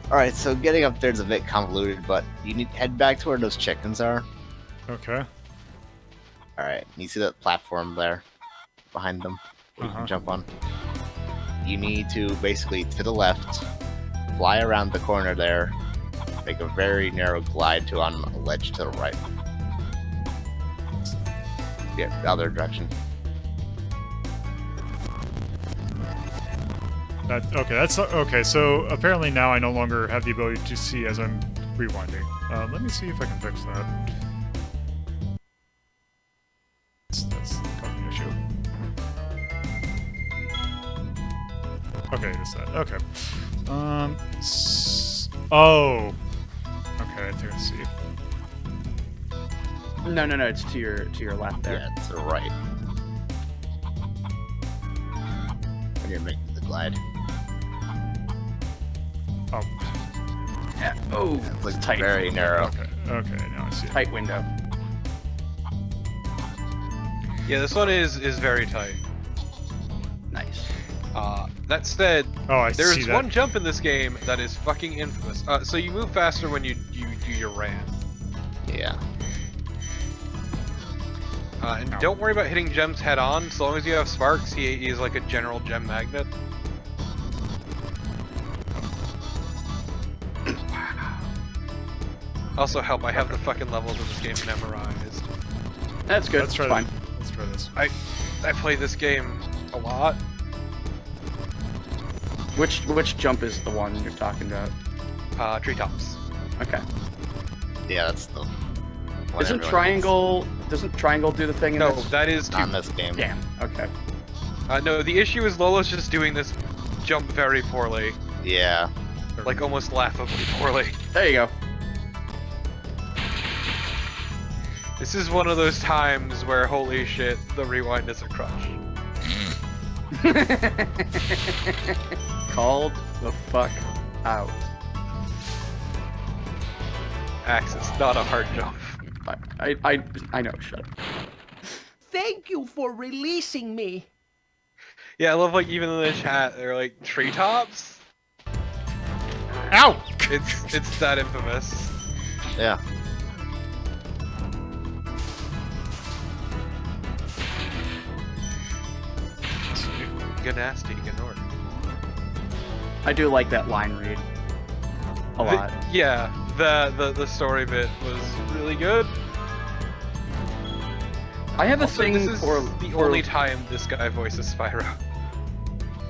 Alright, so getting up there is a bit convoluted, but you need to head back to where those chickens are. Okay. Alright, you see that platform there? Behind them? Where you can jump on? You need to, basically, to the left, fly around the corner there, make a very narrow glide to on a ledge to the right. Yeah, the other direction. Okay, so apparently now I no longer have the ability to see as I'm rewinding. Let me see if I can fix that. That's causing an issue. Okay, it is that. Okay. Oh. Okay, I think I see. No, it's to your left there. Yeah, to the right. When you're making the glide. Oh. Yeah. Oh, yeah, it's like tight. Very narrow. Okay, now I see. Tight window. Yeah, this one is very tight. Nice. That said, there's that. one jump in this game that is fucking infamous. So you move faster when you do your ram. Yeah. And don't worry about hitting gems head on. As long as you have sparks, he is like a general gem magnet. Also help, I have the fucking levels of this game memorized. That's good. Let's try fine. Let's try this. I play this game a lot. Which jump is the one you're talking about? Treetops. Okay. Yeah, that's the one. Doesn't triangle do the thing in No, this? that is on this game. Damn. Okay. No, the issue is Lolo's just doing this jump very poorly. Yeah. Like almost laughably poorly. There you go. This is one of those times where, holy shit, the rewind is a crutch. Called the fuck out. Axe, it's not a hard jump. I know, shut up. Thank you for releasing me. Yeah, I love like even in the chat, they're like, treetops? Ow! It's that infamous. Yeah. Good nasty, good north. I do like that line read a lot. Yeah, the story bit was really good. I have a Also, thing this is for the only time this guy voices Spyro.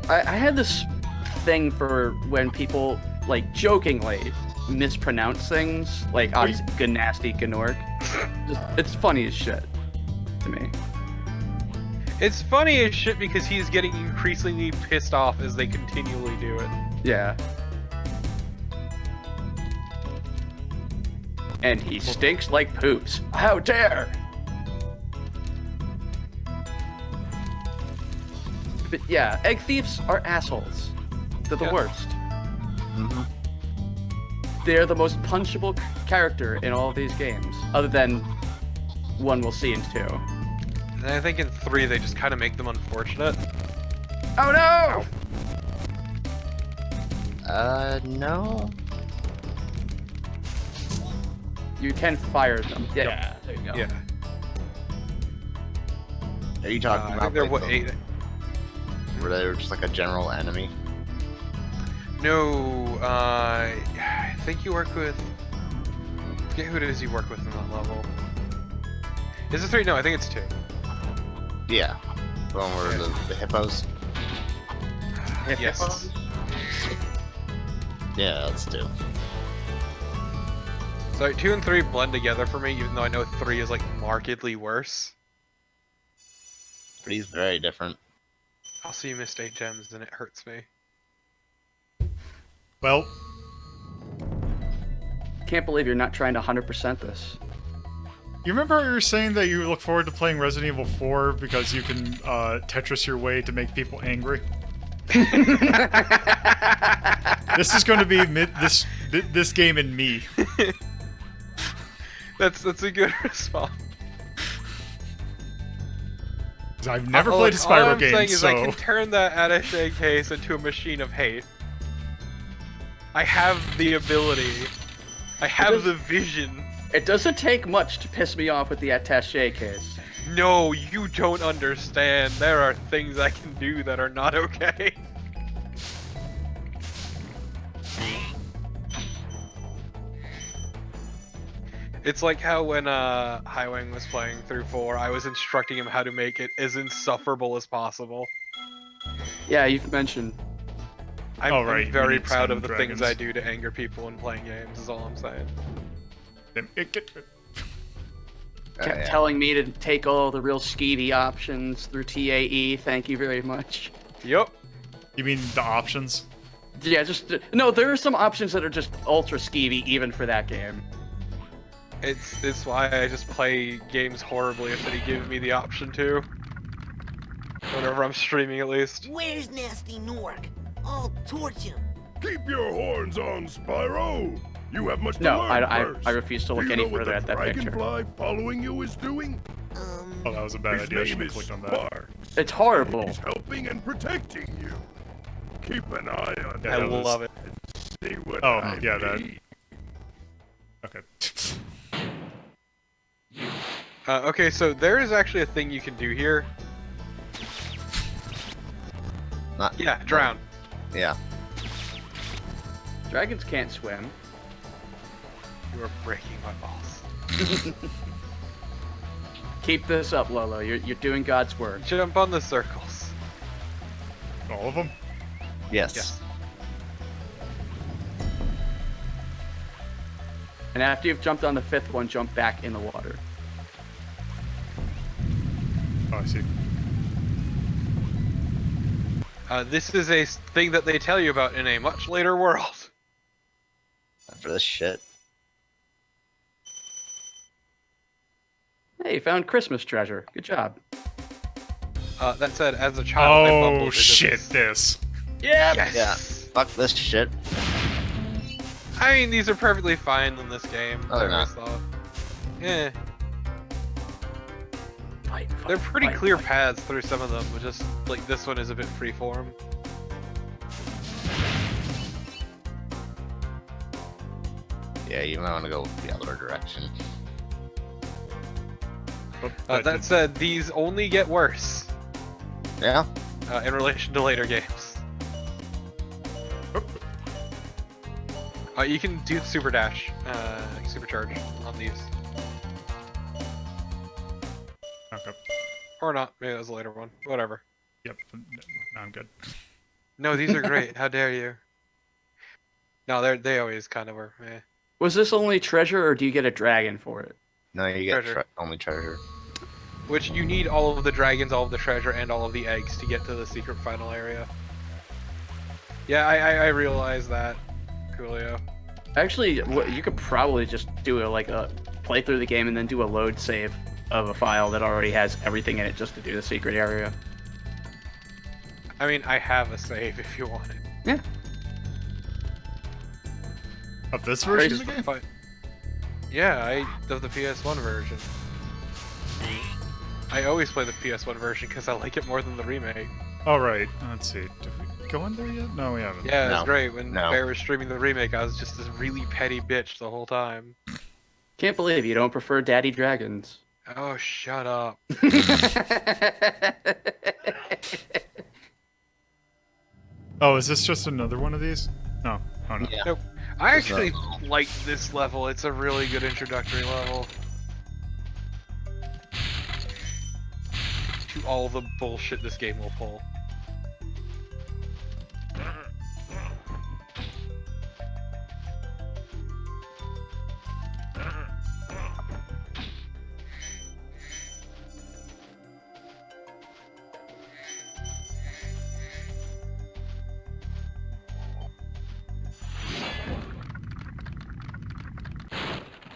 I had this thing for when people, like, jokingly mispronounce things, like, obviously, Gnasty Gnork. It's funny as shit to me. It's funny as shit because he's getting increasingly pissed off as they continually do it. Yeah. And he stinks like poops. How dare! But yeah, egg thieves are assholes. They're the worst. Mm-hmm. They're the most punchable character in all of these games, other than one we'll see in 2. And I think in 3 they just kind of make them unfortunate. Oh no! No. You can fire them. Yeah, there you go. Yeah. Are you talking I about think they're like, what, 8? where they were just like a general enemy? No, I think you work with... I forget who it is you work with in that level. Is it 3? No, I think it's 2. Yeah. The one where the hippos? Yes. Yeah, that's 2. So 2 and 3 blend together for me, even though I know 3 is like markedly worse. 3's very different. I'll see you missed 8 gems and it hurts me. Well, Can't believe you're not trying to 100% this. you remember you were saying that you look forward to playing Resident Evil 4 because you can Tetris your way to make people angry? This is going to be this game and me. That's a good response. I've never played a Spyro game, All I'm saying is so... I can turn that attaché case into a machine of hate. I have the ability. I have the vision. It doesn't take much to piss me off with the attaché case. No, you don't understand. There are things I can do that are not okay. It's like how when Highwing was playing through 4, I was instructing him how to make it as insufferable as possible. Yeah, you've mentioned. I'm very proud of the things I do to anger people when playing games, is all I'm saying. Kept telling me to take all the real skeevy options through TAE, thank you very much. Yup. You mean the options? Yeah, no, there are some options that are just ultra skeevy even for that game. It's why I just play games horribly if they give me the option to. Whenever I'm streaming, at least. Where's Nasty Nork? I'll torch him. Keep your horns on, Spyro! You have much to No, learn I first. refuse to look Do you any know what further the at that picture. dragonfly following you is doing? Oh, that was a bad idea. I should have clicked on that. Sparks. It's horrible. He's helping and protecting you. Keep an eye on Yeah, I him. love it. See what Oh, I yeah, that... mean. Okay. Okay, so there is actually a thing you can do here. Yeah, drown. Yeah. Dragons can't swim. You are breaking my balls. Keep this up, Lolo. You're doing God's work. Jump on the circles. All of them? Yes. And after you've jumped on the 5th one, jump back in the water. Oh, I see. This is a thing that they tell you about in a much later world. For this shit. Hey, you found Christmas treasure. Good job. That said, as a child, I bumbled Oh, into shit, this. Yeah. Yes. Yeah. Fuck this shit. I mean, these are perfectly fine in this game. Oh, they're I always not. thought. Yeah. Fight, They're pretty fight, clear fight. paths through some of them, but just, like, this one is a bit freeform. Yeah, you might want to go the other direction. That said, these only get worse. Yeah? In relation to later games. You can do super dash, supercharge on these. Okay. Or not, maybe that was a later one. Whatever. Yep, no, I'm good. No, these are great. How dare you? No, they always kind of were. Eh. Was this only treasure, or do you get a dragon for it? No, you get Treasure. only treasure. Which you need all of the dragons, all of the treasure, and all of the eggs to get to the secret final area. Yeah, I realize that, Coolio. Actually, you could probably just do a play through the game and then do a load save of a file that already has everything in it just to do the secret area. I mean, I have a save if you want it. Yeah. Of this version of the game? Yeah, of the PS1 version. I always play the PS1 version because I like it more than the remake. All right. Let's see. Did we go in there yet? No, we haven't. Yeah, it was No. great. When No. Bear was streaming the remake, I was just this really petty bitch the whole time. Can't believe you don't prefer Daddy Dragons. Oh, shut up. Oh, is this just another one of these? No. Oh, no. Yeah. Nope. I actually like this level. It's a really good introductory level. To all the bullshit this game will pull.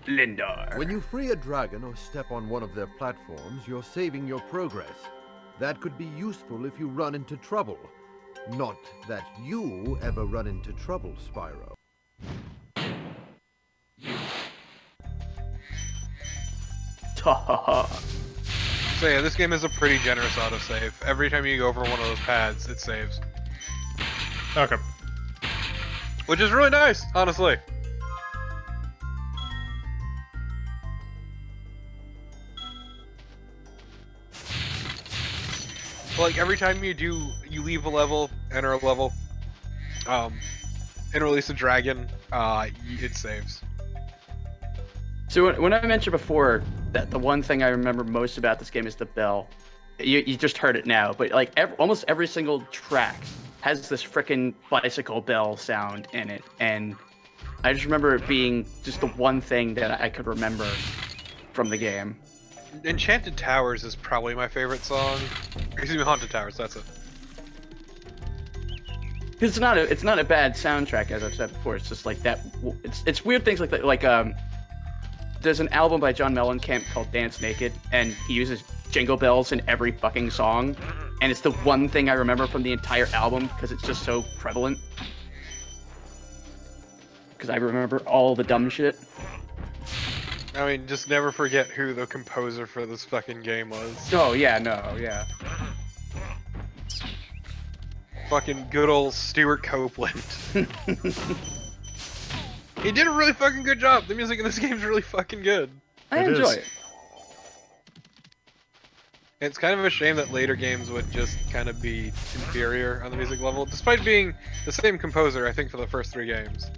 Lindar. When you free a dragon or step on one of their platforms, you're saving your progress. That could be useful if you run into trouble. Not that you ever run into trouble, Spyro. So yeah, this game is a pretty generous autosave. Every time you go over one of those pads, it saves. Okay. Which is really nice, honestly. Like every time you leave a level, enter a level, and release a dragon, it saves. So when I mentioned before that the one thing I remember most about this game is the bell, you just heard it now, but like almost every single track has this frickin' bicycle bell sound in it, and I just remember it being just the one thing that I could remember from the game. Enchanted Towers is probably my favorite song. Excuse me, Haunted Towers, that's it. It's not a bad soundtrack, as I've said before. It's just like that. It's weird things like that. Like there's an album by John Mellencamp called Dance Naked, and he uses jingle bells in every fucking song, and it's the one thing I remember from the entire album because it's just so prevalent. Because I remember all the dumb shit. I mean, just never forget who the composer for this fucking game was. Oh yeah, no, yeah. Fucking good old Stuart Copeland. He did a really fucking good job. The music in this game is really fucking good. I enjoy it. It's kind of a shame that later games would just kind of be inferior on the music level, despite being the same composer, I think, for the first 3 games.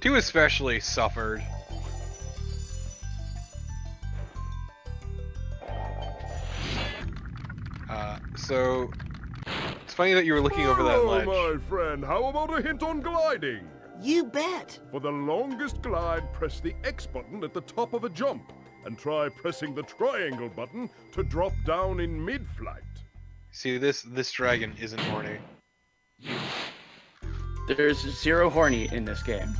2 especially suffered. So it's funny that you were looking over that ledge. My friend, how about a hint on gliding? You bet. For the longest glide, press the X button at the top of a jump, and try pressing the triangle button to drop down in mid-flight. See, this dragon isn't horny. There's 0 horny in this game.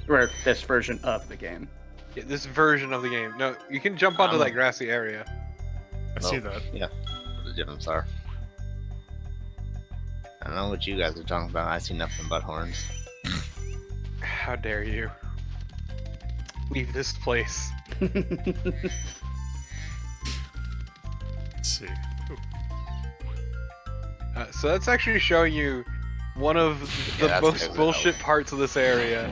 Or this version of the game. Yeah, this version of the game. No, you can jump onto that grassy area. I see that. Yeah, the jumps are. I don't know what you guys are talking about. I see nothing but horns. How dare you? Leave this place. Let's see. So that's actually showing you one of the most bullshit parts of this area.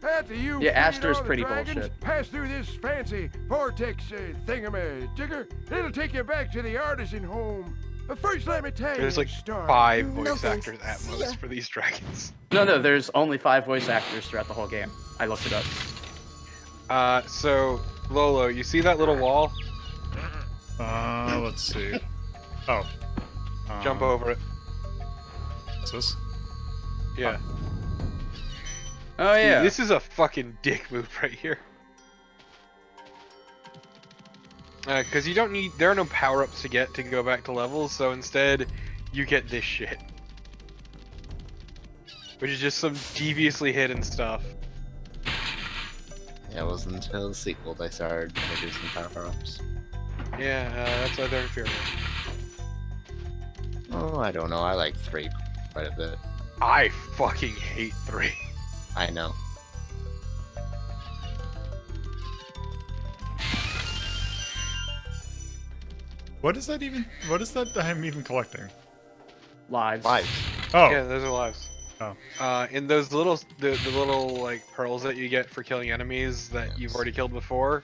After you Yeah, Aster's all the pretty dragons, bullshit. Pass through this fancy vortex thingamajigger. It'll take you back to the artisan home. But first, let me tell you There's like a story. 5 voice actors at most for these dragons. No, there's only 5 voice actors throughout the whole game. I looked it up. So Lolo, you see that little wall? Let's see. Oh. Jump over it. What's this? Yeah. Oh yeah. Dude, this is a fucking dick move right here. Because you don't need. There are no power-ups to get to go back to levels, so instead, you get this shit. Which is just some deviously hidden stuff. Yeah, it wasn't until the sequel they started introducing power-ups. Yeah, that's why they're inferior. Oh, I don't know. I like 3 quite a bit. I fucking hate 3. I know. What is that even? What is that I'm even collecting? Lives. Lives. Oh. Yeah, those are lives. Oh. In those little, the little like pearls that you get for killing enemies that you've already killed before,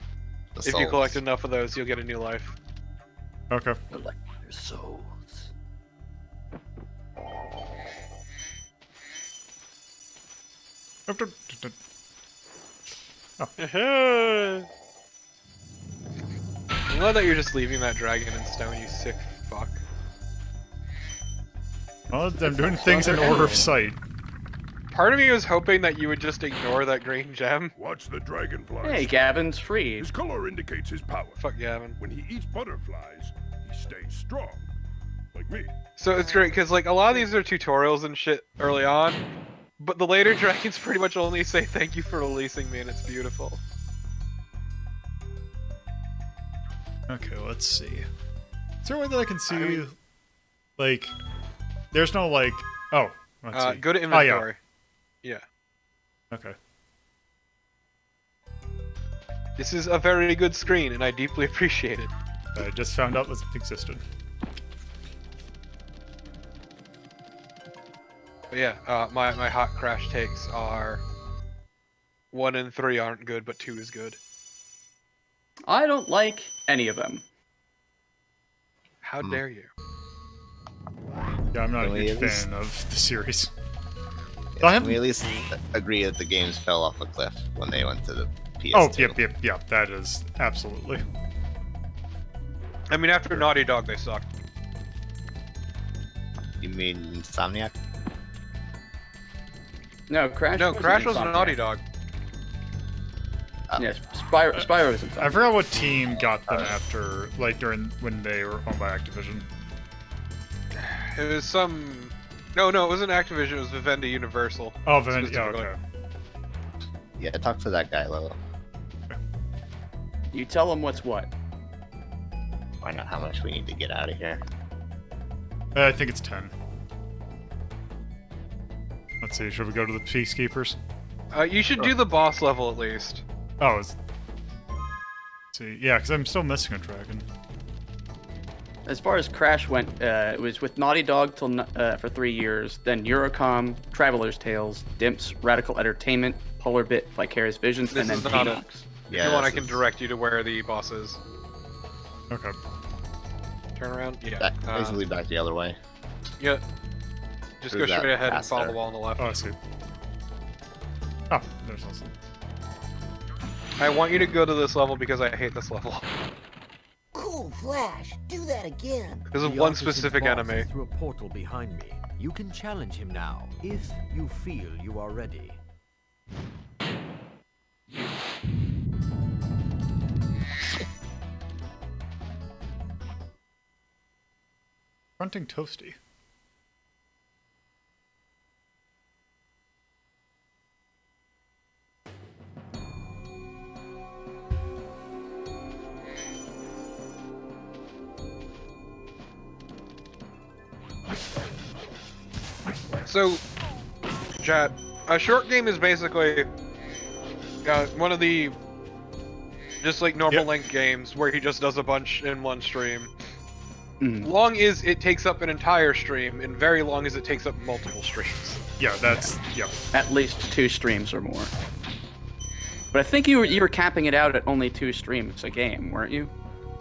if you collect enough of those, you'll get a new life. Okay. Collect their souls. Oh. I love that you're just leaving that dragon in stone, you sick fuck. Well, I'm doing things in order of sight. Part of me was hoping that you would just ignore that green gem. Watch the dragonflies. Hey, Gavin's free. His color indicates his power. Fuck Gavin. When he eats butterflies, he stays strong. Like me. So it's great, because like a lot of these are tutorials and shit early on, but the later dragons pretty much only say thank you for releasing me and it's beautiful. Okay, let's see. Is there a way that I can see, like, there's no, like, oh, let's see. Go to inventory. Yeah. Okay. This is a very good screen, and I deeply appreciate it. I just found out it existed. But yeah, my hot crash takes are 1 and 3 aren't good, but 2 is good. I don't like any of them. How dare you? Yeah, I'm not Can a we huge at least- fan of the series. Yeah, can we at least agree that the games fell off a cliff when they went to the PS2? Oh, yep, that is absolutely. I mean, after Naughty Dog, they sucked. You mean Insomniac? No, Crash. No, wasn't Crash was Insomniac. Naughty Dog. Yes, Spyro was Insomniac. I forgot what team got them after, like, during when they were owned by Activision. It was some... No, it wasn't Activision, it was Vivendi Universal. Oh, Vivendi, yeah, specifically. okay. Yeah, talk to that guy, Lolo. You tell him what's what. Find out how much we need to get out of here. I think it's 10. Let's see, should we go to the Peacekeepers? You should do the boss level at least. Oh, let's see, yeah, because I'm still missing a dragon. As far as Crash went, it was with Naughty Dog for 3 years, then Eurocom, Traveler's Tales, Dimps, Radical Entertainment, Polar Bit, Vicarious Visions, This and then is not Pinox. If you want, I can direct you to where the boss is. Okay. Turn around? Yeah. Basically back the other way. Yeah. Just Through go straight that ahead and pass follow there. the wall on the left. Oh, I see. Oh, there's also... I want you to go to this level because I hate this level. Cool, Flash. Do that again. There's The one artisan's specific boss enemy. is through a portal behind me. You can challenge him now, if you feel you are ready. Grunting Toasty. So, chat, a short game is basically one of the just like normal length games where he just does a bunch in one stream. Long is it takes up an entire stream, and very long is it takes up multiple streams. Yeah, that's At least 2 streams or more. But I think you were capping it out at only 2 streams a game, weren't you?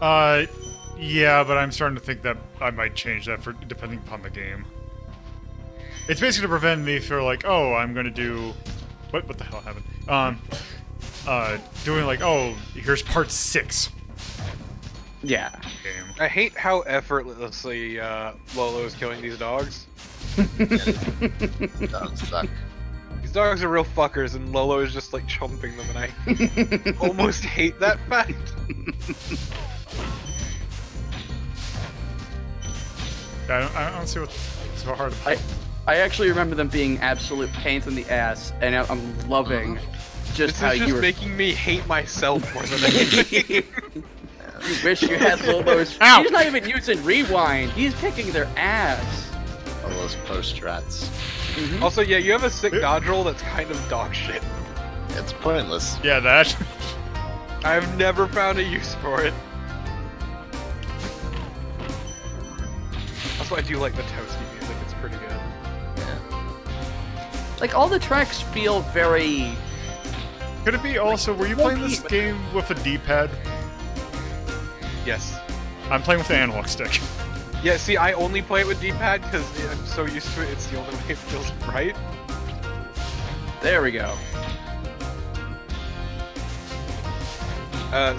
Yeah, but I'm starting to think that I might change that for depending upon the game. It's basically to prevent me from like, oh, I'm gonna do what the hell happened? doing like, oh, here's part 6. Yeah. Game. I hate how effortlessly Lolo is killing these dogs. Dogs suck. These dogs are real fuckers, and Lolo is just like chomping them, and I almost hate that fact. I don't see what's so hard. I actually remember them being absolute pains in the ass, and I'm loving just this how is just you were making me hate myself more than anything. You wish you had Lolo's. Ow! He's not even using rewind. He's kicking their ass. All those post strats. Mm-hmm. Also, yeah, you have a sick dodge roll that's kind of dog shit. It's pointless. Yeah, that. I've never found a use for it. That's why I do like the Toasty music, it's pretty good. Yeah. Like, all the tracks feel very... Could it be also, were you playing this game with a D-pad? Yes. I'm playing with the analog stick. Yeah, see, I only play it with D-pad because I'm so used to it, it's the only way it feels right. There we go.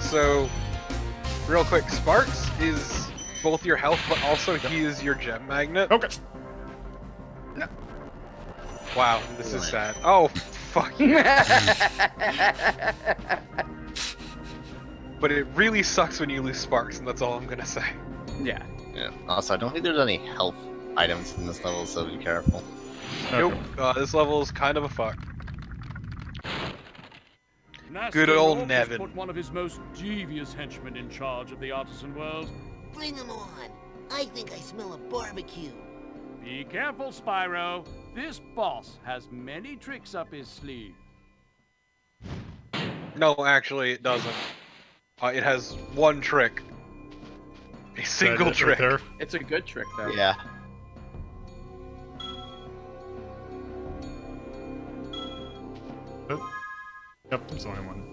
So, real quick, Sparks is both your health, but also he is your gem magnet. Okay. Wow, this is sad. Oh, fuck you. But it really sucks when you lose Sparks, and that's all I'm gonna say. Yeah. Yeah. Also, I don't think there's any health items in this level, so be careful. Nope. This level is kind of a fuck. Nasty Good old Nork has Nevin. put one of his most devious henchmen in charge of the artisan world. Bring him on. I think I smell a barbecue. Be careful, Spyro. This boss has many tricks up his sleeve. No, actually, it doesn't. It has one trick. A single Right trick. there. It's a good trick, though. Yeah. Oh. Yep, there's only one.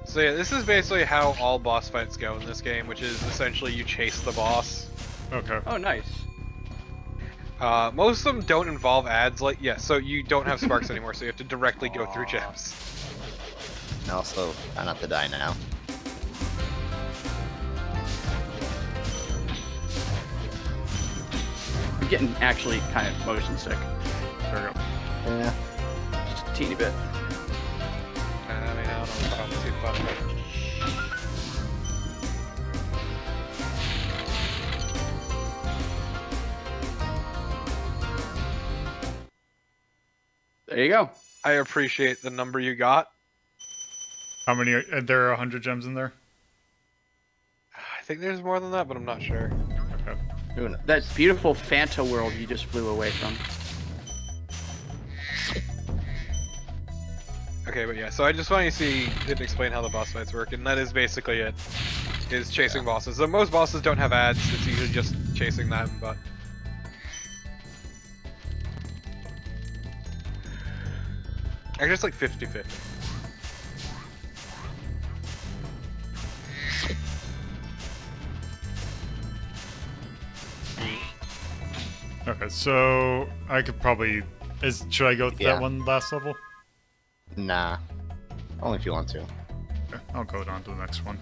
So yeah, this is basically how all boss fights go in this game, which is essentially you chase the boss. Okay. Oh, nice. Most of them don't involve ads, like, yeah, so you don't have Sparks anymore, so you have to directly go through gems. And also, try not to die now. I'm getting actually kind of motion sick. There we go. Yeah. Just a teeny bit. I mean, I don't know if I'm too fun. There you go. I appreciate the number you got. How many are there? 100 gems in there? I think there's more than that, but I'm not sure. Okay. That beautiful Fanta world you just flew away from. Okay, but yeah, so I just want you to see and explain how the boss fights work, and that is basically it. Is chasing bosses. So most bosses don't have ads, it's usually just chasing them, but... Actually, it's like 50-50. Okay, so I could probably... Should I go with Yeah. that one last level? Nah. Only if you want to. Okay, I'll go on to the next one.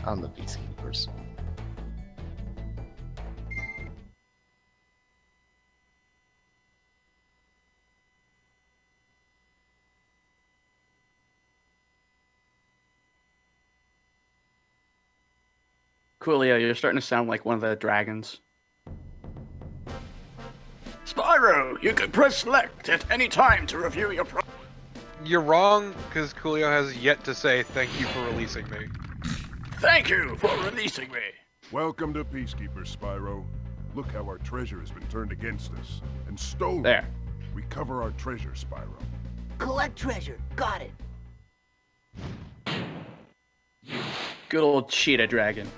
On the Peacekeepers. Coolio, you're starting to sound like one of the dragons. Spyro, you can press select at any time to review your You're wrong, because Coolio has yet to say thank you for releasing me. Thank you for releasing me. Welcome to Peacekeepers, Spyro. Look how our treasure has been turned against us and stolen. There. Recover our treasure, Spyro. Collect treasure. Got it. Good old cheetah dragon.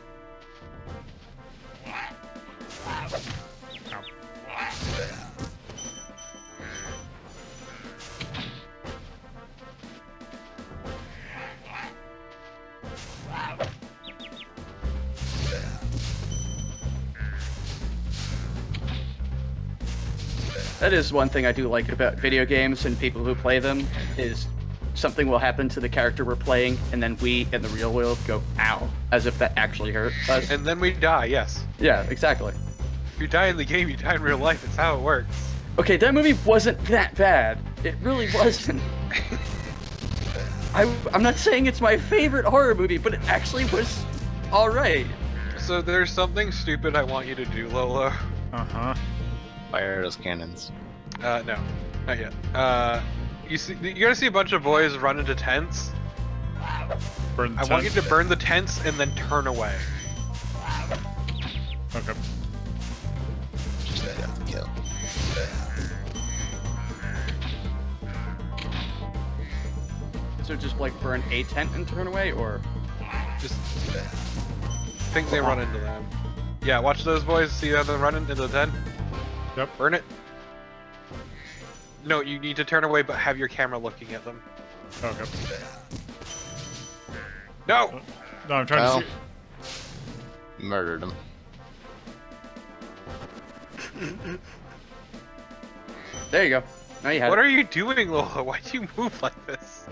That is one thing I do like about video games and people who play them, is something will happen to the character we're playing, and then we, in the real world, go, ow, as if that actually hurt us. And then we die, yes. Yeah, exactly. If you die in the game, you die in real life. It's how it works. Okay, that movie wasn't that bad. It really wasn't. I'm not saying it's my favorite horror movie, but it actually was alright. So there's something stupid I want you to do, Lolo. Uh-huh. Fire those cannons. No, not yet. You're gonna see a bunch of boys run into tents. Burn the I want you to burn the tents and then turn away. Okay. Just have to kill. So just like burn a tent and turn away, or Just think they run into them. Yeah, watch those boys. See how they run into the tent? Yep. Burn it. No, you need to turn away, but have your camera looking at them. Okay. No! No, I'm trying to see. Murdered him. there you go. Now you have What it. are you doing, Lola? Why do you move like this?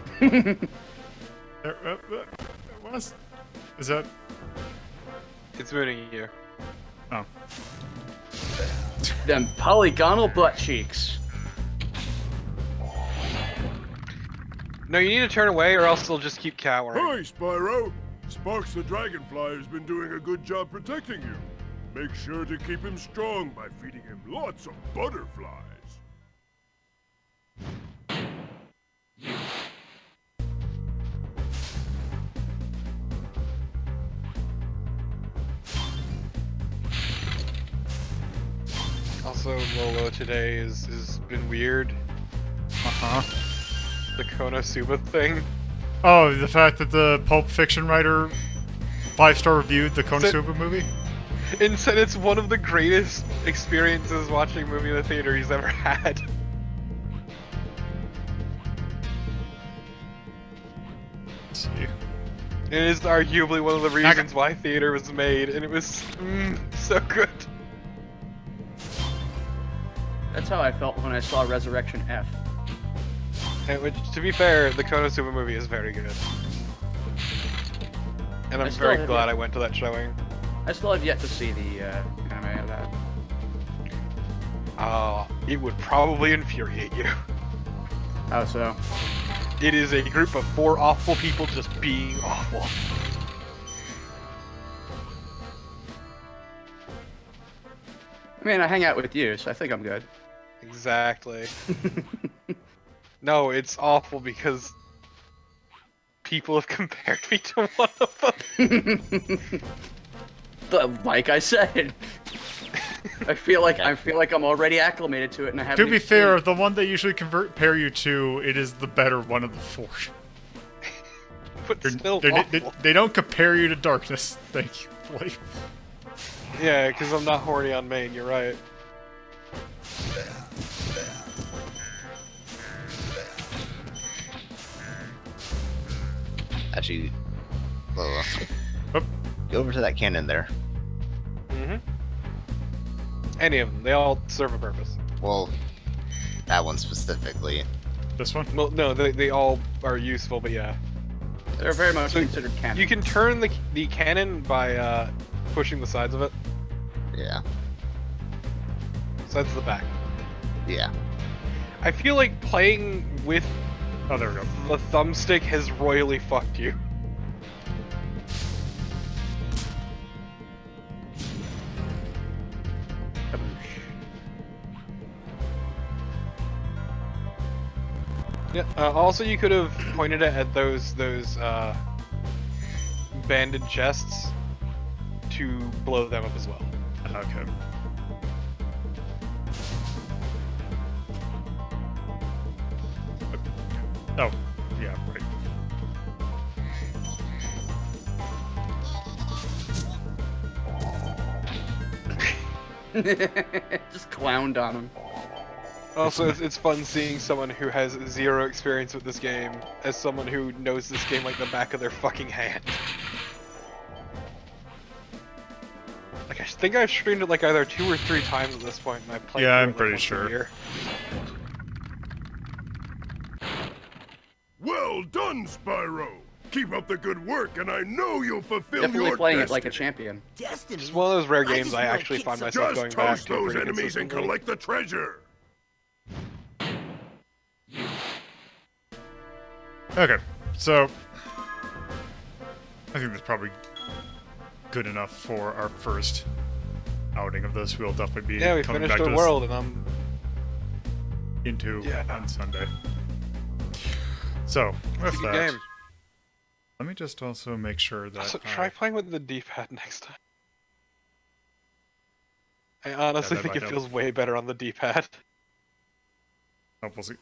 What is that? It's mooning you. Oh. Them polygonal butt cheeks. No, you need to turn away or else they'll just keep cowering. Hi, Spyro! Sparks the Dragonfly has been doing a good job protecting you. Make sure to keep him strong by feeding him lots of butterflies. Also, Lolo today has been weird. Uh-huh. The Konosuba thing. Oh, the fact that the Pulp Fiction writer 5-star reviewed the Konosuba movie? And said it's one of the greatest experiences watching a movie in the theater he's ever had. Let's see. It is arguably one of the reasons why theater was made, and it was so good. That's how I felt when I saw Resurrection F. And which, to be fair, the Konosuba movie is very good. And I'm very glad I went to that showing. I still have yet to see the anime of that. It would probably infuriate you. How so? It is a group of 4 awful people just being awful. I mean, I hang out with you, so I think I'm good. Exactly. No, it's awful because people have compared me to one of them. But like I said, I feel like I'm already acclimated to it, and I haven't. To be fair, the one they usually compare you to, it is the better one of the 4. But still they don't compare you to Darkness. Thank you, Blake. Yeah, because I'm not horny on main, you're right. Actually, Lola, Oop. go over to that cannon there. Mm-hmm. Any of them, they all serve a purpose. Well, that one specifically. This one? Well, no, they all are useful, but yeah. They're very much considered canon. You can turn the cannon by pushing the sides of it. Yeah. Sides of the back. Yeah. I feel like playing with Oh, there we go. the thumbstick has royally fucked you. Yeah. Also, you could have pointed it at those banded chests to blow them up as well. Okay. Oh, yeah, right. Just clowned on him. Also, it's fun seeing someone who has 0 experience with this game as someone who knows this game like the back of their fucking hand. Like, I think I've streamed it like either 2 or 3 times at this point, and I played. Yeah, through I'm it, like, pretty once a sure. year. Well done, Spyro. Keep up the good work, and I know you'll fulfill Definitely your playing it destiny. like a champion. Destiny? It's one of those rare I games just I wanna actually kick find some- myself Just going back toast to those pretty enemies and consistently. collect the treasure. Okay, so I think that's probably good enough for our first outing of this. We'll definitely be Yeah, we coming finished back the to world, and I'm into Yeah. on Sunday. So with Good that, game. let me just also make sure that Also, try playing with the D-pad next time. I honestly that think might it help. feels way better on the D-pad.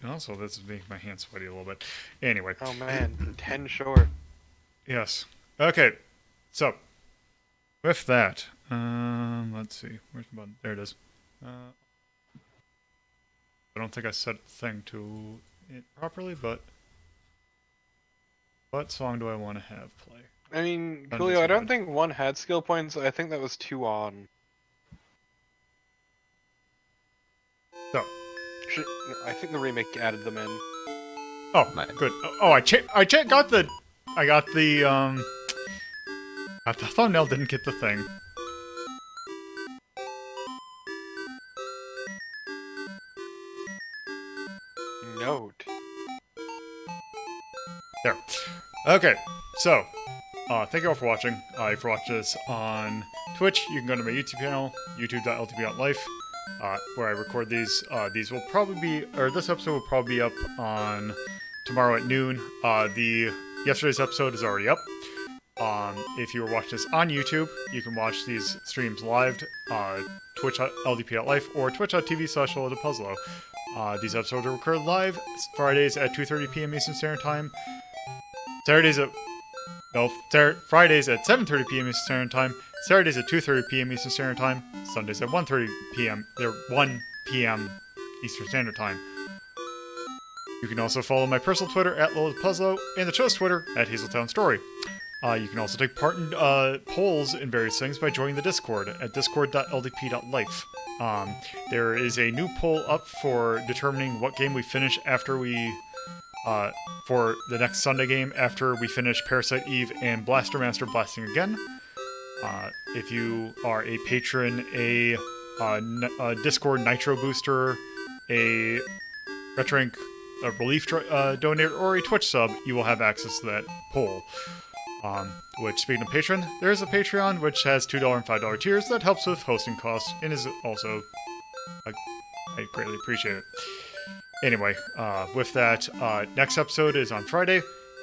Also, this is making my hands sweaty a little bit. Anyway. Oh man, 10 short. Yes. Okay. So, with that, let's see. Where's the button? There it is. I don't think I set the thing to it properly, but what song do I want to have play? I mean, Undecided. Coolio, I don't think one had skill points. I think that was 2 on. So, I think the remake added them in. oh, good. Oh, I got the thumbnail, didn't get the thing. Note. There. Okay, so, thank you all for watching. If you're watching this on Twitch, you can go to my YouTube channel, youtube.ltb.life, where I record these. These will probably be, or this episode will probably be up on tomorrow at noon. Yesterday's episode is already up. If you were watching this on YouTube, you can watch these streams live, twitch.ldp.life or twitch.tv/LoadedPuzzlo. These episodes are recorded live Fridays at 2:30 p.m. Eastern Standard Time. Fridays at 7:30 p.m. Eastern Standard Time. Saturdays at 2:30 p.m. Eastern Standard Time. Sundays at 1:30 p.m. They're 1 p.m. Eastern Standard Time. You can also follow my personal Twitter at LoadedPuzzlo and the show's Twitter at HazeltownStory. You can also take part in polls and various things by joining the Discord at discord.ldp.life. There is a new poll up for determining what game we finish after we, for the next Sunday game after we finish Parasite Eve and Blaster Master Blasting Again. If you are a patron, a Discord Nitro Booster, a Retrink Relief donator, or a Twitch sub, you will have access to that poll. Which, speaking of Patreon, there is a Patreon which has $2 and $5 tiers that helps with hosting costs and is also, I greatly appreciate it. Anyway, with that, next episode is on Friday.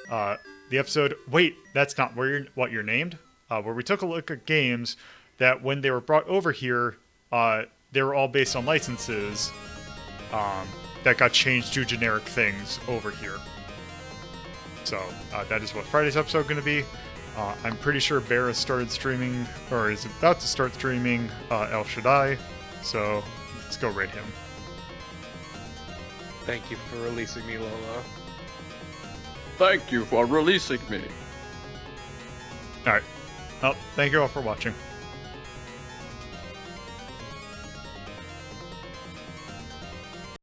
The episode, wait, that's not what you're named, where we took a look at games that when they were brought over here, they were all based on licenses that got changed to generic things over here. So, that is what Friday's episode is going to be. I'm pretty sure Bear has started streaming, or is about to start streaming, El Shaddai. So, let's go raid him. Thank you for releasing me, Lolo. Thank you for releasing me. Alright. Well, thank you all for watching.